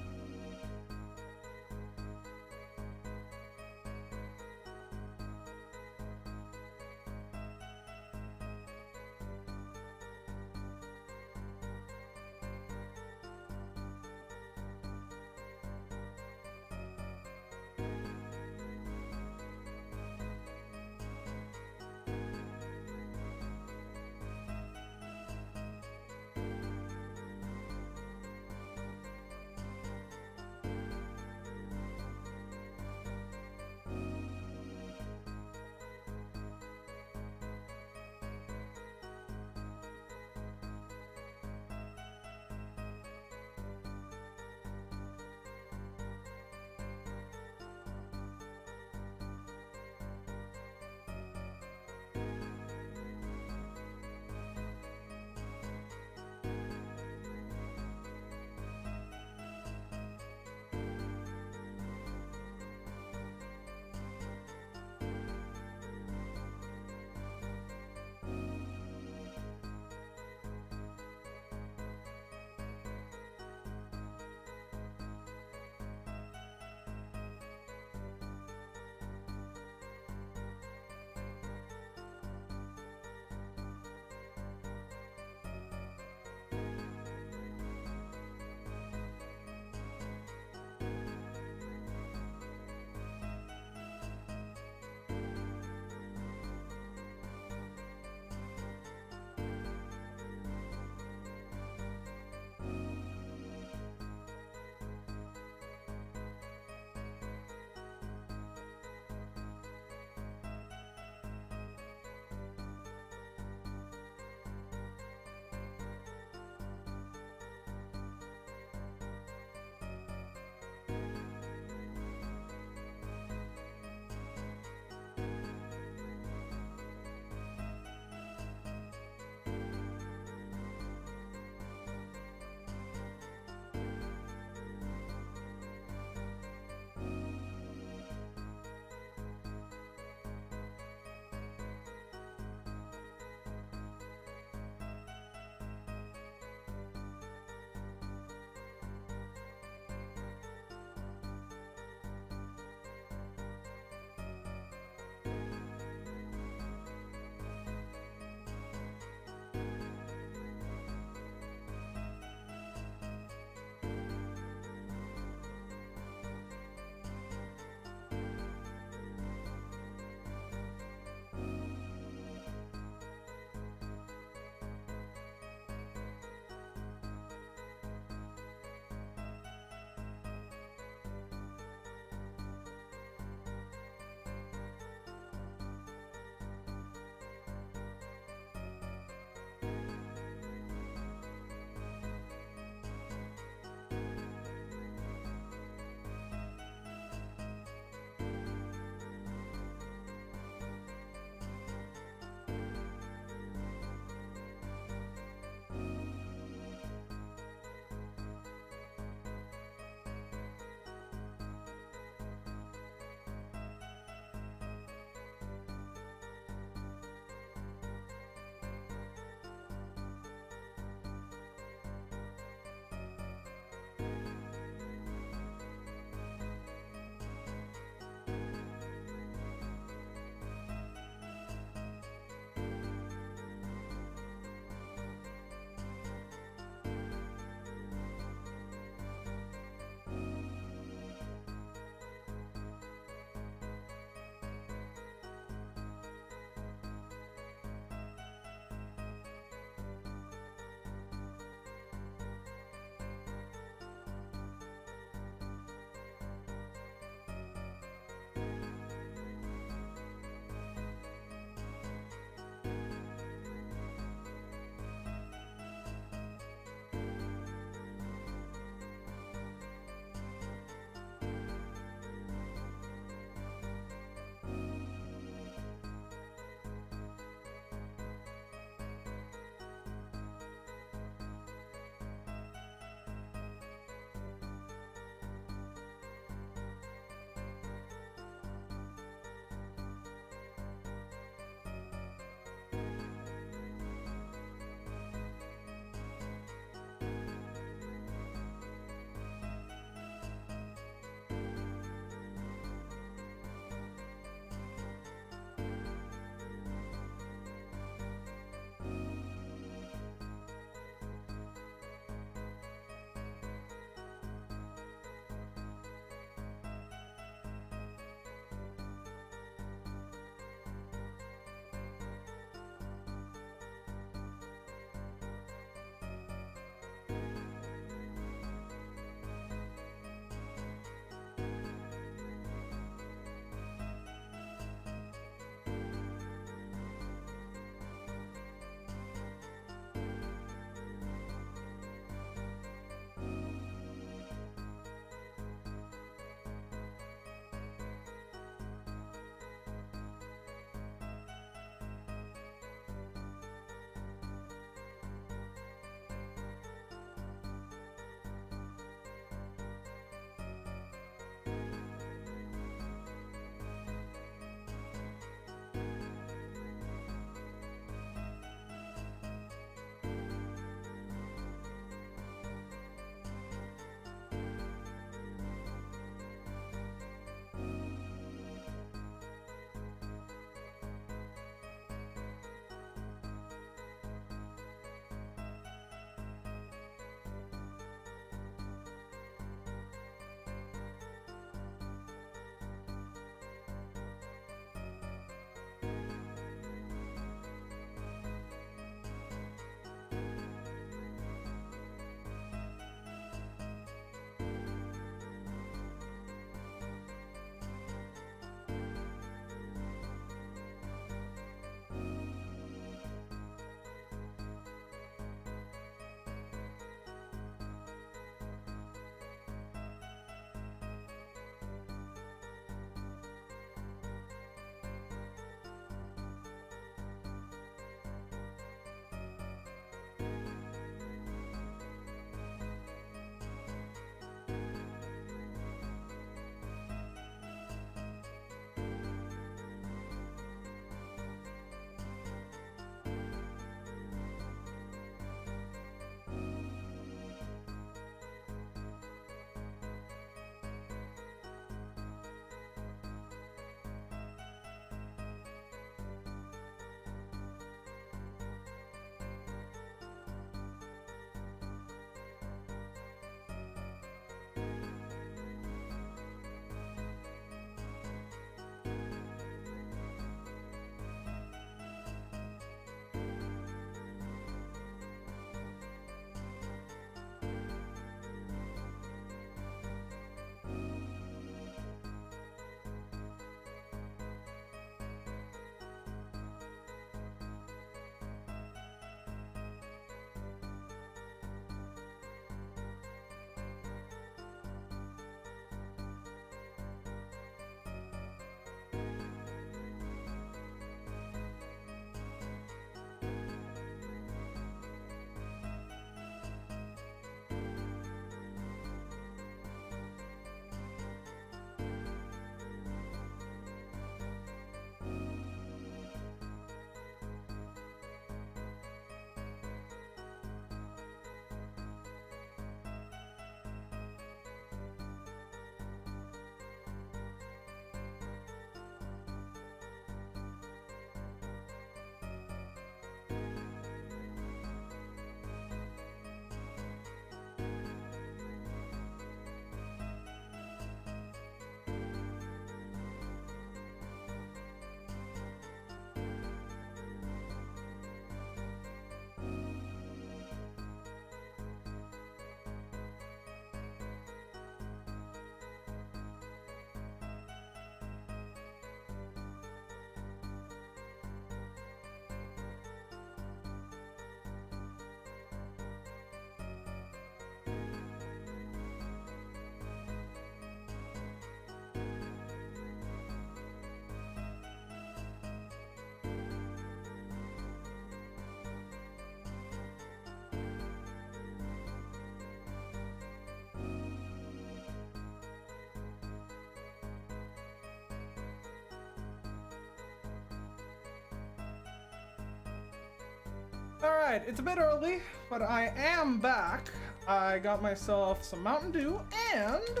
Alright, it's a bit early, but I am back. I got myself some Mountain Dew and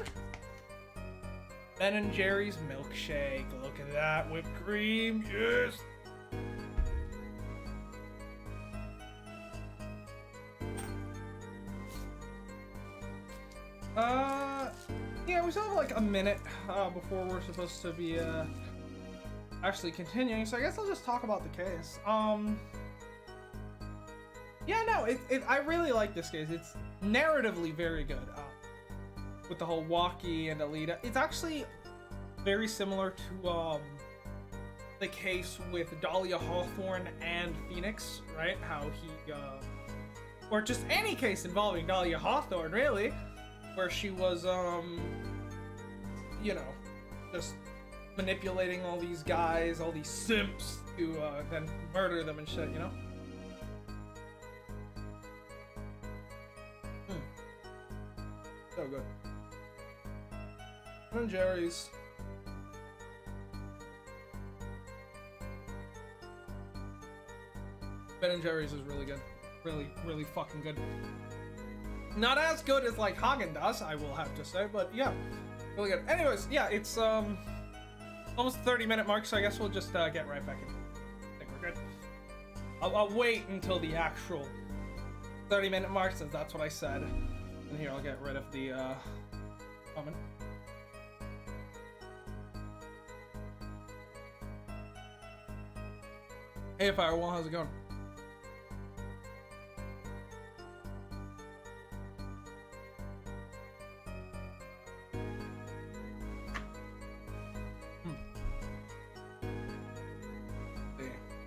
Ben and Jerry's milkshake. Look at that, whipped cream, yes! Yeah, we still have like a minute before we're supposed to be actually continuing, so I guess I'll just talk about the case. Yeah, no, I really like this case. It's narratively very good. With the whole Walkie and Alita. It's actually very similar to the case with Dahlia Hawthorne and Phoenix, right? How he, or just any case involving Dahlia Hawthorne, really, where she was, you know, just manipulating all these guys, all these simps, to then murder them and shit, you know? So good. Ben and Jerry's. Ben and Jerry's is really good. Really, really fucking good. Not as good as like Haagen-Dazs, I will have to say, but yeah, really good. Anyways, yeah, it's almost 30-minute mark, so I guess we'll just get right back in. I think we're good. I'll wait until the actual 30-minute mark, since that's what I said. And here, I'll get rid of the comment. Hey, Firewall, how's it going?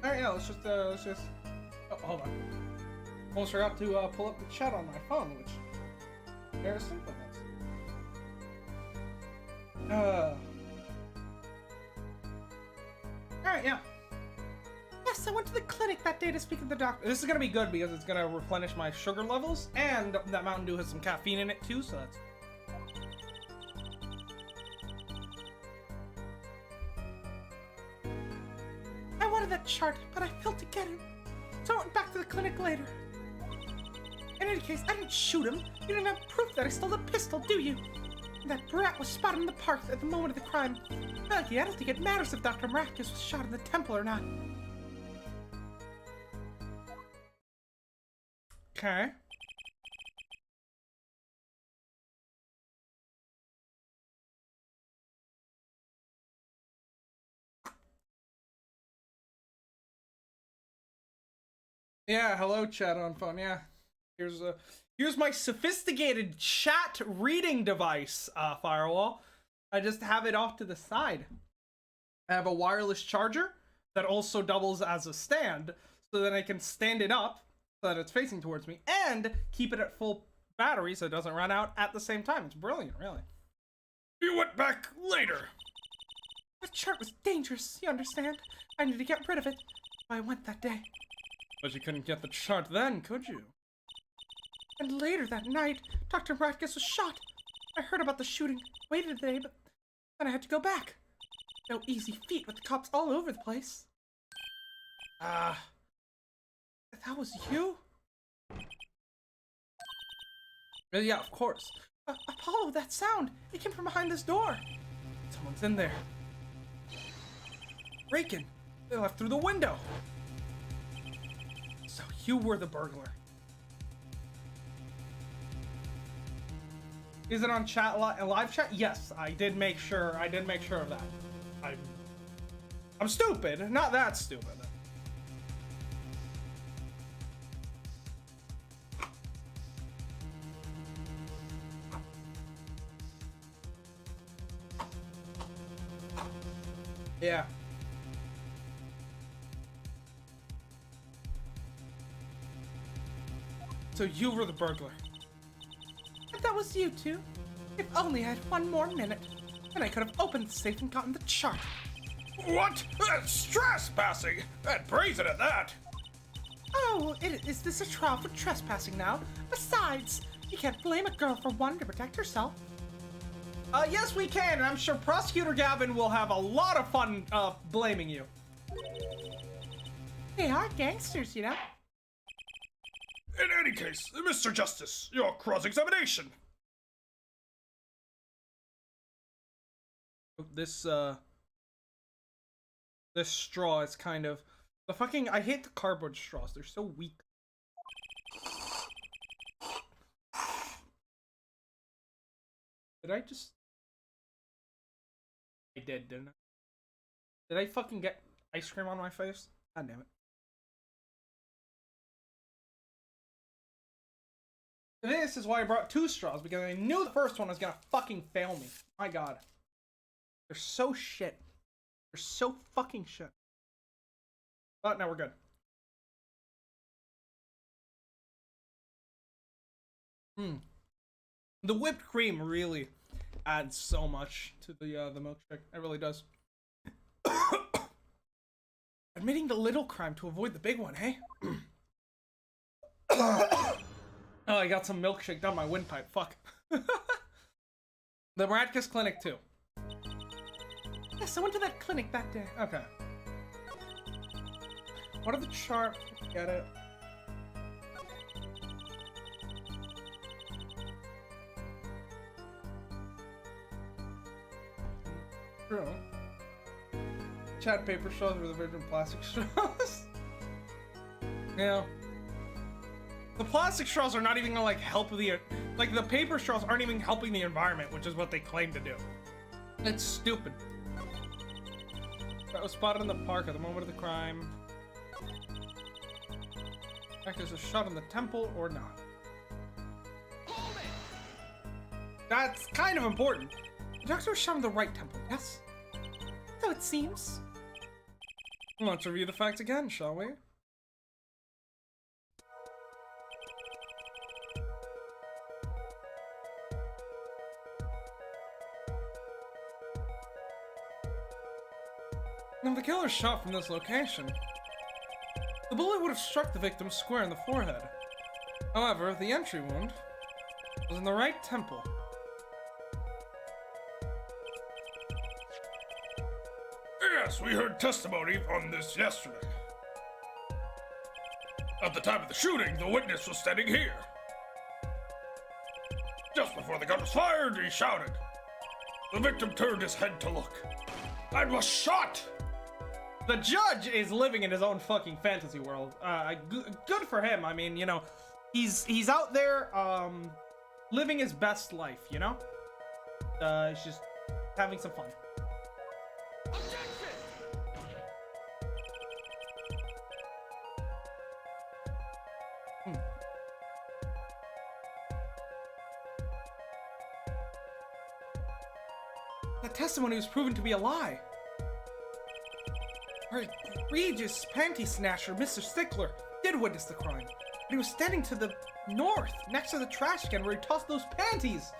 Alright, yeah, let's just, oh, hold on. Almost forgot to, pull up the chat on my phone, which, embarrassing, but that's... Alright, yeah. Yes, I went to the clinic that day to speak to the doctor. This is gonna be good because it's gonna replenish my sugar levels, and that Mountain Dew has some caffeine in it too, so that's... I wanted that chart, but I failed to get it, so I went back to the clinic later. In any case, I didn't shoot him. You don't have proof that I stole the pistol, do you? And that brat was spotted in the park at the moment of the crime. I don't think it matters if Dr. Marcus was shot in the temple or not. Okay. Yeah, hello chat on phone, yeah. Here's my sophisticated chat reading device, Firewall. I just have it off to the side. I have a wireless charger that also doubles as a stand, so that I can stand it up so that it's facing towards me, and keep it at full battery so it doesn't run out at the same time. It's brilliant, really. You went back later. That chart was dangerous, you understand? I need to get rid of it. I went that day. But you couldn't get the chart then, could you? And later that night, Dr. Ratkus was shot. I heard about the shooting, waited a day, but then I had to go back. No easy feat with the cops all over the place. That was you? Yeah, of course. Apollo, that sound! It came from behind this door! Someone's in there. Break-in! They left through the window! So you were the burglar. Is it on chat live chat? Yes, I did make sure of that. I'm stupid, not that stupid. Yeah. So you were the burglar. That was you two. If only I had one more minute, then I could have opened the safe and gotten the chart. What? That's trespassing! And brazen at that! Oh, is this a trial for trespassing now? Besides, you can't blame a girl for wanting to protect herself. Yes we can, and I'm sure Prosecutor Gavin will have a lot of fun, blaming you. They are gangsters, you know? In any case, Mr. Justice, your cross-examination. This this straw is kind of the fucking. I hate the cardboard straws. They're so weak. Did I just? I did, didn't I? Did I fucking get ice cream on my face? God damn it. This is why I brought 2 straws, because I knew the first one was gonna fucking fail me. My god. They're so shit. They're so fucking shit. But now we're good. The whipped cream really adds so much to the milkshake. It really does. Admitting the little crime to avoid the big one, hey? Oh, I got some milkshake down my windpipe. Fuck. The Miraculous Clinic too. Yes, I went to that clinic that day. Okay. What are the charts? Get it. True. Chat paper straws or the virgin plastic straws? Yeah. The plastic straws are not even gonna like help the the paper straws aren't even helping the environment, which is what they claim to do. It's stupid. That was spotted in the park at the moment of the crime. Fact is a shot in the temple or not. That's kind of important. The doctor was shot in the right temple, yes? So it seems. Let's review the facts again, shall we? When the killer shot from this location, the bullet would have struck the victim square in the forehead. However, the entry wound was in the right temple. Yes, we heard testimony on this yesterday. At the time of the shooting, the witness was standing here. Just before the gun was fired, he shouted. The victim turned his head to look and was shot! The judge is living in his own fucking fantasy world. Good for him. I mean, you know, he's out there, living his best life, you know? He's just having some fun. That testimony was proven to be a lie. Our egregious panty snatcher, Mr. Stickler, did witness the crime. But he was standing to the north, next to the trash can where he tossed those panties.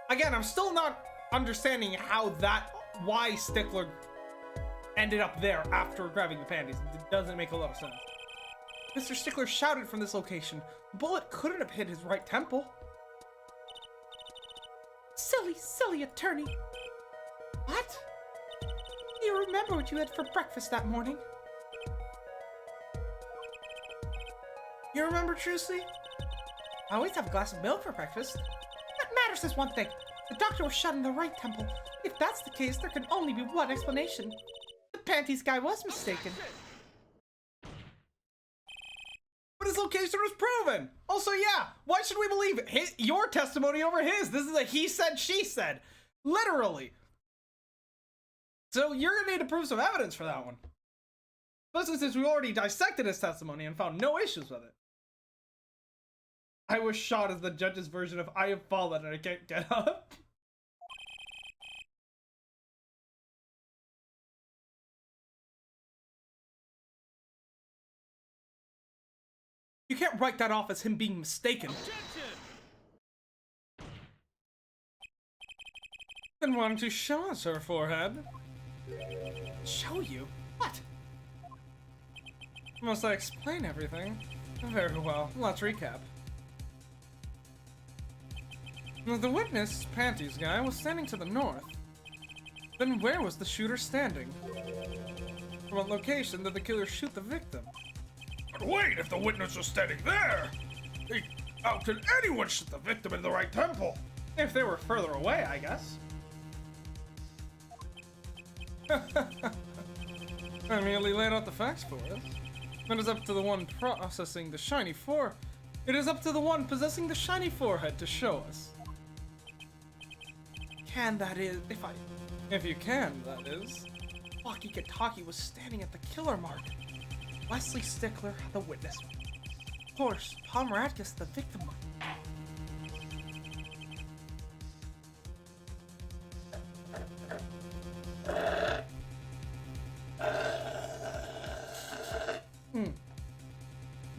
Again, I'm still not understanding why Stickler ended up there after grabbing the panties. It doesn't make a lot of sense. Mr. Stickler shouted from this location. The bullet couldn't have hit his right temple. Silly, silly attorney. What? Do you remember what you had for breakfast that morning? You remember, Trucy? I always have a glass of milk for breakfast. What matters is one thing. The doctor was shot in the right temple. If that's the case, there can only be one explanation. The panties guy was mistaken. But his location was proven! Also, yeah, why should we believe your testimony over his? This is a he said, she said. Literally. So you're gonna need to prove some evidence for that one. Especially since we already dissected his testimony and found no issues with it. I was shot as the judge's version of I have fallen and I can't get up. You can't write that off as him being mistaken. Then why don't you show us her forehead? Show you? What? Must I explain everything? Very well, let's recap. The witness, panties guy, was standing to the north. Then where was the shooter standing? From what location did the killer shoot the victim? But wait, if the witness was standing there, how could anyone shoot the victim in the right temple? If they were further away, I guess. I merely laid out the facts for us. It is up to the one processing the shiny forehead. It is up to the one possessing the shiny forehead to show us. If you can, that is. Lucky Kitaki was standing at the killer mark. Wesley Stickler, the witness. Of course, Pomerantis, the victim.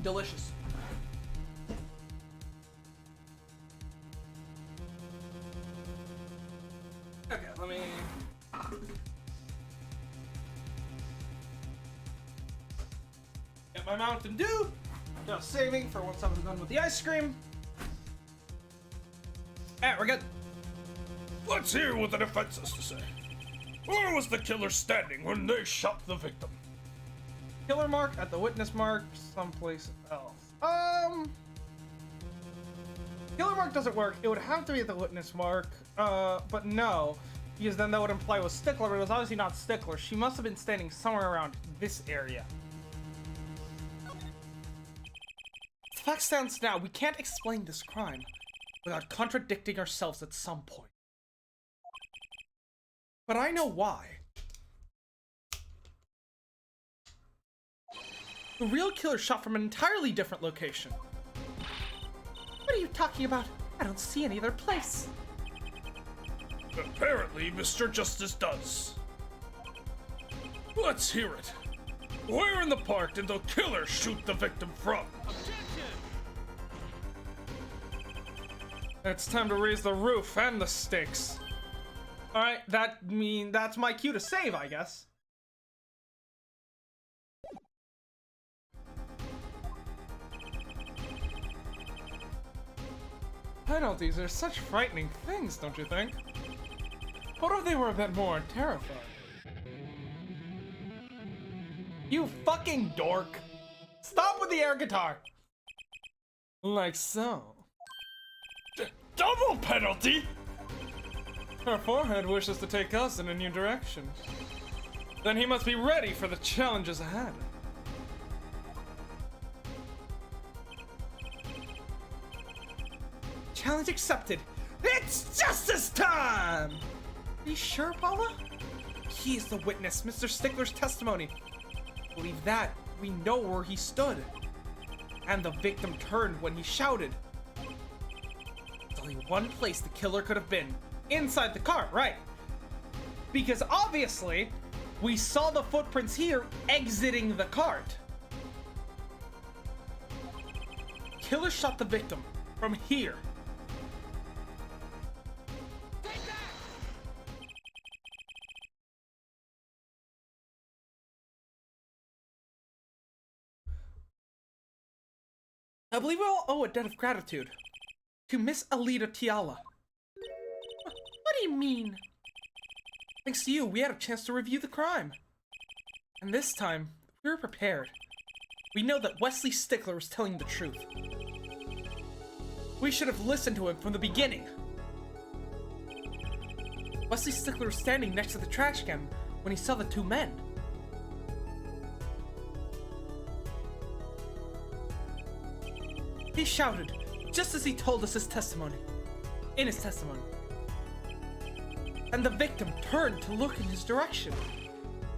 Delicious. Okay, let me. Get my Mountain Dew. Just saving for once I'm done with the ice cream. Alright, we're good. Let's hear what the defense has to say. Where was the killer standing when they shot the victim? Killer mark at the witness mark, someplace else. Killer mark doesn't work. It would have to be at the witness mark. But no, because then that would imply it was Stickler, but it was obviously not Stickler. She must have been standing somewhere around this area. The fact stands now, we can't explain this crime without contradicting ourselves at some point. But I know why. The real killer shot from an entirely different location. What are you talking about? I don't see any other place. Apparently, Mr. Justice does. Let's hear it. Where in the park did the killer shoot the victim from? It's time to raise the roof and the stakes. Alright, that's my cue to save, I guess. Penalties are such frightening things, don't you think? What if they were a bit more terrifying? You fucking dork! Stop with the air guitar! Like so. Double penalty? Her forehead wishes to take us in a new direction. Then he must be ready for the challenges ahead. Challenge accepted. It's justice time! Are you sure, Paula? He is the witness, Mr. Stickler's testimony. Believe that, we know where he stood. And the victim turned when he shouted. There's only one place the killer could have been. Inside the car, right? Because obviously, we saw the footprints here exiting the cart. Killer shot the victim from here. I believe we all owe a debt of gratitude to Miss Alita Tiala. What do you mean? Thanks to you, we had a chance to review the crime. And this time, we were prepared. We know that Wesley Stickler was telling the truth. We should have listened to him from the beginning. Wesley Stickler was standing next to the trash can when he saw the two men. He shouted, just as he told us his testimony. In his testimony. And the victim turned to look in his direction.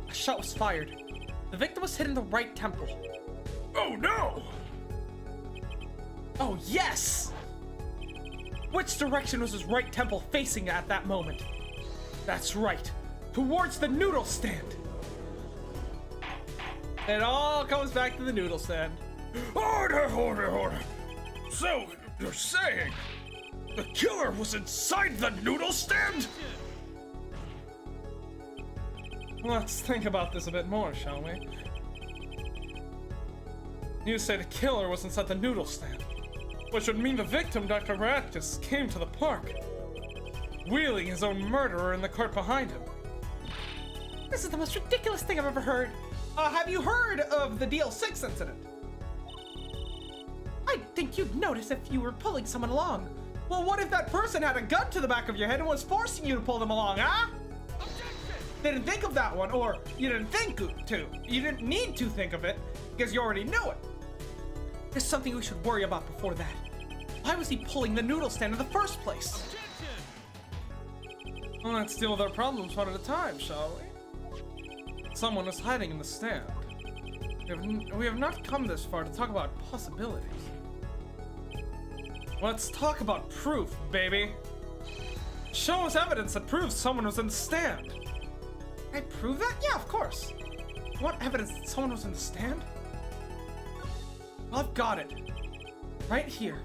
A shot was fired. The victim was hit in the right temple. Oh no! Oh yes! Which direction was his right temple facing at that moment? That's right, towards the noodle stand. It all comes back to the noodle stand. Order. So, you're saying the killer was inside the noodle stand? Let's think about this a bit more, shall we? You say the killer was inside the noodle stand, which would mean the victim, Dr. Radkus, came to the park, wheeling his own murderer in the cart behind him. This is the most ridiculous thing I've ever heard. Have you heard of the DL6 incident? think you'd notice if you were pulling someone along. Well, what if that person had a gun to the back of your head and was forcing you to pull them along, huh? Didn't think of that one, or you didn't think to. You didn't need to think of it, because you already knew it. There's something we should worry about before that. Why was he pulling the noodle stand in the first place? Well, let's deal with our problems one at a time, shall we? Someone is hiding in the stand. We have not come this far to talk about possibilities. Let's talk about proof, baby. Show us evidence that proves someone was in the stand. Can I prove that? Yeah, of course. You want evidence that someone was in the stand? Well, I've got it. Right here.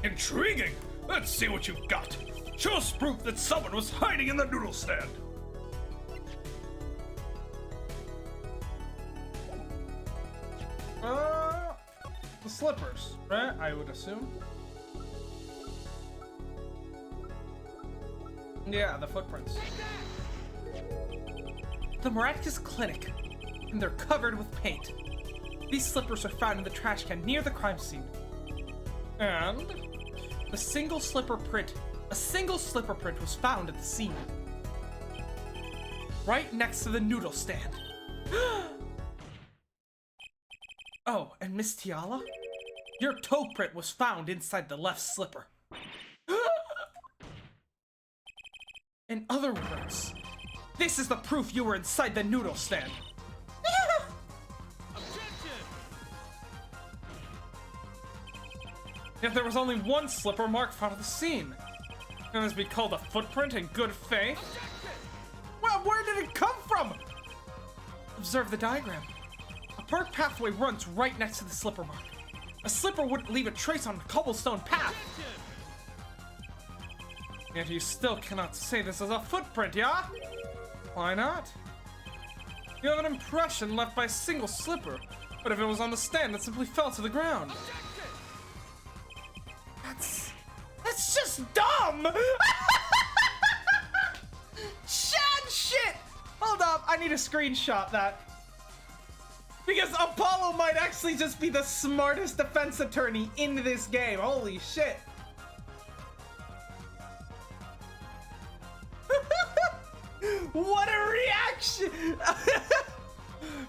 Intriguing! Let's see what you've got. Show us proof that someone was hiding in the noodle stand. The slippers, right? I would assume. Yeah, the footprints. The miraculous clinic, and they're covered with paint. These slippers are found in the trash can near the crime scene. And A single slipper print was found at the scene. Right next to the noodle stand. Oh, and Miss Tiala? Your toe print was found inside the left slipper. In other words, this is the proof you were inside the noodle stand. Yet there was only one slipper marked found at the scene. Can this be called a footprint in good faith? Well, where did it come from? Observe the diagram. A park pathway runs right next to the slipper mark. A slipper wouldn't leave a trace on a cobblestone path. Yet you still cannot say this is a footprint, yeah? Why not? You have an impression left by a single slipper, but if it was on the stand, it simply fell to the ground. That's just dumb! Shit! Hold up, I need to screenshot that. Because Apollo might actually just be the smartest defense attorney in this game. Holy shit. What a reaction!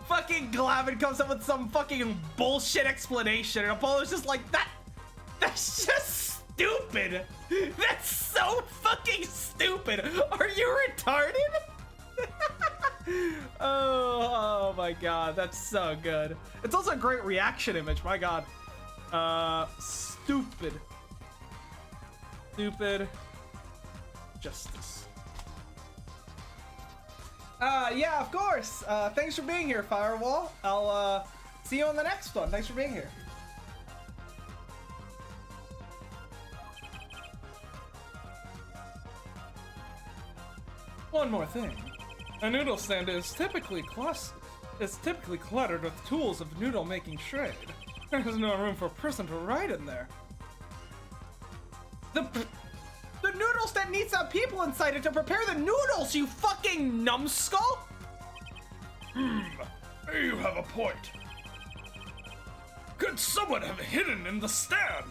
Fucking Glavin comes up with some fucking bullshit explanation, and Apollo's just like, that's just stupid! That's so fucking stupid! Are you retarded? Oh my god, that's so good. It's also a great reaction image, my god. Stupid. Stupid. Justice. Yeah, of course. Thanks for being here, Firewall. I'll, see you on the next one. Thanks for being here. One more thing. A noodle stand is typically cluttered with tools of noodle-making trade. There's no room for a person to write in there. The noodle stand needs to have people inside it to prepare the noodles, you fucking numbskull! You have a point. Could someone have hidden in the stand?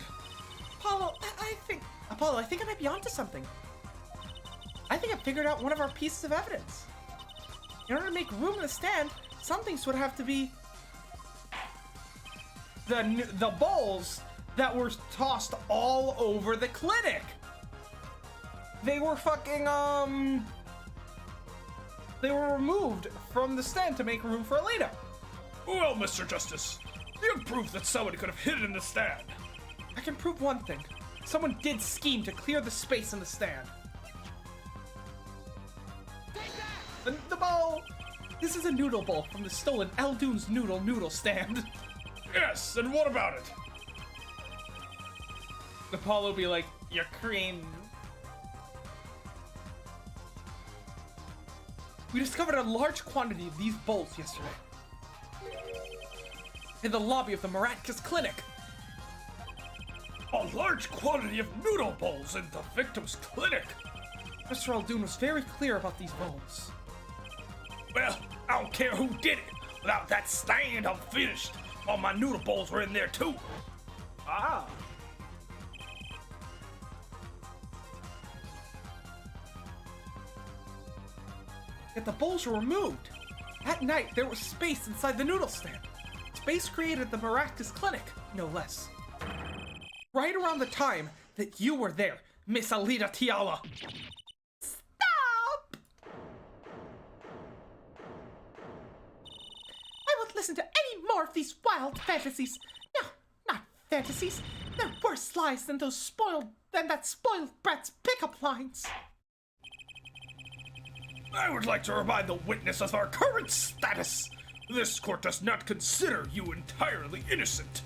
Apollo, I think I might be onto something. I think I figured out one of our pieces of evidence. In order to make room in the stand, some things would have to be The bowls that were tossed all over the clinic. They were fucking, they were removed from the stand to make room for Alita. Well, Mr. Justice, you have proof that someone could have hidden in the stand. I can prove one thing. Someone did scheme to clear the space in the stand. The bowl. This is a noodle bowl from the stolen Eldoon's noodle stand. Yes, and what about it? Apollo be like, you're cream. We discovered a large quantity of these bowls yesterday. In the lobby of the Miraculous Clinic. A large quantity of noodle bowls in the victim's clinic. Mr. Aldoon was very clear about these bones. Well, I don't care who did it. Without that stand, I'm finished. All my noodle bowls were in there too. Ah. Yet the bowls were removed. That night, there was space inside the noodle stand. Space created the Maractus Clinic, no less. Right around the time that you were there, Miss Alita Tiala. Stop! I won't listen to any more of these wild fantasies. No, not fantasies. They're worse lies than that spoiled brat's pickup lines. I would like to remind the witness of our current status. This court does not consider you entirely innocent.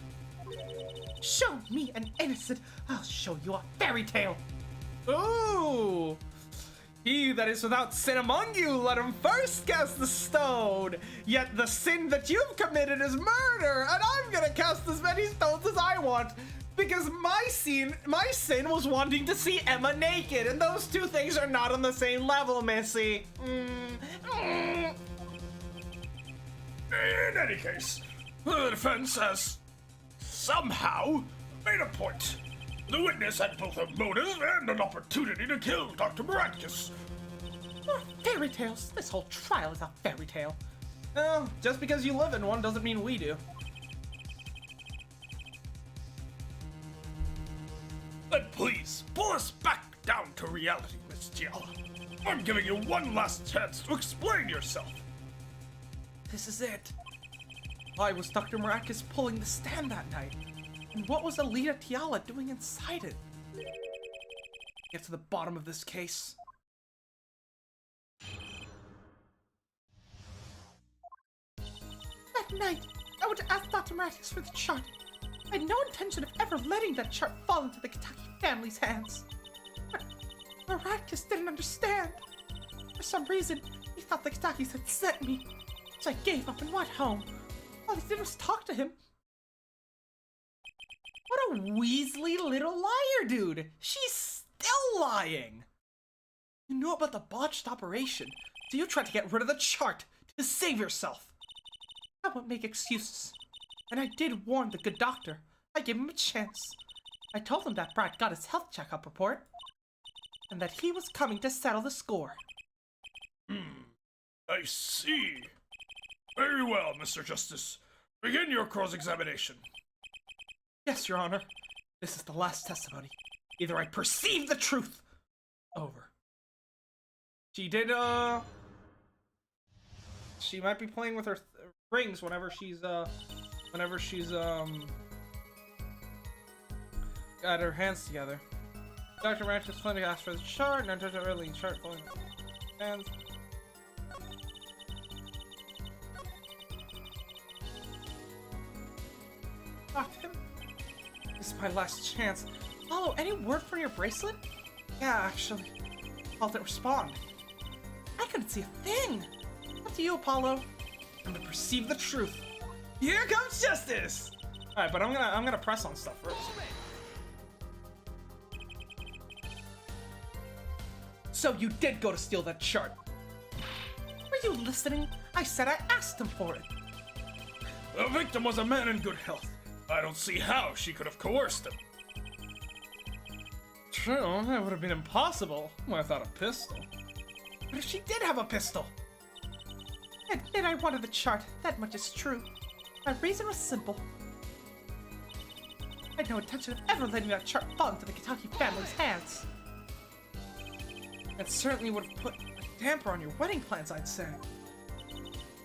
Show me an innocent, I'll show you a fairy tale. Ooh. He that is without sin among you, let him first cast the stone. Yet the sin that you've committed is murder, and I'm gonna cast as many stones as I want. Because my sin was wanting to see Emma naked, and those two things are not on the same level, Missy. In any case, the defense has somehow made a point. The witness had both a motive and an opportunity to kill Dr. Maractus. More fairy tales. This whole trial is a fairy tale. Well, just because you live in one doesn't mean we do. Then please, pull us back down to reality, Miss Giala. I'm giving you one last chance to explain yourself. This is it. Why was Dr. Maractus pulling the stand that night? And what was Alita Tiala doing inside it? Get to the bottom of this case. That night, I went to ask Dr. Maractus for the chart. I had no intention of ever letting that chart fall into the Kitaki family's hands. But Maractus didn't understand. For some reason, he thought the Kitakis had sent me. So I gave up and went home. All I did was talk to him. What a Weasley little liar, dude! She's still lying! You knew about the botched operation, so you tried to get rid of the chart to save yourself. I won't make excuses. And I did warn the good doctor. I gave him a chance. I told him that Brat got his health checkup report, and that he was coming to settle the score. I see. Very well, Mr. Justice. Begin your cross-examination. Yes, Your Honor. This is the last testimony. Either I perceive the truth. Over. She did, she might be playing with her rings whenever she's got her hands together. Dr. Maractus Clinic asked for the chart, and entered the early chart falling hands. Talk to him. This is my last chance. Apollo, any word from your bracelet? Yeah, actually. Paul didn't respond. I couldn't see a thing. Up to you, Apollo. I'm to perceive the truth. Here comes justice! Alright, but I'm gonna press on stuff first. So you did go to steal that chart. Were you listening? I said I asked him for it. The victim was a man in good health. I don't see how she could have coerced him. True, that would have been impossible without a pistol. But if she did have a pistol? I admit I wanted the chart, that much is true. My reason was simple. I had no intention of ever letting that chart fall into the Kitaki family's hands. That certainly would have put a damper on your wedding plans, I'd say.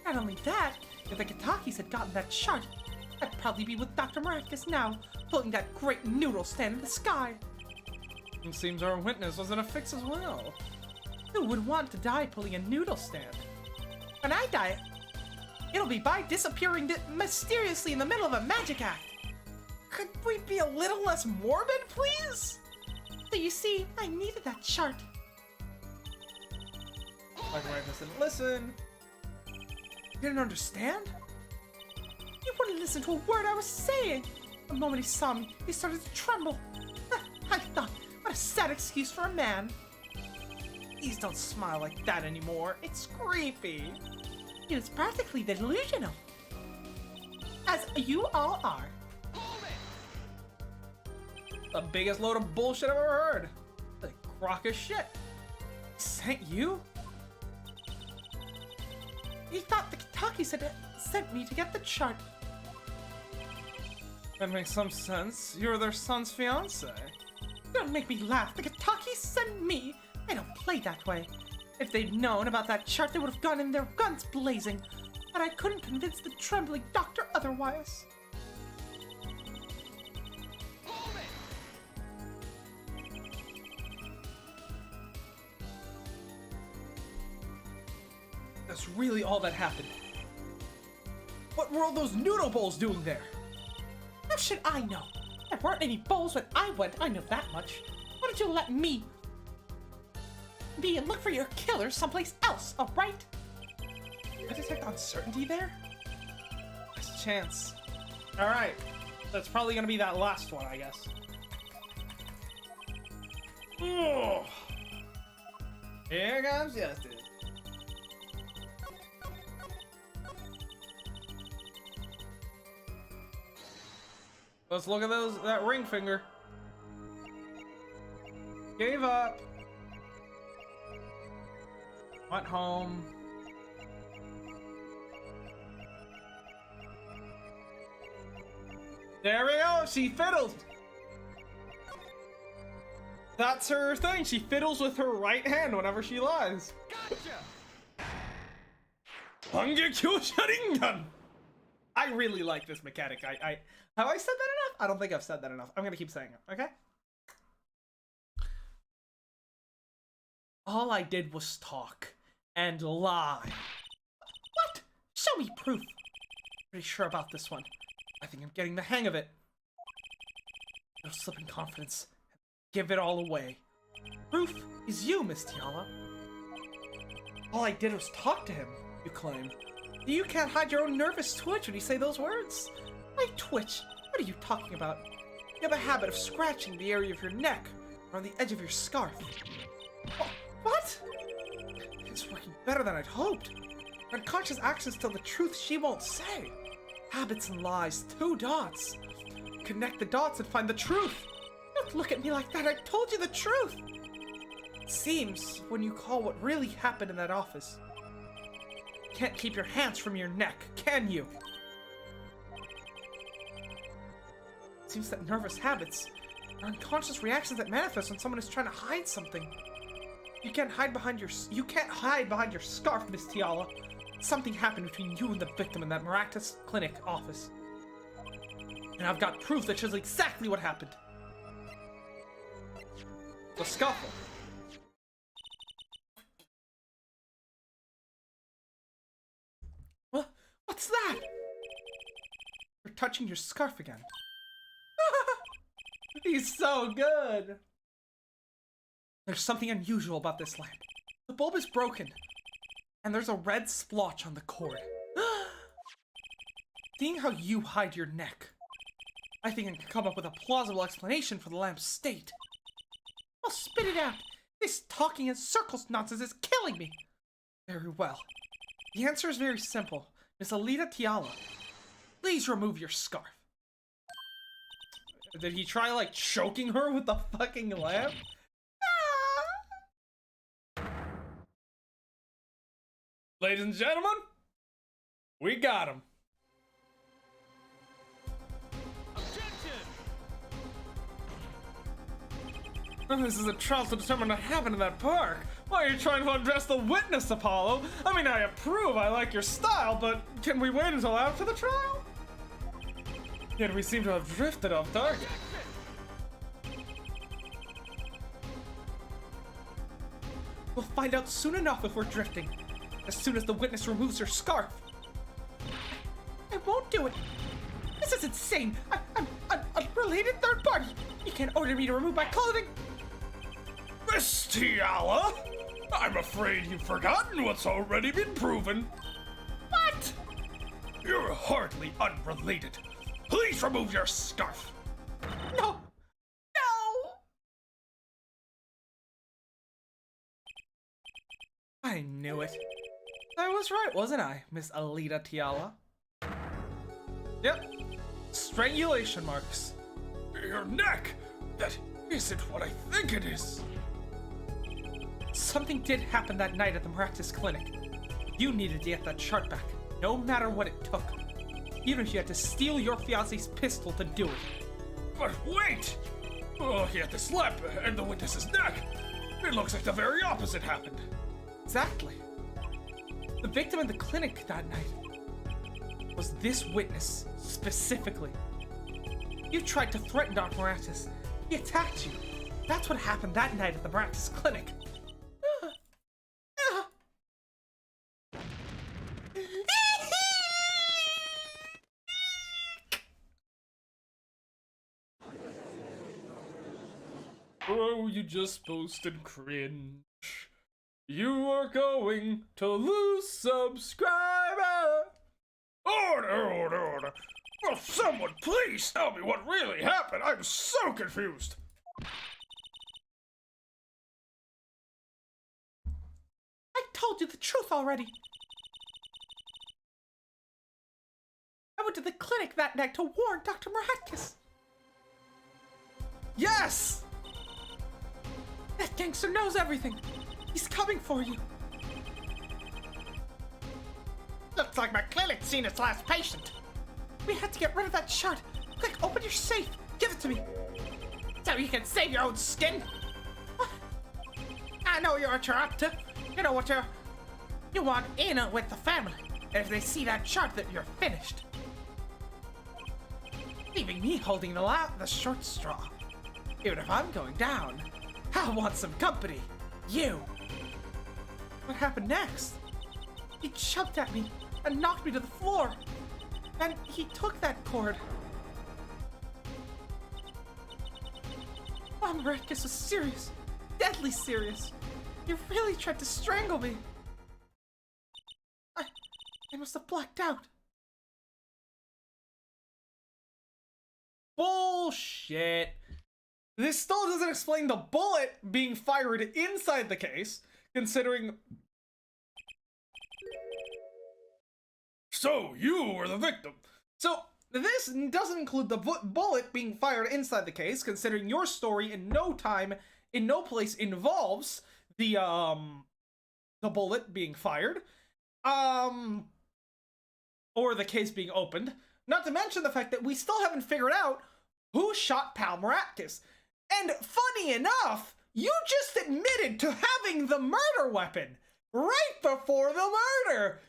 Not only that, if the Kitakis had gotten that chart, I'd probably be with Dr. Maractus now, pulling that great noodle stand in the sky. It seems our witness was in a fix as well. Who would want to die pulling a noodle stand? When I die, it'll be by disappearing mysteriously in the middle of a magic act. Could we be a little less morbid, please? So you see, I needed that chart. Dr. Maractus didn't listen. You didn't understand? You wouldn't listen to a word I was saying. The moment he saw me, he started to tremble. I thought, what a sad excuse for a man. Please don't smile like that anymore. It's creepy. It's practically delusional. As you all are. The biggest load of bullshit I've ever heard. The crock of shit. Sent you? He thought the Kitaki sent me to get the chart. That makes some sense. You're their son's fiance. Don't make me laugh. The Kitaki sent me. They don't play that way. If they'd known about that chart, they would have gone in their guns blazing. But I couldn't convince the trembling doctor otherwise. That's really all that happened. What were all those noodle bowls doing there? How should I know? There weren't any bowls when I went, I know that much. Why don't you let me be and look for your killer someplace else, alright? I detect uncertainty there? Last chance. Alright. That's probably gonna be that last one, I guess. Ugh. Here comes justice. Let's look at that ring finger. Gave up. Went home. There we go. She fiddled. That's her thing. She fiddles with her right hand whenever she lies. Gotcha. Hangekyo Sharingan. I really like this mechanic. Have I said that enough? I don't think I've said that enough. I'm gonna keep saying it, okay? All I did was talk and lie. What? Show me proof. Pretty sure about this one. I think I'm getting the hang of it. No slip in confidence. Give it all away. Proof is you, Miss Tiala. All I did was talk to him, you claim. You can't hide your own nervous twitch when you say those words. I twitch? What are you talking about? You have a habit of scratching the area of your neck or on the edge of your scarf. What? It's working better than I'd hoped. Her unconscious actions tell the truth she won't say. Habits and lies, 2 dots. Connect the dots and find the truth. Don't look at me like that. I told you the truth. It seems when you call what really happened in that office, you can't keep your hands from your neck, can you? It seems that nervous habits are unconscious reactions that manifest when someone is trying to hide something. You can't hide behind your scarf, Miss Tiala. Something happened between you and the victim in that miraculous clinic office. And I've got proof that shows exactly what happened. The scuffle. What's that? You're touching your scarf again. He's so good. There's something unusual about this lamp. The bulb is broken, and there's a red splotch on the cord. Seeing how you hide your neck, I think I can come up with a plausible explanation for the lamp's state. Well, spit it out. This talking in circles nonsense is killing me. Very well. The answer is very simple. Miss Alita Tiala, please remove your scarf. Did he try, like, choking her with the fucking lamp? Ladies and gentlemen, we got him. This is a trial to determine what happened in that park. Why are you trying to undress the witness, Apollo? I mean, I approve, I like your style, but can we wait until after the trial? Yet we seem to have drifted off target. We'll find out soon enough if we're drifting. As soon as the witness removes her scarf. I won't do it. This is insane. I'm a related third party. You can't order me to remove my clothing. Miss Tiala, I'm afraid you've forgotten what's already been proven. What? You're hardly unrelated. Please remove your scarf. No. No. I knew it. I was right, wasn't I, Miss Alita Tiala? Yep. Strangulation marks. Your neck! That isn't what I think it is. Something did happen that night at the Maractus Clinic. You needed to get that chart back, no matter what it took. Even if you had to steal your fiancé's pistol to do it. But wait! Oh, he had the slap and the witness's neck. It looks like the very opposite happened. Exactly. The victim in the clinic that night was this witness, specifically. You tried to threaten Dr. Maractus. He attacked you. That's what happened that night at the Maractus Clinic. Oh, you just posted cringe. You are going to lose subscriber. Order! Will someone please tell me what really happened? I'm so confused. I told you the truth already. I went to the clinic that night to warn Dr. Maractus. Yes! That gangster knows everything. He's coming for you. Looks like my clinic's seen its last patient. We had to get rid of that chart. Quick, open your safe. Give it to me. So you can save your own skin? What? I know you're interrupted. You know what you want in with the family. If they see that chart, that you're finished. Leaving me holding the short straw. Even if I'm going down, I want some company. You. What happened next? He jumped at me and knocked me to the floor. And he took that cord. Maractus was serious. Deadly serious. He really tried to strangle me. I must have blacked out. Bullshit. This still doesn't explain the bullet being fired inside the case, considering... So you were the victim. So, this doesn't include the bullet being fired inside the case, considering your story in no time, in no place involves the bullet being fired, or the case being opened. Not to mention the fact that we still haven't figured out who shot Pal Maractus. And funny enough, you just admitted to having the murder weapon right before the murder,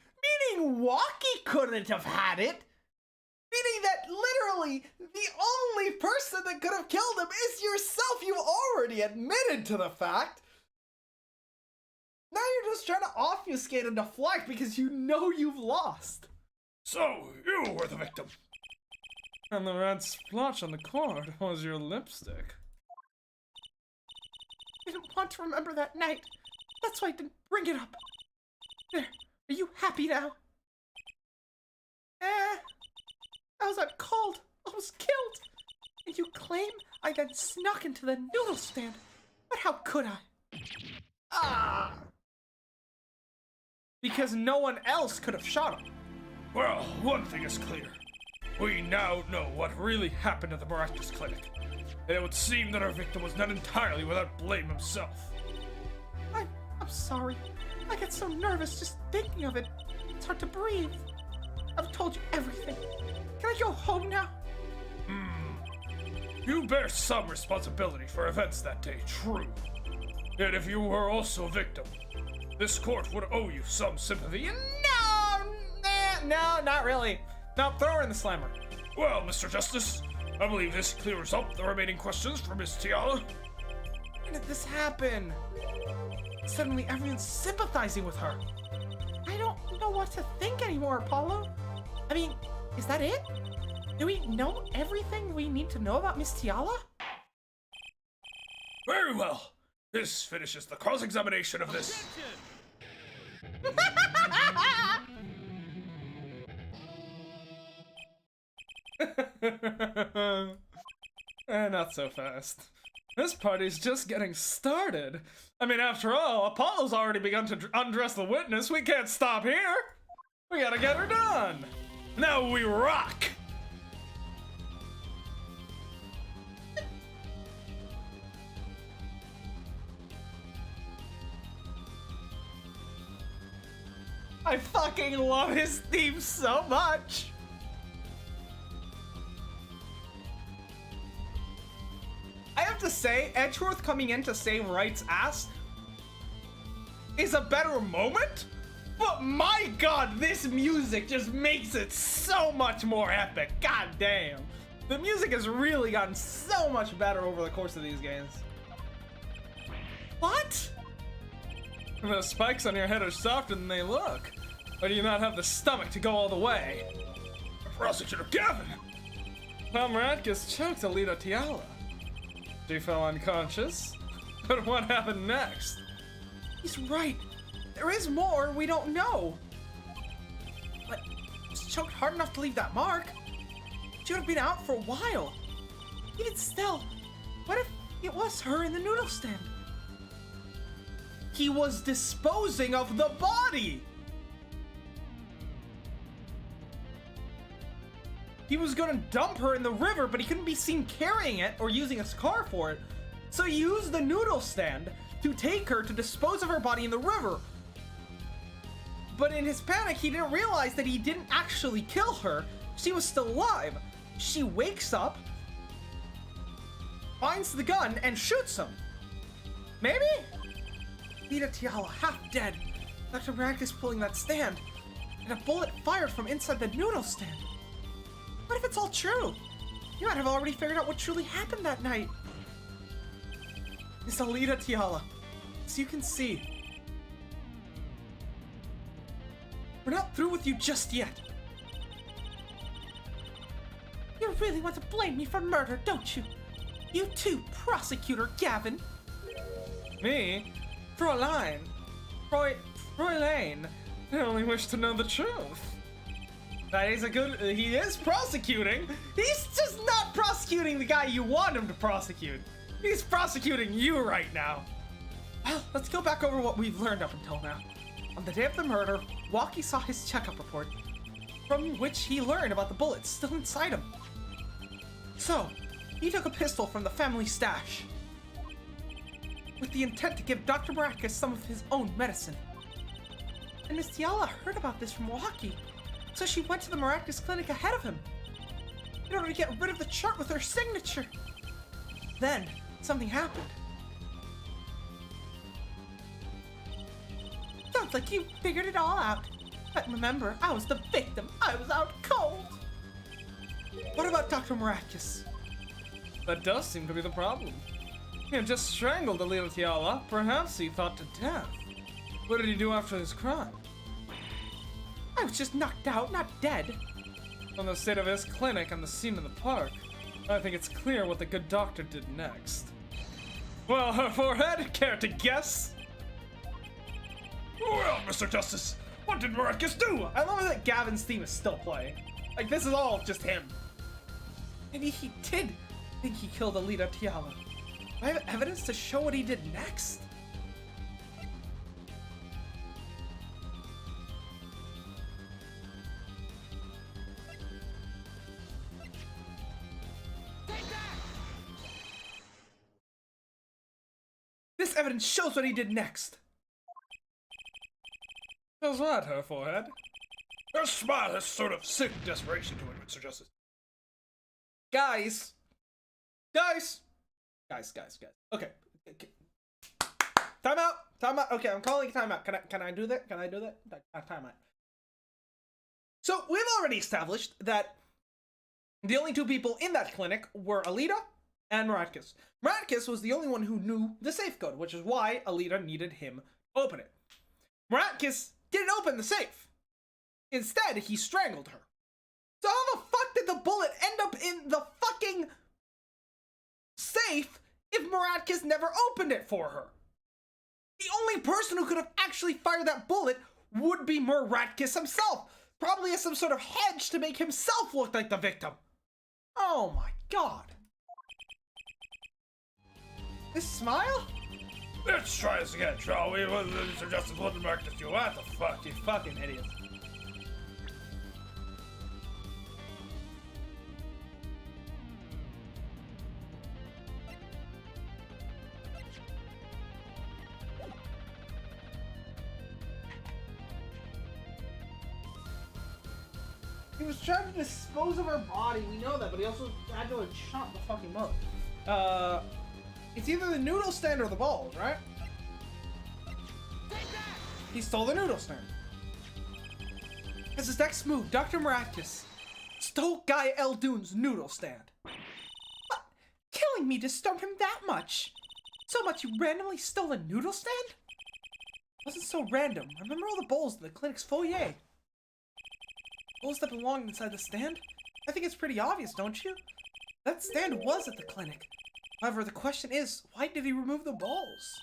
meaning Walkie couldn't have had it. Meaning that literally the only person that could have killed him is yourself. You already admitted to the fact. Now you're just trying to obfuscate and deflect because you know you've lost. So you were the victim. And the red splotch on the cord was your lipstick. I didn't want to remember that night. That's why I didn't bring it up. There, are you happy now? I was out cold, almost killed. And you claim I then snuck into the noodle stand. But how could I? Because no one else could have shot him. Well, one thing is clear. We now know what really happened at the Maractus Clinic. And it would seem that our victim was not entirely without blame himself. I'm sorry. I get so nervous just thinking of it. It's hard to breathe. I've told you everything. Can I go home now? You bear some responsibility for events that day, true. Yet if you were also a victim, this court would owe you some sympathy. No, not really. No, throw her in the slammer. Well, Mr. Justice, I believe this clears up the remaining questions for Miss Tiala. When did this happen? Suddenly everyone's sympathizing with her. I don't know what to think anymore, Apollo. I mean, is that it? Do we know everything we need to know about Miss Tiala? Very well. This finishes the cross-examination of this. Not so fast. This party's just getting started. I mean, after all, Apollo's already begun to undress the witness. We can't stop here. We gotta get her done. Now we rock. I fucking love his theme so much. I have to say, Edgeworth coming in to save Wright's ass is a better moment, but my god, this music just makes it so much more epic. God damn. The music has really gotten so much better over the course of these games. What? The spikes on your head are softer than they look. Or do you not have the stomach to go all the way? Prosecutor Gavin! Pomerankus choked Alita Tiala. She fell unconscious. But what happened next? He's right. There is more we don't know. But she's choked hard enough to leave that mark. She would have been out for a while. Even still, what if it was her in the noodle stand? He was disposing of the body. He was gonna dump her in the river, but he couldn't be seen carrying it or using a car for it. So he used the noodle stand to take her to dispose of her body in the river. But in his panic, he didn't realize that he didn't actually kill her. She was still alive. She wakes up, finds the gun, and shoots him. Maybe? Alita Tiala, half dead. Dr. Pomerankus pulling that stand. And a bullet fired from inside the noodle stand. What if it's all true? You might have already figured out what truly happened that night. Miss Alita Tiala, as you can see, we're not through with you just yet. You really want to blame me for murder, don't you? You too, Prosecutor Gavin. Me? Fräulein. Fräulein. I only wish to know the truth. That is a good. He is prosecuting. He's just not prosecuting the guy you want him to prosecute. He's prosecuting you right now. Well, let's go back over what we've learned up until now. On the day of the murder, Walkie saw his checkup report, from which he learned about the bullets still inside him. So, he took a pistol from the family stash, with the intent to give Dr. Pomerankus some of his own medicine. And Miss Tiala heard about this from Walkie, so she went to the Pomerankus clinic ahead of him, in order to get rid of the chart with her signature. Then, something happened. Sounds like you figured it all out. But remember, I was the victim. I was out cold. What about Dr. Pomerankus? That does seem to be the problem. He had just strangled Alita Tiala. Perhaps he thought to death. What did he do after his crime? I was just knocked out, not dead. From the state of his clinic and the scene in the park, I think it's clear what the good doctor did next. Well, her forehead, care to guess? Well, Mr. Justice, what did Pomerankus do? I love that Gavin's theme is still playing. Like, this is all just him. Maybe he did think he killed Alita Tiala. I have evidence to show what he did next. This evidence shows what he did next. Does what, her forehead? Her smile has sort of sick desperation to it, Mr. Justice. Guys. Okay. Time out. Okay, I'm calling time out. Can I do that? Time out. So we've already established that the only two people in that clinic were Alita and Pomerankus. Pomerankus was the only one who knew the safe code, which is why Alita needed him to open it. Pomerankus didn't open the safe. Instead, he strangled her. So how the fuck did the bullet end up in the fucking safe if Pomerankus never opened it for her? The only person who could have actually fired that bullet would be Pomerankus himself. Probably as some sort of hedge to make himself look like the victim. Oh my god. This smile? Let's try this again, shall we? Well, Mr. Justice wouldn't mark this you. What the fuck? You fucking idiot. He was trying to dispose of her body, we know that, but he also had to have shot the fucking mother. It's either the noodle stand or the balls, right? He stole the noodle stand. As his next move, Dr. Miraculous stole Guy Eldoon's noodle stand. What? Killing me disturbed him that much? So much you randomly stole a noodle stand? It wasn't so random. Remember all the bowls in the clinic's foyer? Bowls that belonged inside the stand? I think it's pretty obvious, don't you? That stand was at the clinic. However, the question is, why did he remove the bowls?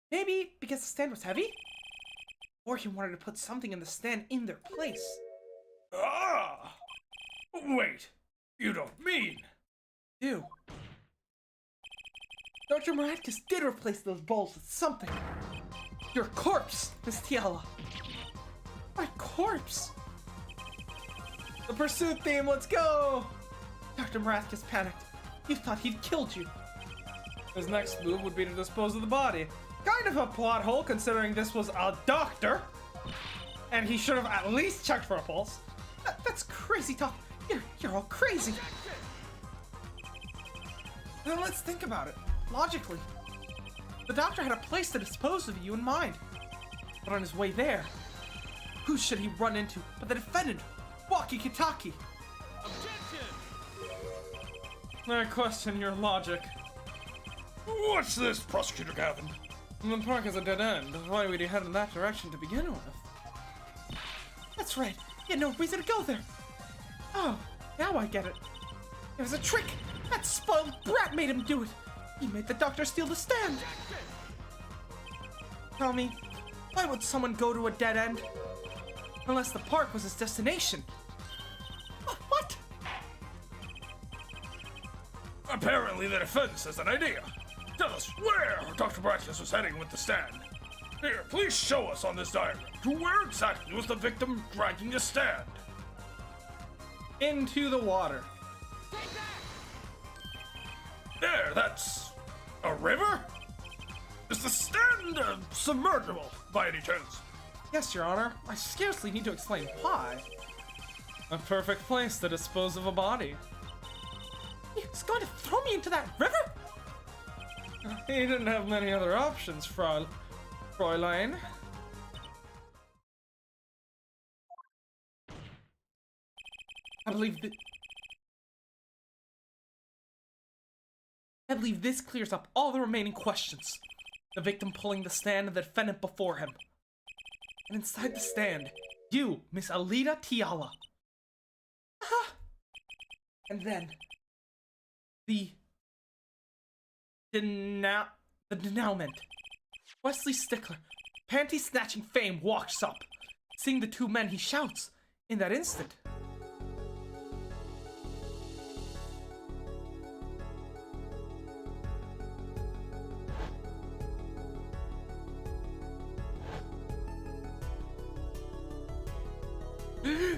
Maybe because the stand was heavy? Or he wanted to put something in the stand in their place. Ah! Wait, you don't mean... Ew. Dr. Miraculous did replace those bowls with something. Your corpse, Miss Tiala. My corpse! The pursuit theme, let's go! Dr. Miraculous panicked. You thought he'd killed you. His next move would be to dispose of the body. Kind of a plot hole considering this was a doctor. And he should have at least checked for a pulse. That's crazy talk. You're all crazy. Then let's think about it. Logically. The doctor had a place to dispose of you in mind. But on his way there, who should he run into but the defendant, Waki Kitaki? I question your logic. What's this, Prosecutor Gavin? The park is a dead end. Why would he head in that direction to begin with? That's right. He had no reason to go there. Oh, now I get it. It was a trick. That spoiled brat made him do it. He made the doctor steal the stand. Tell me, why would someone go to a dead end? Unless the park was his destination. What? Apparently the defense has an idea. Tell us where Dr. Miraculous was heading with the stand. Here, please show us on this diagram. To where exactly was the victim dragging the stand? Into the water. There, that's... a river? Is the stand submergible, by any chance? Yes, Your Honor. I scarcely need to explain why. A perfect place to dispose of a body. He was going to throw me into that river? He didn't have many other options, Fräulein. I believe this clears up all the remaining questions. The victim pulling the stand and the defendant before him. And inside the stand, you, Miss Alita Tiala. And then, the denouement. Wesley Stickler, panty-snatching fame, walks up. Seeing the two men, he shouts. In that instant,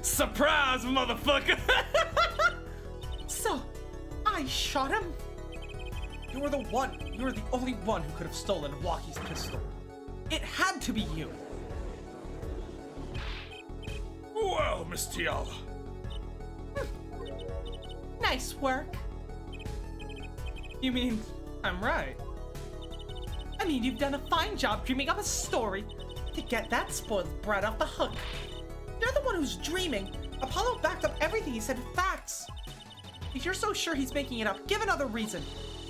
Surprise, motherfucker! so, I shot him? You were the only one who could have stolen Waki's pistol. It had to be you. Well, Miss Tiala. Nice work. You mean, I'm right? I mean, you've done a fine job dreaming up a story to get that spoiled brat off the hook. You're the one who's dreaming. Apollo backed up everything he said with facts. If you're so sure he's making it up, give another reason.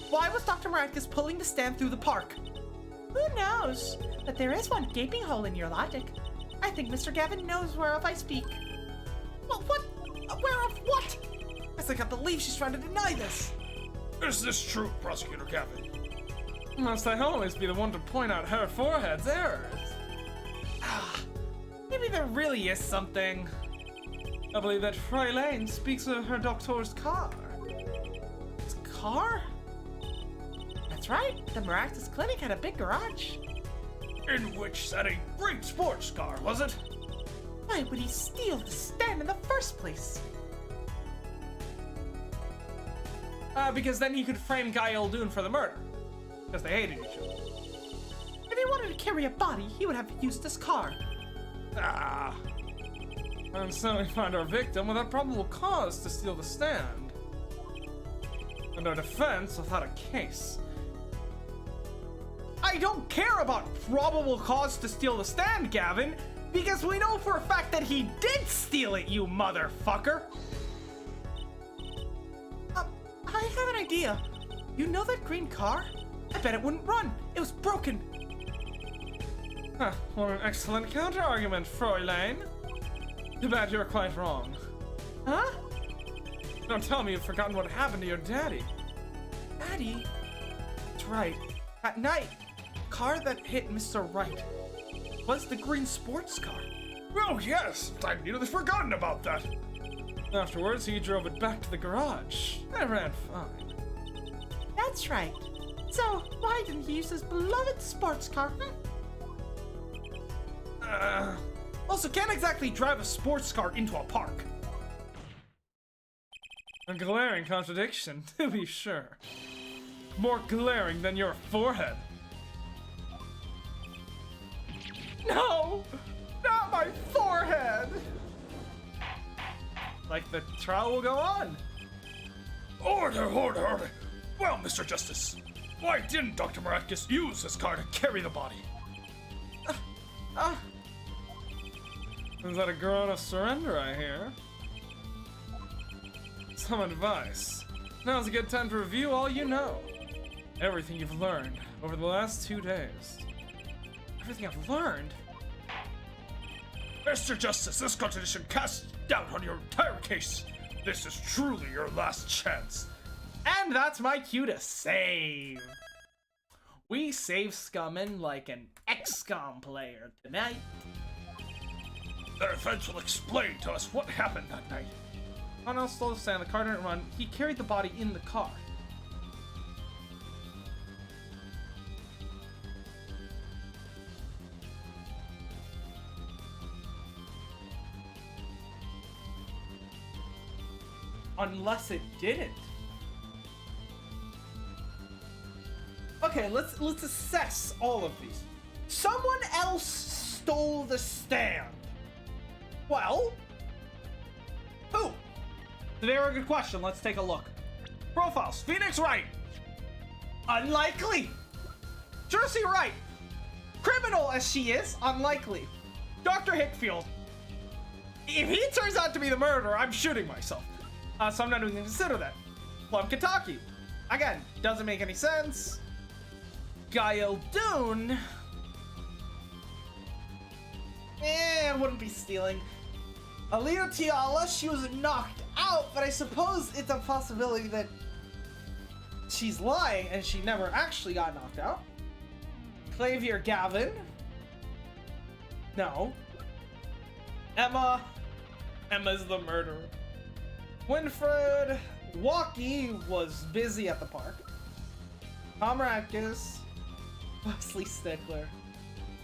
Why was Dr. Miraculous pulling the stand through the park? Who knows? But there is one gaping hole in your logic. I think Mr. Gavin knows whereof I speak. Well, what? Whereof what? I can't believe she's trying to deny this. Is this true, Prosecutor Gavin? Must I always be the one to point out her forehead's errors? Maybe there really is something. I believe that Fräulein speaks of her doctor's car. His car? That's That's right. The Miraculous Clinic had a big garage. In which said a great sports car, was it? Why would he steal the stand in the first place? Because then he could frame Guy Eldoon for the murder. Because they hated each other. If he wanted to carry a body, he would have used this car. Ah. And so we find our victim without probable cause to steal the stand. And our defense without a case. I don't care about probable cause to steal the stand, Gavin, because we know for a fact that he did steal it, you motherfucker! I have an idea. You know that green car? I bet it wouldn't run. It was broken. Huh, what an excellent counter-argument, Fräulein. Too bad you're quite wrong. Huh? Don't tell me you've forgotten what happened to your daddy. Daddy? That's right. That night, the car that hit Mr. Wright was the green sports car. Oh, yes. I'd nearly forgotten about that. Afterwards, he drove it back to the garage. It ran fine. That's right. So, why didn't he use his beloved sports car? Also, can't exactly drive a sports car into a park. A glaring contradiction, to be sure. More glaring than your forehead. No! Not my forehead! Like the trial will go on. Order, order, order. Well, Mr. Justice, why didn't Dr. Miraculous use his car to carry the body? Is that a groan of surrender, I hear? Some advice. Now's a good time to review all you know. Everything you've learned over the last 2 days. Everything I've learned? Mr. Justice, this contradiction casts doubt on your entire case. This is truly your last chance. And that's my cue to save. We save Scummin like an XCOM player tonight. The defense will explain to us what happened that night. Connell stole the stand, the car didn't run, he carried the body in the car. Unless it didn't. Okay, let's assess all of these. Someone else stole the stand. Well, who? It's a very good question. Let's take a look. Profiles. Phoenix Wright. Unlikely. Jersey Wright. Criminal as she is, unlikely. Dr. Hickfield. If he turns out to be the murderer, I'm shooting myself. So I'm not even going to consider that. Plum Kitaki. Again, doesn't make any sense. Guy Eldoon. Wouldn't be stealing. Alita Tiala, she was knocked out, but I suppose it's a possibility that she's lying and she never actually got knocked out. Clavier Gavin. No. Emma's the murderer. Winfred Walkie was busy at the park. Tom Radkus. Wesley Stickler.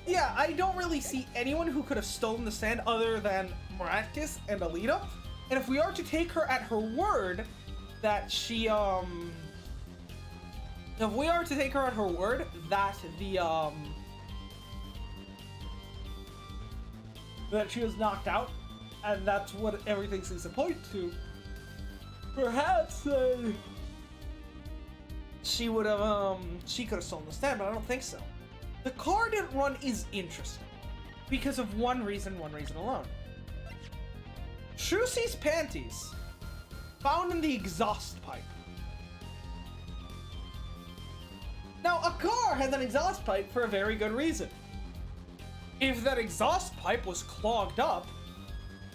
Yeah, I don't really see anyone who could have stolen the stand other than Miraculous and Alita. And if we are to take her at her word that she, if we are to take her at her word that that she was knocked out, and that's what everything seems to point to, perhaps she would have, she could have stolen the stand, but I don't think so. The car didn't run is interesting because of one reason alone. Shrusi's panties found in the exhaust pipe. Now, a car has an exhaust pipe for a very good reason. If that exhaust pipe was clogged up,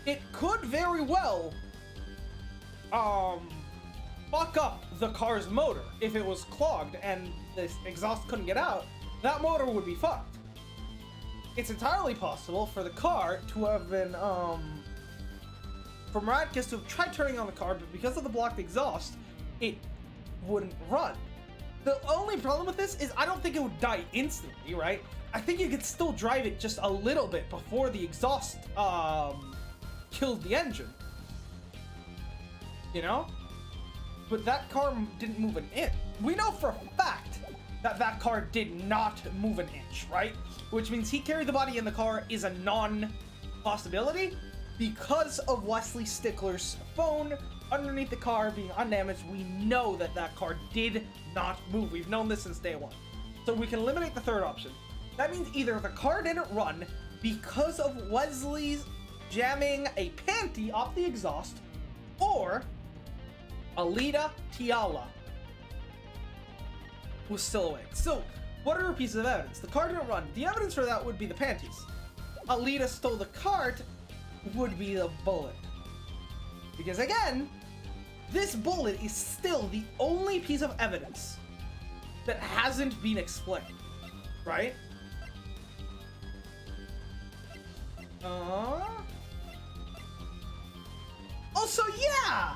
it could very well fuck up the car's motor. If it was clogged and this exhaust couldn't get out, that motor would be fucked. It's entirely possible for the car to have been, for Radkus to have tried turning on the car, but because of the blocked exhaust, it wouldn't run. The only problem with this is I don't think it would die instantly, right? I think you could still drive it just a little bit before the exhaust killed the engine. You know? But that car didn't move an inch. We know for a fact that that car did not move an inch, right? Which means he carried the body in the car is a non-possibility. Because of Wesley Stickler's phone underneath the car being undamaged, we know that that car did not move. We've known this since day one. So we can eliminate the third option. That means either the car didn't run because of Wesley's jamming a panty off the exhaust, or Alita Tiala was still awake. So, what are our pieces of evidence? The car didn't run. The evidence for that would be the panties. Alita stole the cart would be the bullet. Because again, this bullet is still the only piece of evidence that hasn't been explained, right? Also, yeah!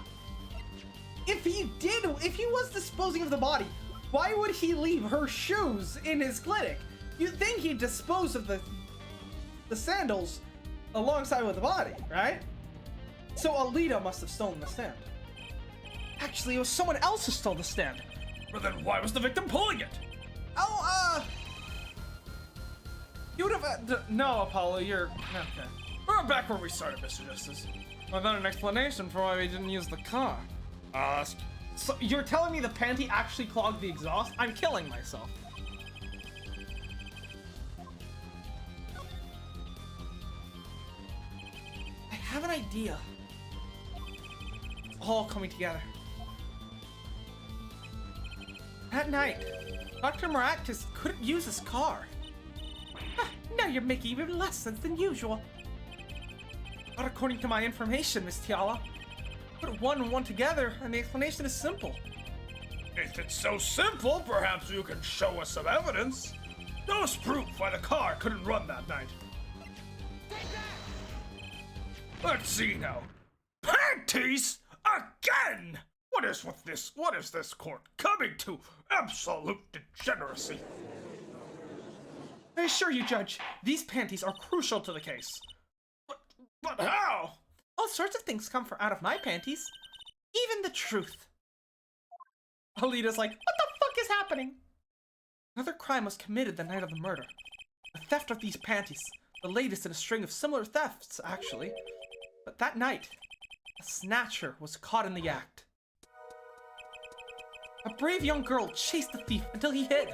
If he was disposing of the body, why would he leave her shoes in his clinic? You'd think he'd dispose of the sandals alongside with the body, right? So Alita must have stolen the stand. Actually, it was someone else who stole the stand. But then why was the victim pulling it? Oh, you would have... no, Apollo, you're... Okay. We're back where we started, Mr. Justice. Without an explanation for why we didn't use the car. So you're telling me the panty actually clogged the exhaust? I'm killing myself. I have an idea. It's all coming together. That night, Dr. Maractus couldn't use his car. Now you're making even less sense than usual. But according to my information, Miss Tiala, put one and one together, and the explanation is simple. If it's so simple, perhaps you can show us some evidence. Show us proof why the car couldn't run that night. Let's see now. Panties again! What is with this? What is this court coming to? Absolute degeneracy. I assure you, Judge, these panties are crucial to the case. But how? All sorts of things come from out of my panties. Even the truth. Alita's like, what the fuck is happening? Another crime was committed the night of the murder. The theft of these panties. The latest in a string of similar thefts, actually. But that night, a snatcher was caught in the act. A brave young girl chased the thief until he hid.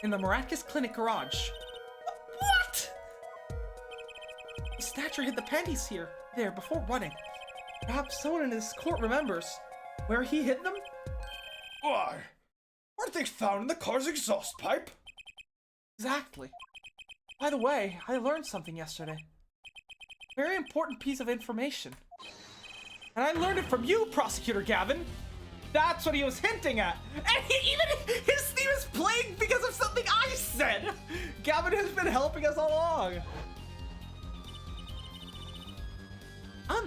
In the Maracus Clinic garage. What? The snatcher hid the panties there before running. Perhaps someone in this court remembers where he hid them? Why? Weren't they found in the car's exhaust pipe? Exactly. By the way, I learned something yesterday. Very important piece of information. And I learned it from you, Prosecutor Gavin. That's what he was hinting at. And even his theme is playing because of something I said. Gavin has been helping us all along.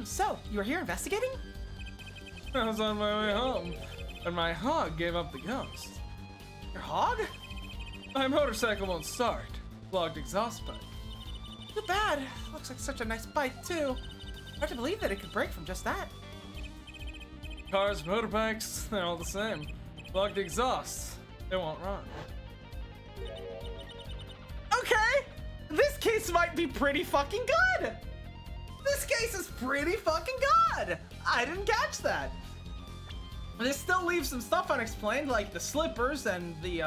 So, you were here investigating? I was on my way home, and my hog gave up the ghost. Your hog? My motorcycle won't start. Clogged exhaust pipe. Too bad. Looks like such a nice bike, too. Hard to believe that it could break from just that. Cars, motorbikes, they're all the same. Clogged exhaust. They won't run. Okay! This case might be pretty fucking good! This case is pretty fucking good! I didn't catch that. This still leaves some stuff unexplained, like the slippers and the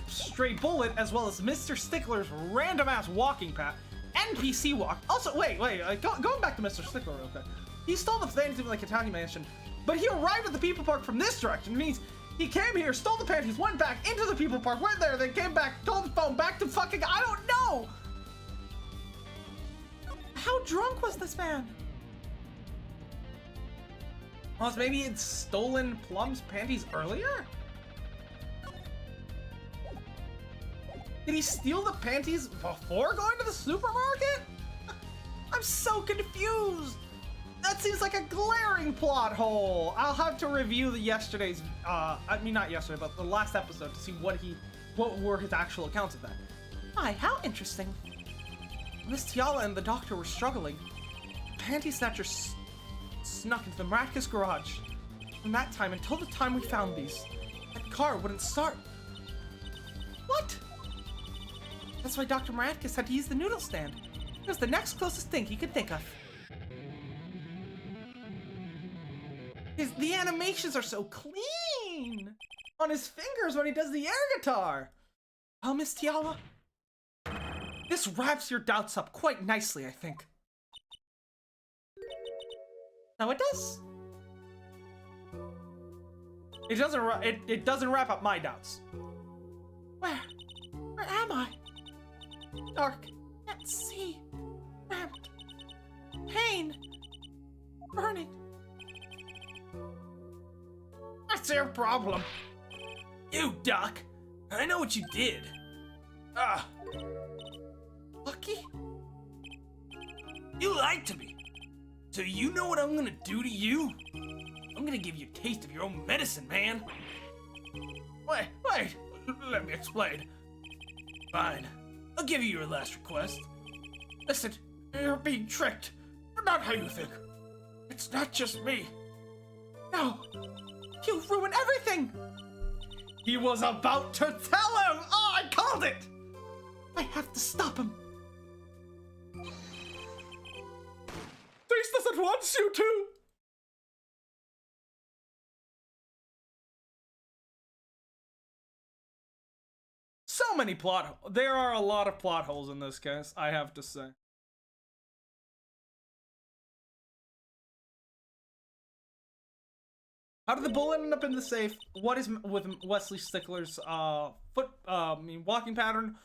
stray bullet, as well as Mr. Stickler's random ass walking path. NPC walk. Also, wait, going back to Mr. Stickler real quick. He stole the things in the Kitaki mansion, but he arrived at the people park from this direction. It means he came here, stole the panties, went back into the people park, went there, then came back, told the phone, back to fucking, I don't know! How drunk was this man? Unless maybe he'd stolen Plum's panties earlier? Did he steal the panties before going to the supermarket? I'm so confused! That seems like a glaring plot hole. I'll have to review yesterday's, not yesterday, but the last episode to see what were his actual accounts of that. Hi, how interesting. Miss Tiala and the doctor were struggling. The panty snatcher snuck into the Miraculous garage. From that time until the time we found these, that car wouldn't start. What? That's why Dr. Miraculous had to use the noodle stand. It was the next closest thing he could think of. The animations are so clean on his fingers when he does the air guitar. Oh, Miss Tiala, this wraps your doubts up quite nicely, I think. No, it does. It doesn't wrap up my doubts. Where am I? Dark, can't see, cramped, pain, burning. What's your problem? You, Doc. I know what you did. Lucky? You lied to me. So you know what I'm gonna do to you? I'm gonna give you a taste of your own medicine, man. Wait. Let me explain. Fine. I'll give you your last request. Listen, you're being tricked. Not how you think. It's not just me. No, you ruined everything. He was about to tell him! Oh, I called it! I have to stop him. Taste this at once, you two! So many there are a lot of plot holes in this case, I have to say. How did the bullet end up in the safe? What is with Wesley Stickler's walking pattern?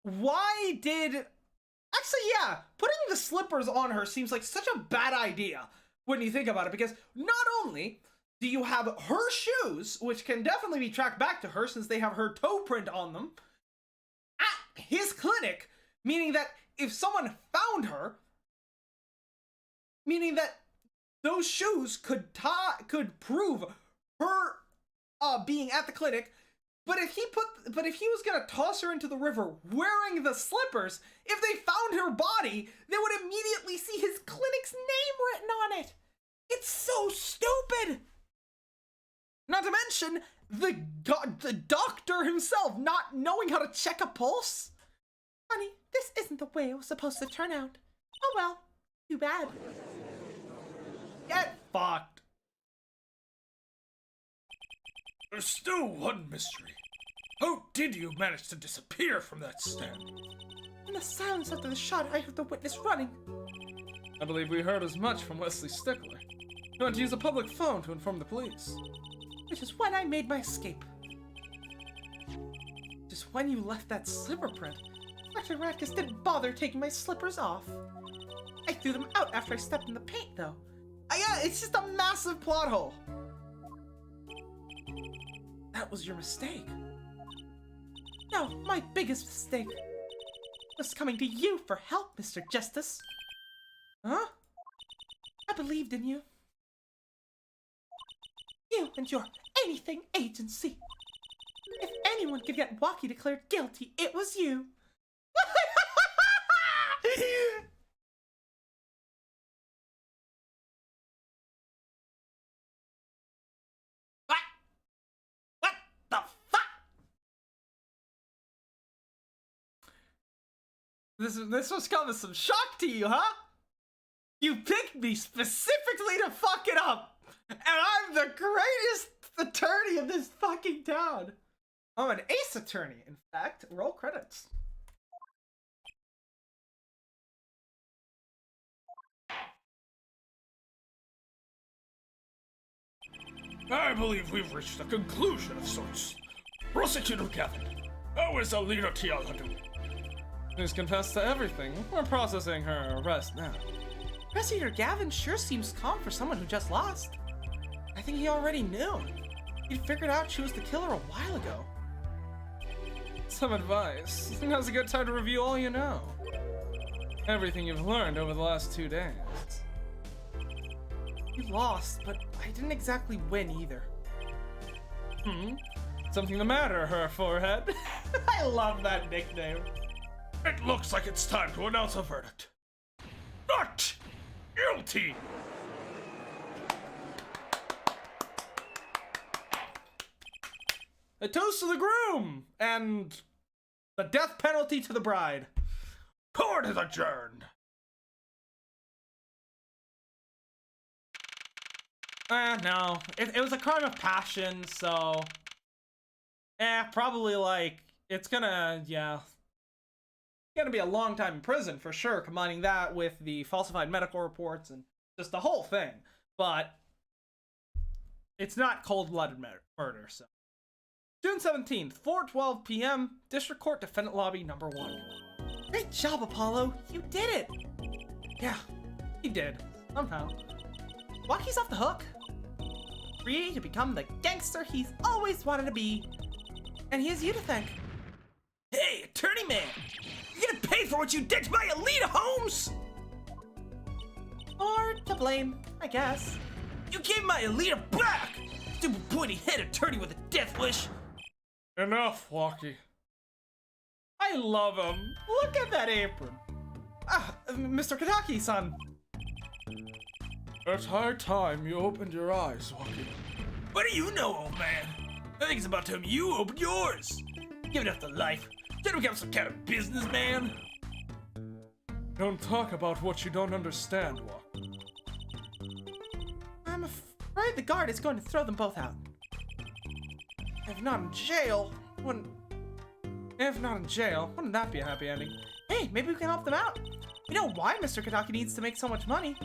Why did... Actually, yeah, putting the slippers on her seems like such a bad idea when you think about it, because not only do you have her shoes, which can definitely be tracked back to her since they have her toe print on them, at his clinic, meaning that if someone found her, meaning that those shoes could prove her being at the clinic. But if he was gonna toss her into the river wearing the slippers, if they found her body, they would immediately see his clinic's name written on it. It's so stupid. Not to mention the doctor himself not knowing how to check a pulse. Honey, this isn't the way it was supposed to turn out. Oh well, too bad. Get fucked. There's still one mystery. How did you manage to disappear from that stand? In the silence after the shot, I heard the witness running. I believe we heard as much from Wesley Stickler. He went to use a public phone to inform the police. Which is when I made my escape. Just when you left that slipper print, Dr. Radkus didn't bother taking my slippers off. I threw them out after I stepped in the paint, though. Yeah, it's just a massive plot hole. That was your mistake. No, my biggest mistake was coming to you for help, Mr. Justice. Huh? I believed in you. You and your anything agency. If anyone could get Waki declared guilty, it was you. This was coming some shock to you, huh? You picked me specifically to fuck it up! And I'm the greatest attorney in this fucking town! I'm an ace attorney, in fact. Roll credits. I believe we've reached a conclusion of sorts. Prosecutor Gavin, how is Alita Tiala doing? She's confessed to everything. We're processing her arrest now. Prosecutor Gavin sure seems calm for someone who just lost. I think he already knew. He'd figured out she was the killer a while ago. Some advice. Now's a good time to review all you know. Everything you've learned over the last 2 days. You lost, but I didn't exactly win either. Something the matter, her forehead? I love that nickname. It looks like it's time to announce a verdict. Not guilty! A toast to the groom and the death penalty to the bride. Court is adjourned. No. It was a crime of passion, so... probably, like, it's gonna be a long time in prison, for sure, combining that with the falsified medical reports and just the whole thing. But it's not cold-blooded murder, so... June 17th, 4:12 p.m., District Court Defendant Lobby number 1. Great job, Apollo. You did it. Yeah, he did. Somehow. Waki's off the hook. Free to become the gangster he's always wanted to be. And he has you to thank. Hey, attorney man! You're gonna pay for what you did to my Alita, Holmes! Or to blame, I guess. You gave my Alita back! Stupid pointy-head attorney with a death wish! Enough, Waki. I love him. Look at that apron. Mr. Kitaki-san. It's high time you opened your eyes, Waki. What do you know, old man? I think it's about time you opened yours. Give it up to life. Try to become some kind of businessman. Don't talk about what you don't understand, Waki. I'm afraid the guard is going to throw them both out. If not in jail, wouldn't that be a happy ending? Hey, maybe we can help them out. We know why Mr. Kitaki needs to make so much money.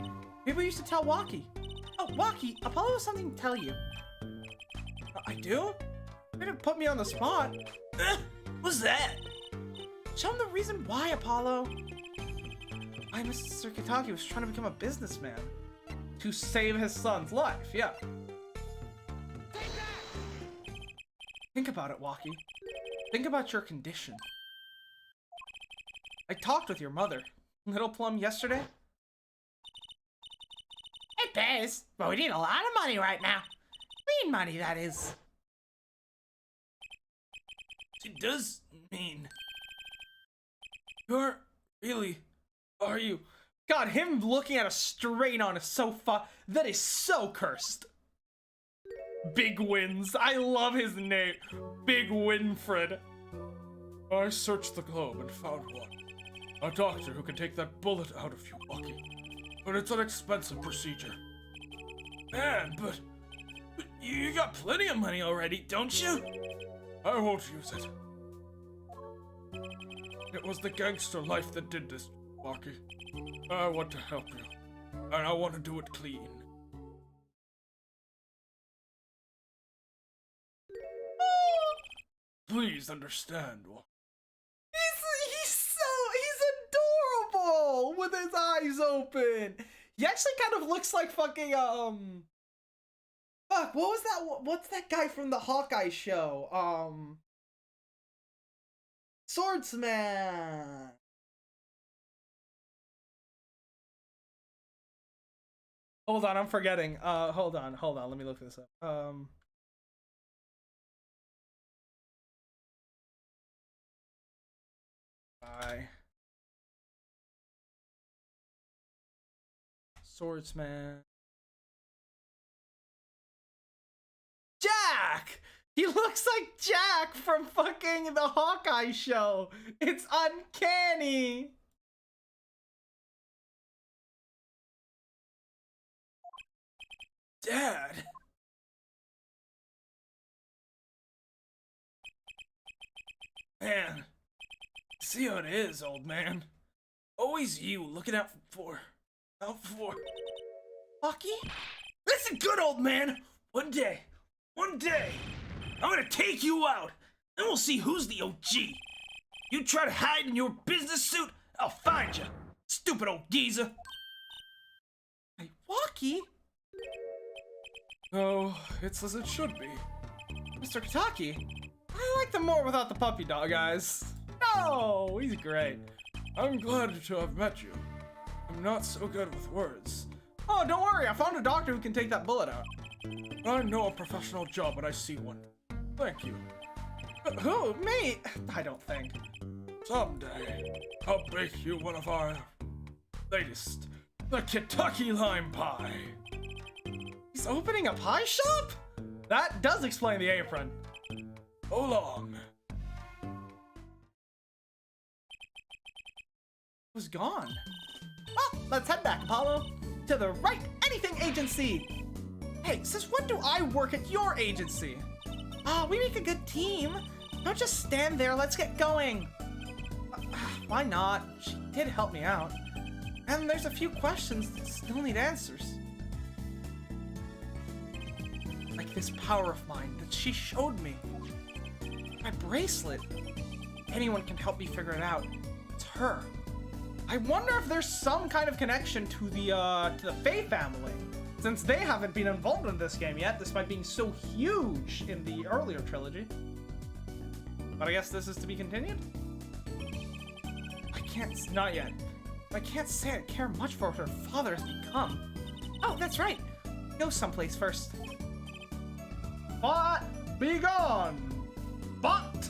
Maybe we used to tell Waki. Oh, Waki, Apollo has something to tell you. I do? You're gonna put me on the spot. What's that? Show him the reason why, Apollo. Why Mr. Kitaki was trying to become a businessman. To save his son's life, yeah. Think about it, Waki. Think about your condition. I talked with your mother, Little Plum, yesterday. It pays, but we need a lot of money right now. Mean money, that is. It does mean... You're really... Are you... God, him looking at a straight on is so that is so cursed. Big Wins. I love his name. Big Winfred. I searched the globe and found one. A doctor who can take that bullet out of you, Waki. But it's an expensive procedure. Man, but you got plenty of money already, don't you? I won't use it. It was the gangster life that did this, Waki. I want to help you, and I want to do it clean. Please understand, Waki. He's adorable with his eyes open. He actually kind of looks like fucking fuck, what was that? What's that guy from the Hawkeye show? Swordsman. Hold on, I'm forgetting. Hold on. Let me look this up. Swordsman. Jack! He looks like Jack from fucking the Hawkeye show. It's uncanny. Dad. Man. See how it is, old man. Always you looking out for. Waki? Listen good, old man. One day, I'm gonna take you out, and we'll see who's the OG. You try to hide in your business suit, I'll find you. Stupid old geezer. Hey, Waki? No, it's as it should be. Mr. Kitaki? I like them more without the puppy dog eyes. No, he's great. I'm glad to have met you. I'm not so good with words. Oh, don't worry, I found a doctor who can take that bullet out. I know a professional job when I see one. Thank you. Who? Me? I don't think. Someday, I'll bake you one of our latest, the Kitaki lime pie. He's opening a pie shop? That does explain the apron. So long. Who's gone? Well, let's head back, Apollo. To the Right Anything Agency. Hey, since when do I work at your agency? We make a good team. Don't just stand there, let's get going. Why not? She did help me out. And there's a few questions that still need answers. Like this power of mine that she showed me. My bracelet. Anyone can help me figure it out. It's her. I wonder if there's some kind of connection to the Faye family, since they haven't been involved in this game yet, despite being so huge in the earlier trilogy. But I guess this is to be continued? Not yet. I can't say I care much for what her father has become. Oh, that's right. Go someplace first. But be gone. But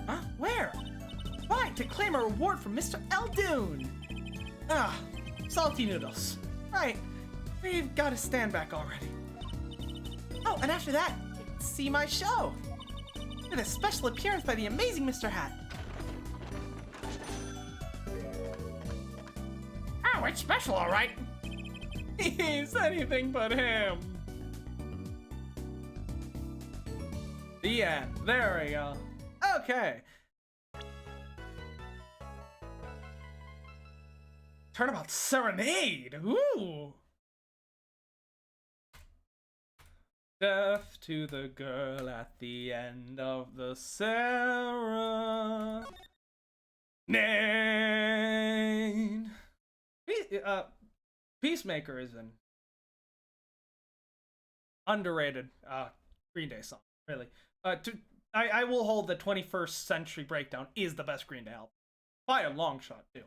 Huh? Where? Fine, to claim a reward from Mr. Eldoon. Salty noodles. Right. We've got to stand back already. Oh, and after that, see my show. With a special appearance by the amazing Mr. Hat. Oh, it's special, all right. he's anything but him. The end. There we go. Okay. Turnabout Serenade. Ooh. Death to the girl at the end of the serenade. Peacemaker is an underrated Green Day song, really. I will hold the 21st Century Breakdown is the best Green Day album. By a long shot, too.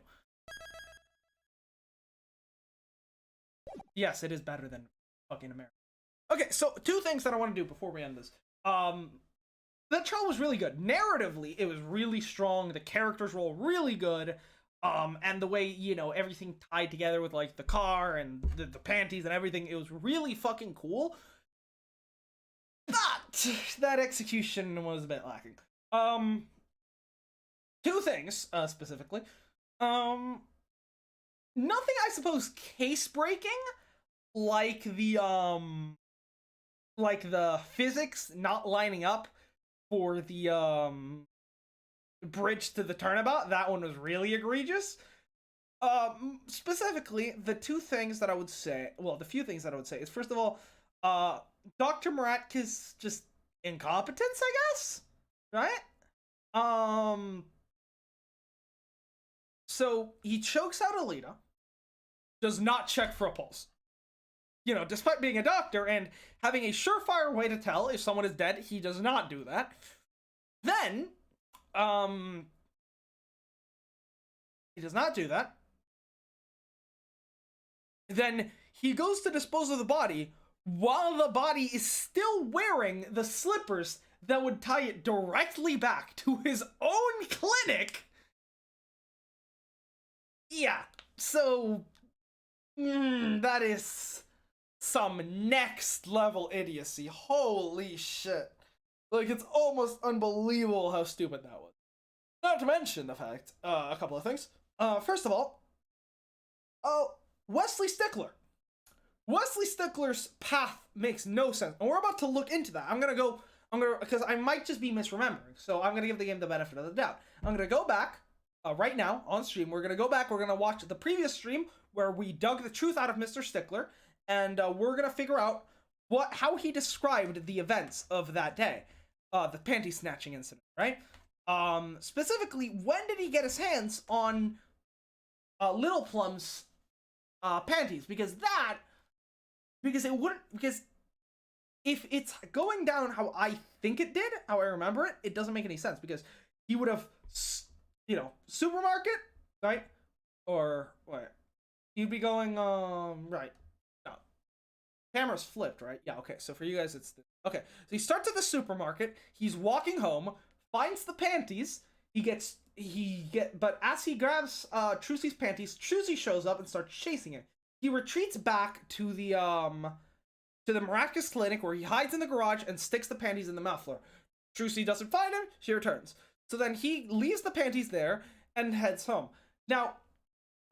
Yes, it is better than fucking America. Okay, so two things that I want to do before we end this. The trial was really good. Narratively, it was really strong. The characters were all really good. And the way, you know, everything tied together with, like, the car and the panties and everything, it was really fucking cool. But that execution was a bit lacking. Two things, specifically. Nothing, I suppose, case-breaking, like the physics not lining up for the, bridge to the turnabout. That one was really egregious. Specifically, the two things that I would say, well, the few things that I would say is, first of all, Dr. Maratka's just incompetence, I guess? Right? So he chokes out Alita, does not check for a pulse. You know, despite being a doctor and having a surefire way to tell if someone is dead, he does not do that. Then, he does not do that. Then he goes to dispose of the body while the body is still wearing the slippers that would tie it directly back to his own clinic. Yeah, so that is some next level idiocy. Holy shit. Like, it's almost unbelievable how stupid that was. Not to mention the fact, a couple of things. First of all, Wesley Stickler. Wesley Stickler's path makes no sense. And we're about to look into that. Because I might just be misremembering. So I'm gonna give the game the benefit of the doubt. I'm gonna go back, right now, on stream. We're gonna go back, we're gonna watch the previous stream where we dug the truth out of Mr. Stickler. And we're gonna figure out how he described the events of that day. The panty snatching incident, right? Specifically, when did he get his hands on Little Plum's panties? Because if it's going down how I think it did, how I remember it, it doesn't make any sense, because he would have, you know, supermarket, right? Or what? You'd be going, right. No. Camera's flipped, right? Yeah, okay. So for you guys, it's... Okay. So he starts at the supermarket. He's walking home, finds the panties. But as he grabs, Trucy's panties, Trucy shows up and starts chasing him. He retreats back to the Miraculous Clinic where he hides in the garage and sticks the panties in the muffler. Trucy doesn't find him. She returns. So then he leaves the panties there and heads home. Now,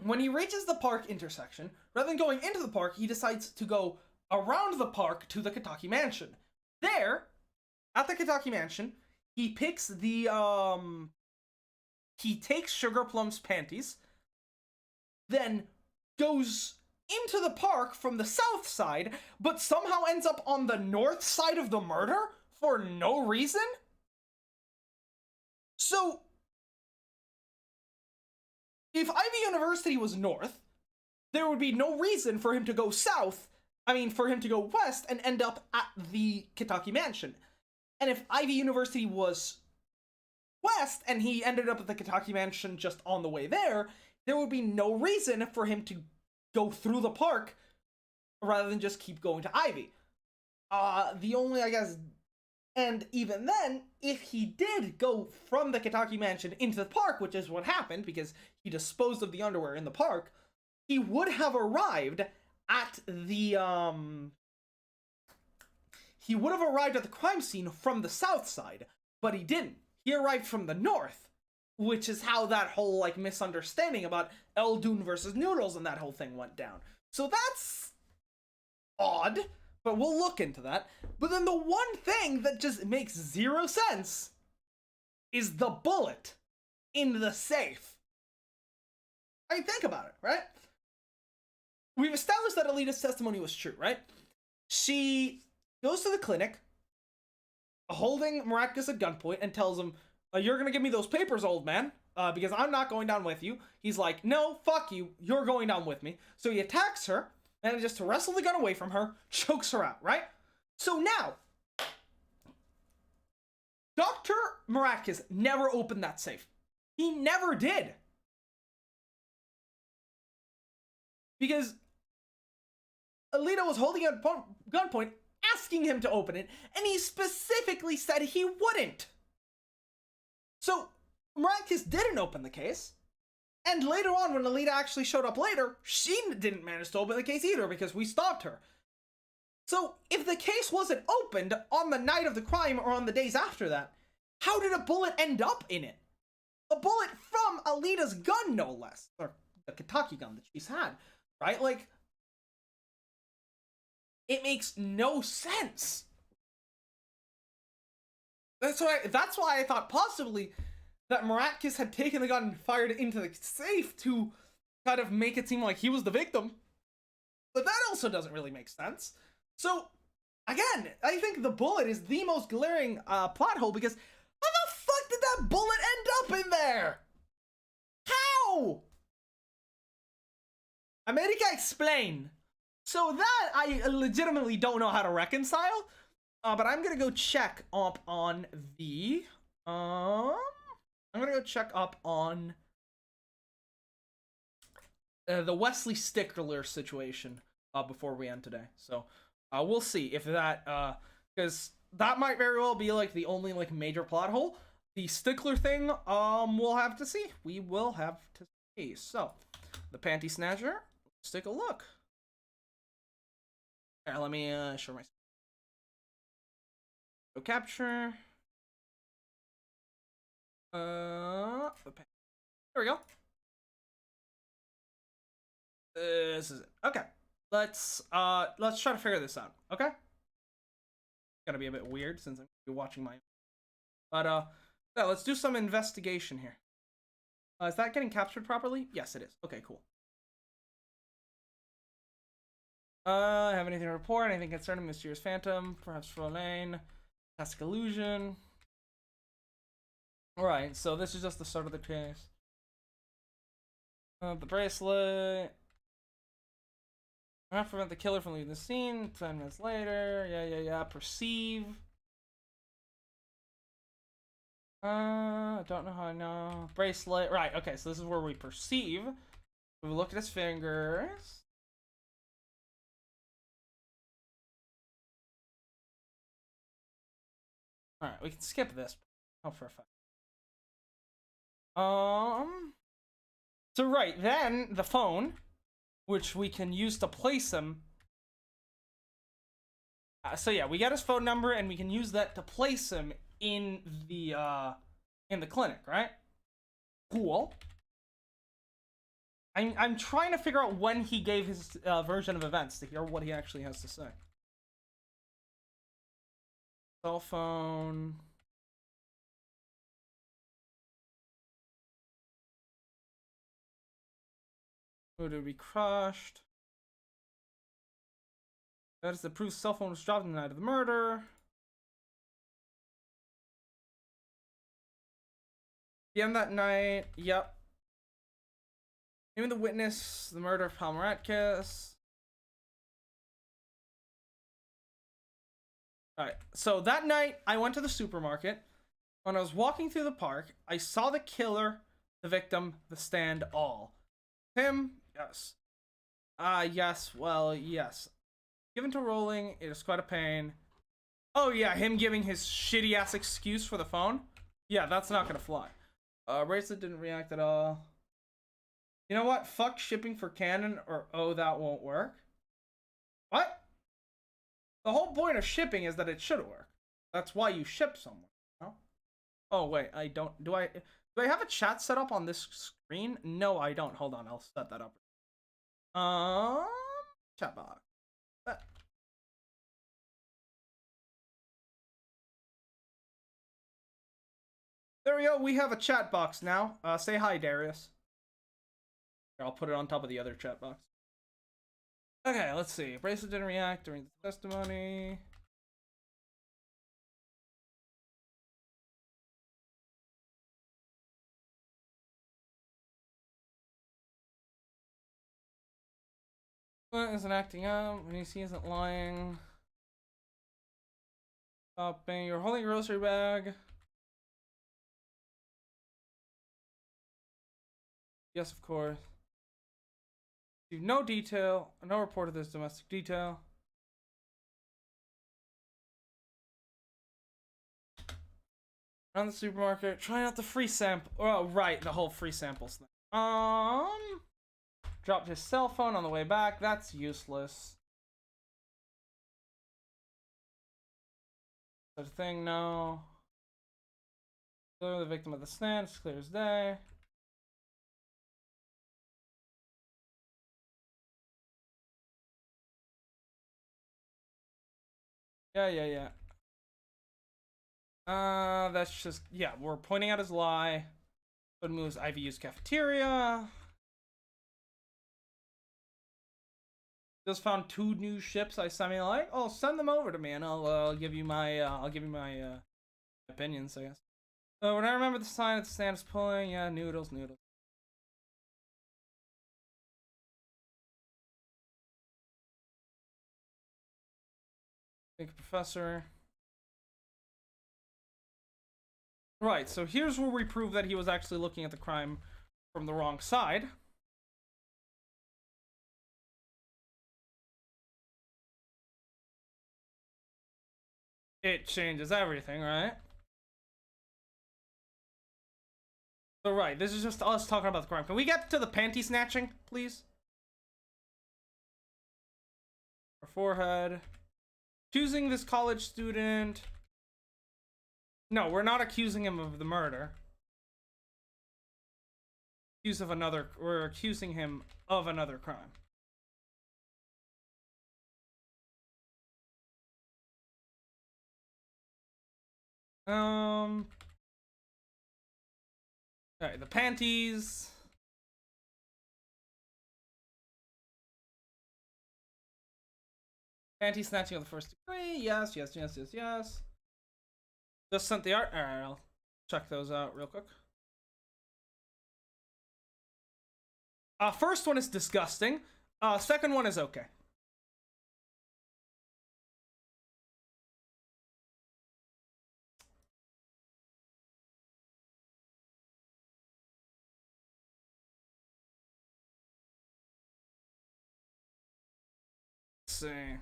when he reaches the park intersection, rather than going into the park, he decides to go around the park to the Kitaki Mansion. There, at the Kitaki Mansion, he picks the, he takes Sugar Plum's panties, then goes into the park from the south side, but somehow ends up on the north side of the murder for no reason? So, if Ivy University was north, there would be no reason for him to go south, for him to go west and end up at the Kitaki Mansion. And if Ivy University was west and he ended up at the Kitaki Mansion just on the way there, there would be no reason for him to go through the park rather than just keep going to Ivy. The only, I guess... And even then, if he did go from the Kitaki Mansion into the park, which is what happened because he disposed of the underwear in the park, he would have arrived at the, he would have arrived at the crime scene from the south side, but he didn't. He arrived from the north, which is how that whole, like, misunderstanding about Eldoon versus Noodles and that whole thing went down. So that's odd. But we'll look into that. But then the one thing that just makes zero sense is the bullet in the safe. I mean, think about it, right? We've established that Alita's testimony was true, right? She goes to the clinic, holding Miraculous at gunpoint, and tells him, you're gonna give me those papers, old man, because I'm not going down with you. He's like, no, fuck you, you're going down with me. So he attacks her, and just to wrestle the gun away from her, chokes her out, right? So now, Dr. Miraculous never opened that safe. He never did. Because Alita was holding at gunpoint, asking him to open it, and he specifically said he wouldn't. So, Miraculous didn't open the case. And later on, when Alita actually showed up later, she didn't manage to open the case either because we stopped her. So, if the case wasn't opened on the night of the crime or on the days after that, how did a bullet end up in it? A bullet from Alita's gun, no less. Or the Kitaki gun that she's had, right? Like, it makes no sense. That's why I thought possibly that Miraculous had taken the gun and fired it into the safe to kind of make it seem like he was the victim. But that also doesn't really make sense. So, again, I think the bullet is the most glaring plot hole because how the fuck did that bullet end up in there? How? America, explain. So that I legitimately don't know how to reconcile. But I'm gonna go check up on the I'm gonna go check up on the Wesley Stickler situation before we end today. So we'll see if that because that might very well be like the only like major plot hole. The Stickler thing, we'll have to see. We will have to see. So the Panty Snatcher. Let's take a look. Here, let me show my capture. There we go. This is it. Okay. Let's try to figure this out. Okay. Gonna be a bit weird since I'm gonna be watching my. But yeah, let's do some investigation here. Is that getting captured properly? Yes, it is. Okay, cool. Have anything to report? Anything concerning Mysterious Phantom? Perhaps Frolane? Tastic Illusion? Alright, so this is just the start of the case. The bracelet. I have to prevent the killer from leaving the scene. 10 minutes later. Yeah. Perceive. I don't know how I know. Bracelet. Right, okay, so this is where we perceive. We look at his fingers. Alright, we can skip this. Oh, for a fact. So right, then the phone, which we can use to place him. So yeah, we got his phone number and we can use that to place him in the clinic, right? Cool. I'm trying to figure out when he gave his version of events to hear what he actually has to say. Cell phone. Who to be crushed? That is the proof cell phone was dropped in the night of the murder. PM that night. Yep. Name of the witness, the murder of Palmeratkis. Alright, so that night I went to the supermarket. When I was walking through the park, I saw the killer, the victim, the stand, all. Him? Yes. Yes, well, yes. Given to rolling, it is quite a pain. Oh yeah, him giving his shitty ass excuse for the phone? Yeah, that's not gonna fly. Bracelet didn't react at all. You know what? Fuck shipping for canon, or oh, that won't work. What? The whole point of shipping is that it should work. That's why you ship someone. No? Oh wait, I don't. Do I have a chat set up on this screen? No, I don't. Hold on, I'll set that up. Chat box. There we go. We have a chat box now. Say hi, Darius. Here, I'll put it on top of the other chat box. Okay, let's see. Bracelet didn't react during the testimony. Isn't acting up when he isn't lying. Stopping. You're holding a grocery bag. Yes, of course. No detail. No report of this domestic detail. Around the supermarket. Trying out the free sample. Oh, right. The whole free samples thing. Dropped his cell phone on the way back. That's useless. Such a thing, no. Clearly the victim of the stand. It's clear as day. Yeah. That's just, yeah, we're pointing out his lie. But moves IVU's cafeteria. Just found 2 new ships I semi-like. Oh, send them over to me and I'll give you my opinions, I guess. So when I remember the sign at the stand is pulling, yeah, noodles. Thank you, Professor. Right, so here's where we prove that he was actually looking at the crime from the wrong side. It changes everything, right? So right, this is just us talking about the crime. Can we get to the panty snatching, please? Our forehead. Accusing this college student. No, we're not accusing him of the murder. We're accusing him of another crime. Alright, the panties. Panty snatching of the first degree. Yes. Just sent the art. Alright, I'll check those out real quick. First one is disgusting. Second one is okay. see.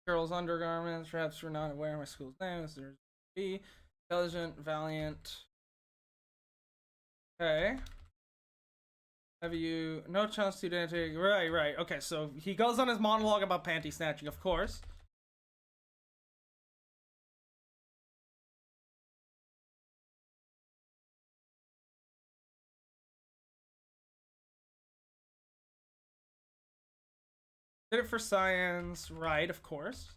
Girls' undergarments, perhaps we're not aware of my school's name. There's B. Intelligent, valiant. Okay. Have you no chance to identify? Right. Okay, so he goes on his monologue about panty snatching, of course. Did it for science, right? Of course.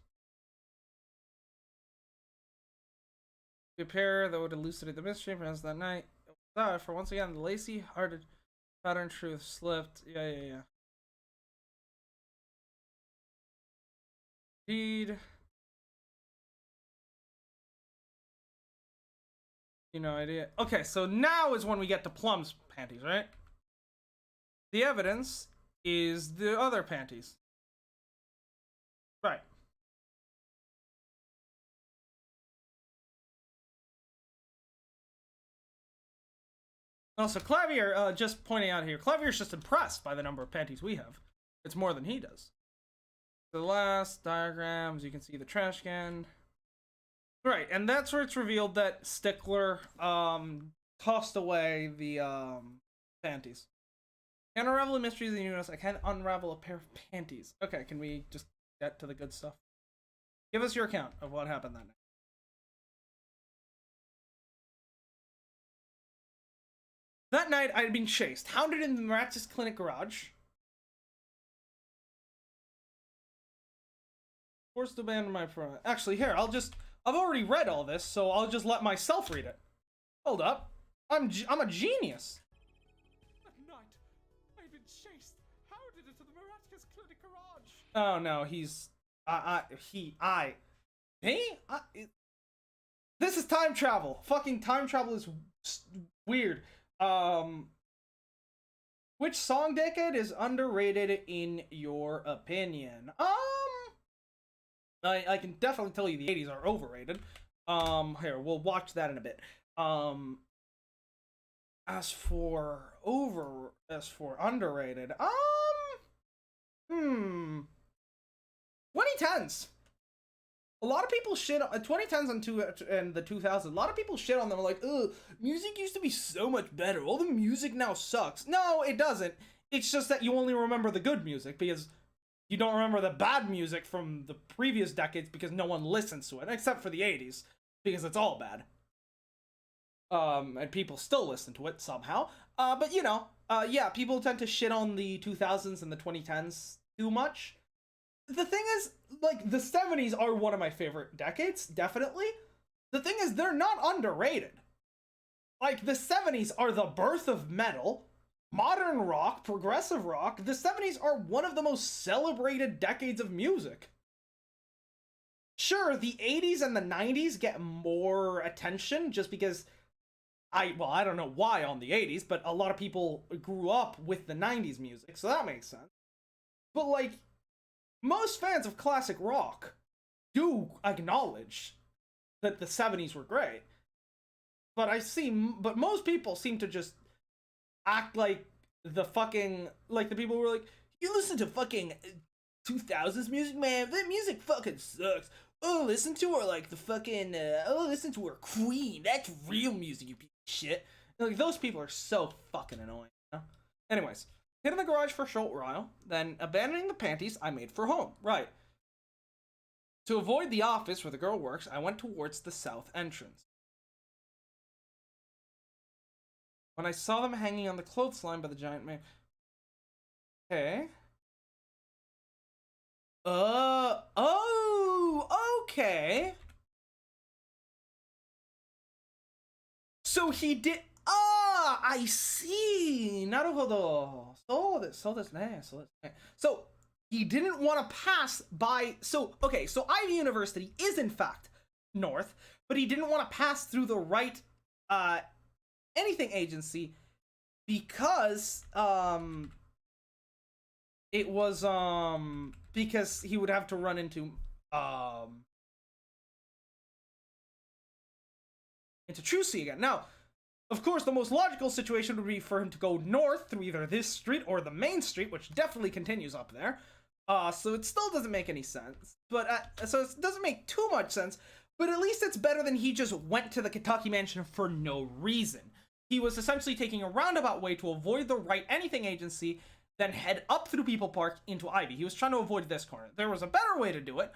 The pair that would elucidate the mystery, perhaps that night. For once again, the lacy-hearted pattern truth slipped. Yeah. Indeed. No idea. Okay, so now is when we get to Plum's panties, right? The evidence is the other panties. Right. Also, Clavier, just pointing out here, Clavier's just impressed by the number of panties we have. It's more than he does. The last diagrams, you can see the trash can. Right, and that's where it's revealed that Stickler tossed away the panties. Can unravel the mysteries of the universe. I can't unravel a pair of panties. Okay, can we just get to the good stuff? Give us your account of what happened that night. That night, I had been chased, hounded in the Miraculous Clinic garage. Forced to abandon my pride. Actually, here, I've already read all this, so I'll just let myself read it. Hold up. I'm a genius. That night, I've been chased, hounded into the Miraculous Clinic garage. Oh no, this is time travel. Fucking time travel is weird. Which song decade is underrated in your opinion? I can definitely tell you the 80s are overrated. Here, we'll watch that in a bit. As for underrated, 2010s. A lot of people shit on 2010s and the 2000s. A lot of people shit on them like, ugh, music used to be so much better. All the music now sucks. No, it doesn't. It's just that you only remember the good music because you don't remember the bad music from the previous decades because no one listens to it, except for the 80s, because it's all bad. And people still listen to it somehow. But you know, yeah, people tend to shit on the 2000s and the 2010s too much. The thing is, like, the 70s are one of my favorite decades, definitely. The thing is, they're not underrated. Like, the 70s are the birth of metal, modern rock, progressive rock. The 70s are one of the most celebrated decades of music. Sure, the 80s and the 90s get more attention just because I don't know why on the 80s, but a lot of people grew up with the 90s music, so that makes sense. But, like, most fans of classic rock do acknowledge that the 70s were great. But most people seem to just act like the people who were like, you listen to fucking 2000s music, man, that music fucking sucks. Oh, listen to her like the fucking, listen to her Queen, that's real music, you piece of shit. Like, those people are so fucking annoying, you know? Anyways, hid in the garage for a short while, then abandoning the panties, I made for home. Right. To avoid the office where the girl works, I went towards the south entrance. When I saw them hanging on the clothesline by the giant man. Okay. Okay. So he did. I see. Naruhodo. So he didn't want to pass by. Okay, so Ivy University is in fact north, but he didn't want to pass through the right anything agency because it was because he would have to run into Trucy again. Now, Of course, the most logical situation would be for him to go north through either this street or the main street, which definitely continues up there. So it still doesn't make any sense. But, so it doesn't make too much sense, but at least it's better than he just went to the Kitaki mansion for no reason. He was essentially taking a roundabout way to avoid the Write Anything agency, then head up through People Park into Ivy. He was trying to avoid this corner. There was a better way to do it,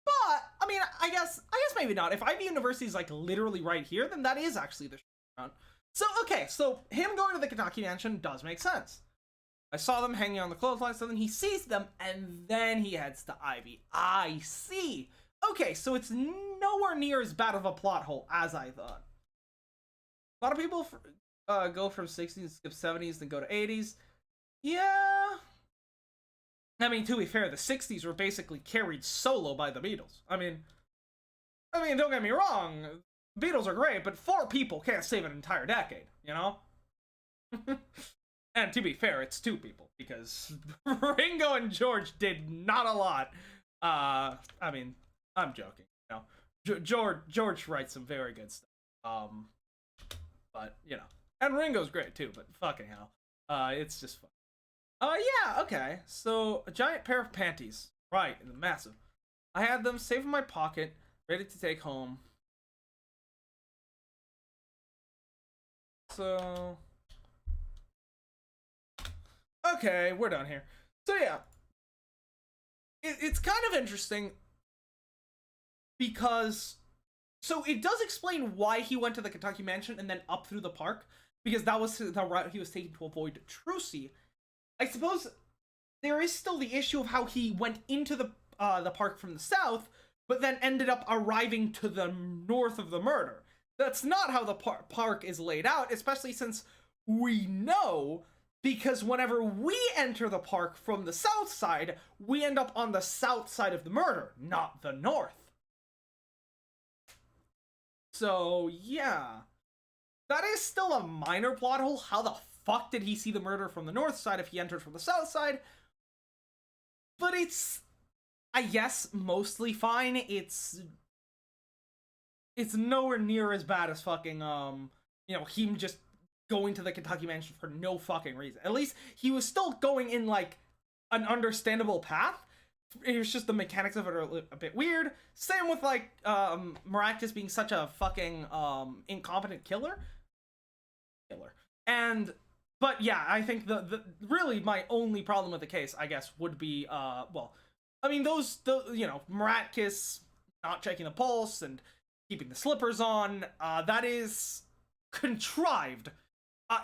but, I mean, I guess maybe not. If Ivy University is, like, literally right here, then that is actually the route. So, okay, so him going to the Kitaki mansion does make sense. I saw them hanging on the clothesline, so then he sees them, and then he heads to Ivy. I see. Okay, so it's nowhere near as bad of a plot hole as I thought. A lot of people go from 60s, skip 70s, then go to 80s. Yeah. I mean, to be fair, the 60s were basically carried solo by the Beatles. I mean, don't get me wrong. Beatles are great, but 4 people can't save an entire decade, you know? And to be fair, it's 2 people, because Ringo and George did not a lot. I mean, I'm joking, you know? George writes some very good stuff. But, you know. And Ringo's great, too, but fucking hell. It's just fun. Yeah, okay. So, a giant pair of panties. Right, massive. I had them safe in my pocket, ready to take home. So, okay, we're done here. So yeah, it's kind of interesting because, so it does explain why he went to the Kentucky mansion and then up through the park, because that was the route he was taking to avoid Trucy. I suppose there is still the issue of how he went into the park from the south, but then ended up arriving to the north of the murder. That's not how the park is laid out, especially since we know, because whenever we enter the park from the south side, we end up on the south side of the murder, not the north. So, yeah. That is still a minor plot hole. How the fuck did he see the murder from the north side if he entered from the south side? But it's, I guess, mostly fine. It's nowhere near as bad as fucking, you know, him just going to the Kentucky mansion for no fucking reason. At least he was still going in, like, an understandable path. It was just the mechanics of it are a bit weird. Same with, like, Maractus being such a fucking, incompetent killer. And, but yeah, I think the really my only problem with the case, I guess, would be, well, I mean, you know, Maractus not checking the pulse and keeping the slippers on, that is contrived.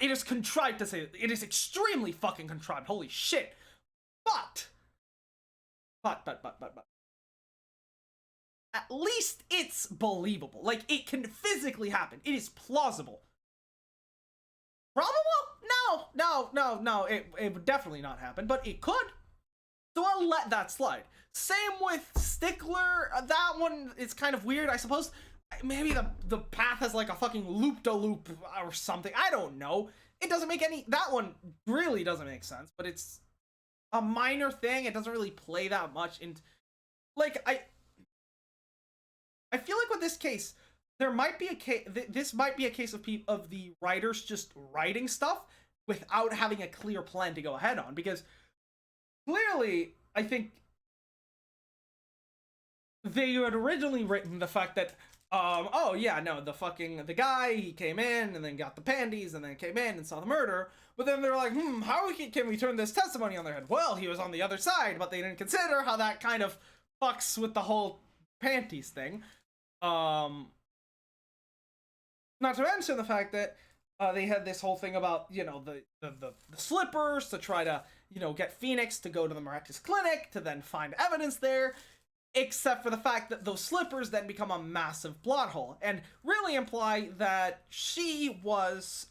It is contrived to say, it is extremely fucking contrived, holy shit. But, at least it's believable. Like, it can physically happen. It is plausible. Probable? No, it would definitely not happen, but it could. So I'll let that slide. Same with Stickler, that one is kind of weird, I suppose. Maybe the path has like a fucking loop-de-loop or something. I don't know. It doesn't make any... That one really doesn't make sense, but it's a minor thing. It doesn't really play that much. And, like, I feel like with this case, there might be a case... This might be a case of the writers just writing stuff without having a clear plan to go ahead on. Because, clearly, I think they had originally written the fact that oh yeah, no, the guy, he came in and then got the panties and then came in and saw the murder, but then they're like, how can we turn this testimony on their head? Well, he was on the other side, but they didn't consider how that kind of fucks with the whole panties thing. Not to mention the fact that they had this whole thing about, you know, the slippers to try to, you know, get Phoenix to go to the Maractus clinic to then find evidence there. Except for the fact that those slippers then become a massive plot hole and really imply that she was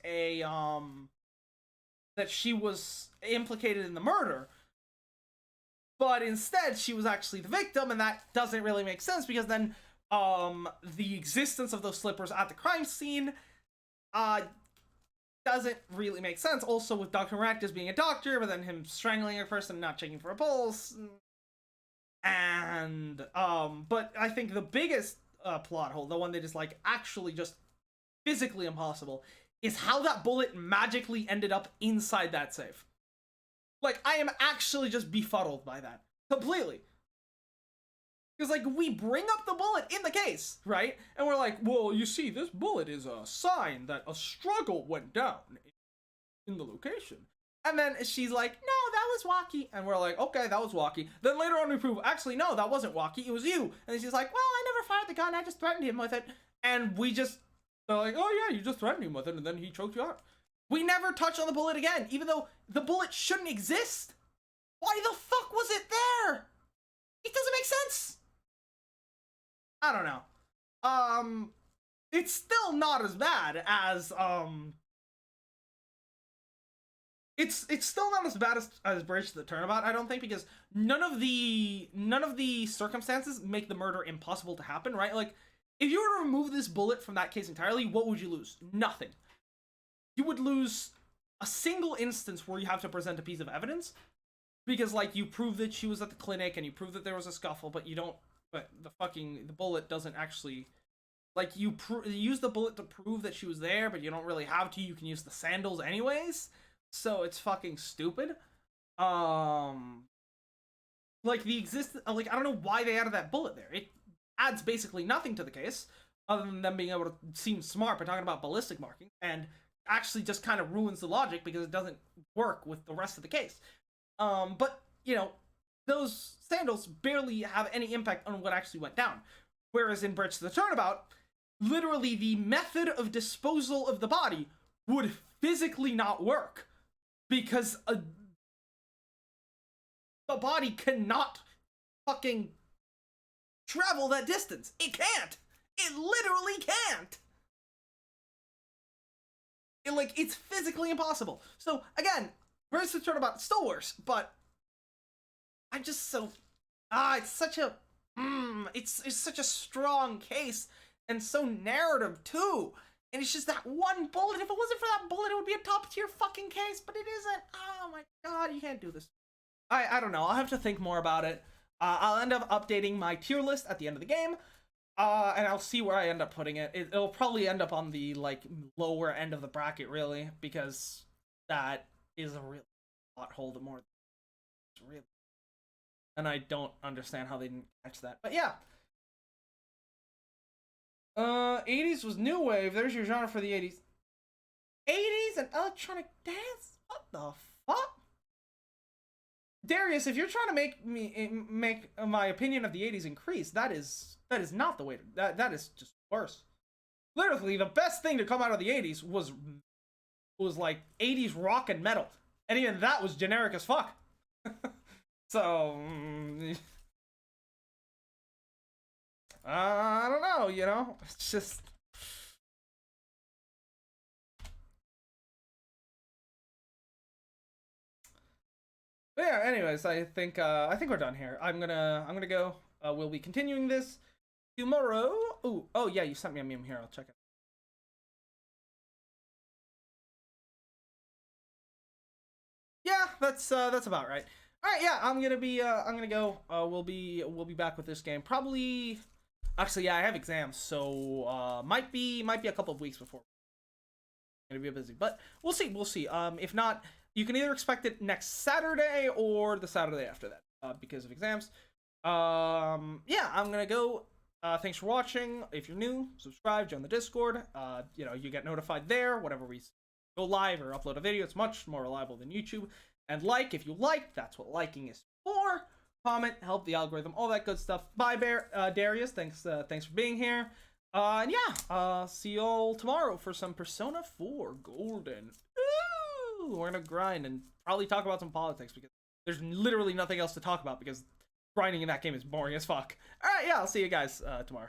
implicated in the murder. But instead, she was actually the victim, and that doesn't really make sense because then the existence of those slippers at the crime scene doesn't really make sense. Also, with Dr. Maractus being a doctor, but then him strangling a person, not checking for a pulse. And, but I think the biggest plot hole, the one that is, like, actually just physically impossible, is how that bullet magically ended up inside that safe. Like, I am actually just befuddled by that. Completely. Because, like, we bring up the bullet in the case, right? And we're like, well, you see, this bullet is a sign that a struggle went down in the location. And then she's like, no, that was Waki. And we're like, okay, that was Waki. Then later on we prove, actually, no, that wasn't Waki, it was you. And then she's like, well, I never fired the gun, I just threatened him with it. And we just, they're like, oh yeah, you just threatened him with it, and then he choked you out. We never touch on the bullet again, even though the bullet shouldn't exist. Why the fuck was it there? It doesn't make sense. I don't know. It's still not as bad as, It's still not as bad as Bridge to the Turnabout, I don't think, because none of the circumstances make the murder impossible to happen, right? Like, if you were to remove this bullet from that case entirely, what would you lose? Nothing. You would lose a single instance where you have to present a piece of evidence, because, like, you prove that she was at the clinic and you prove that there was a scuffle, but you don't. But the bullet doesn't actually. Like, you use the bullet to prove that she was there, but you don't really have to. You can use the sandals anyways. So it's fucking stupid. Like, like, I don't know why they added that bullet there. It adds basically nothing to the case, other than them being able to seem smart by talking about ballistic markings, and actually just kind of ruins the logic because it doesn't work with the rest of the case. But, you know, those sandals barely have any impact on what actually went down. Whereas in Bridge to the Turnabout, literally the method of disposal of the body would physically not work. Because the body cannot fucking travel that distance. It can't. It literally can't. It's physically impossible. So, again, Bridge to the Turnabout, still worse, but I'm just so... it's such a... it's such a strong case, and so narrative, too. And it's just that one bullet. If it wasn't for that bullet, it would be a top tier fucking case, but it isn't. Oh my god, you can't do this. I don't know. I'll have to think more about it. I'll end up updating my tier list at the end of the game. And I'll see where I end up putting it. It'll probably end up on the, like, lower end of the bracket, really, because that is a real plot hole to more. It's really. And I don't understand how they didn't catch that. But yeah. 80s was new wave. There's your genre for the 80s. 80s and electronic dance? What the fuck? Darius, if you're trying to make my opinion of the 80s increase, that is not the way to, that is just worse. Literally, the best thing to come out of the 80s was like 80s rock and metal. And even that was generic as fuck. So I don't know, you know? It's just... But yeah, anyways, I think we're done here. I'm gonna go. We'll be continuing this tomorrow. Oh yeah, you sent me a meme here. I'll check it. Yeah, that's about right. All right, yeah, I'm gonna go. We'll be back with this game probably. Actually, yeah, I have exams, so might be a couple of weeks before. Gonna be busy, but we'll see. If not, you can either expect it next Saturday or the Saturday after that, because of exams. Yeah, I'm gonna go. Thanks for watching. If you're new, subscribe, join the Discord. You know, you get notified there whenever we go live or upload a video. It's much more reliable than YouTube. And like if you like, that's what liking is for. Comment, help the algorithm, all that good stuff. Bye, Darius. Thanks for being here. And yeah, see you all tomorrow for some Persona 4 Golden. Ooh, we're gonna grind and probably talk about some politics because there's literally nothing else to talk about because grinding in that game is boring as fuck. All right, yeah, I'll see you guys tomorrow.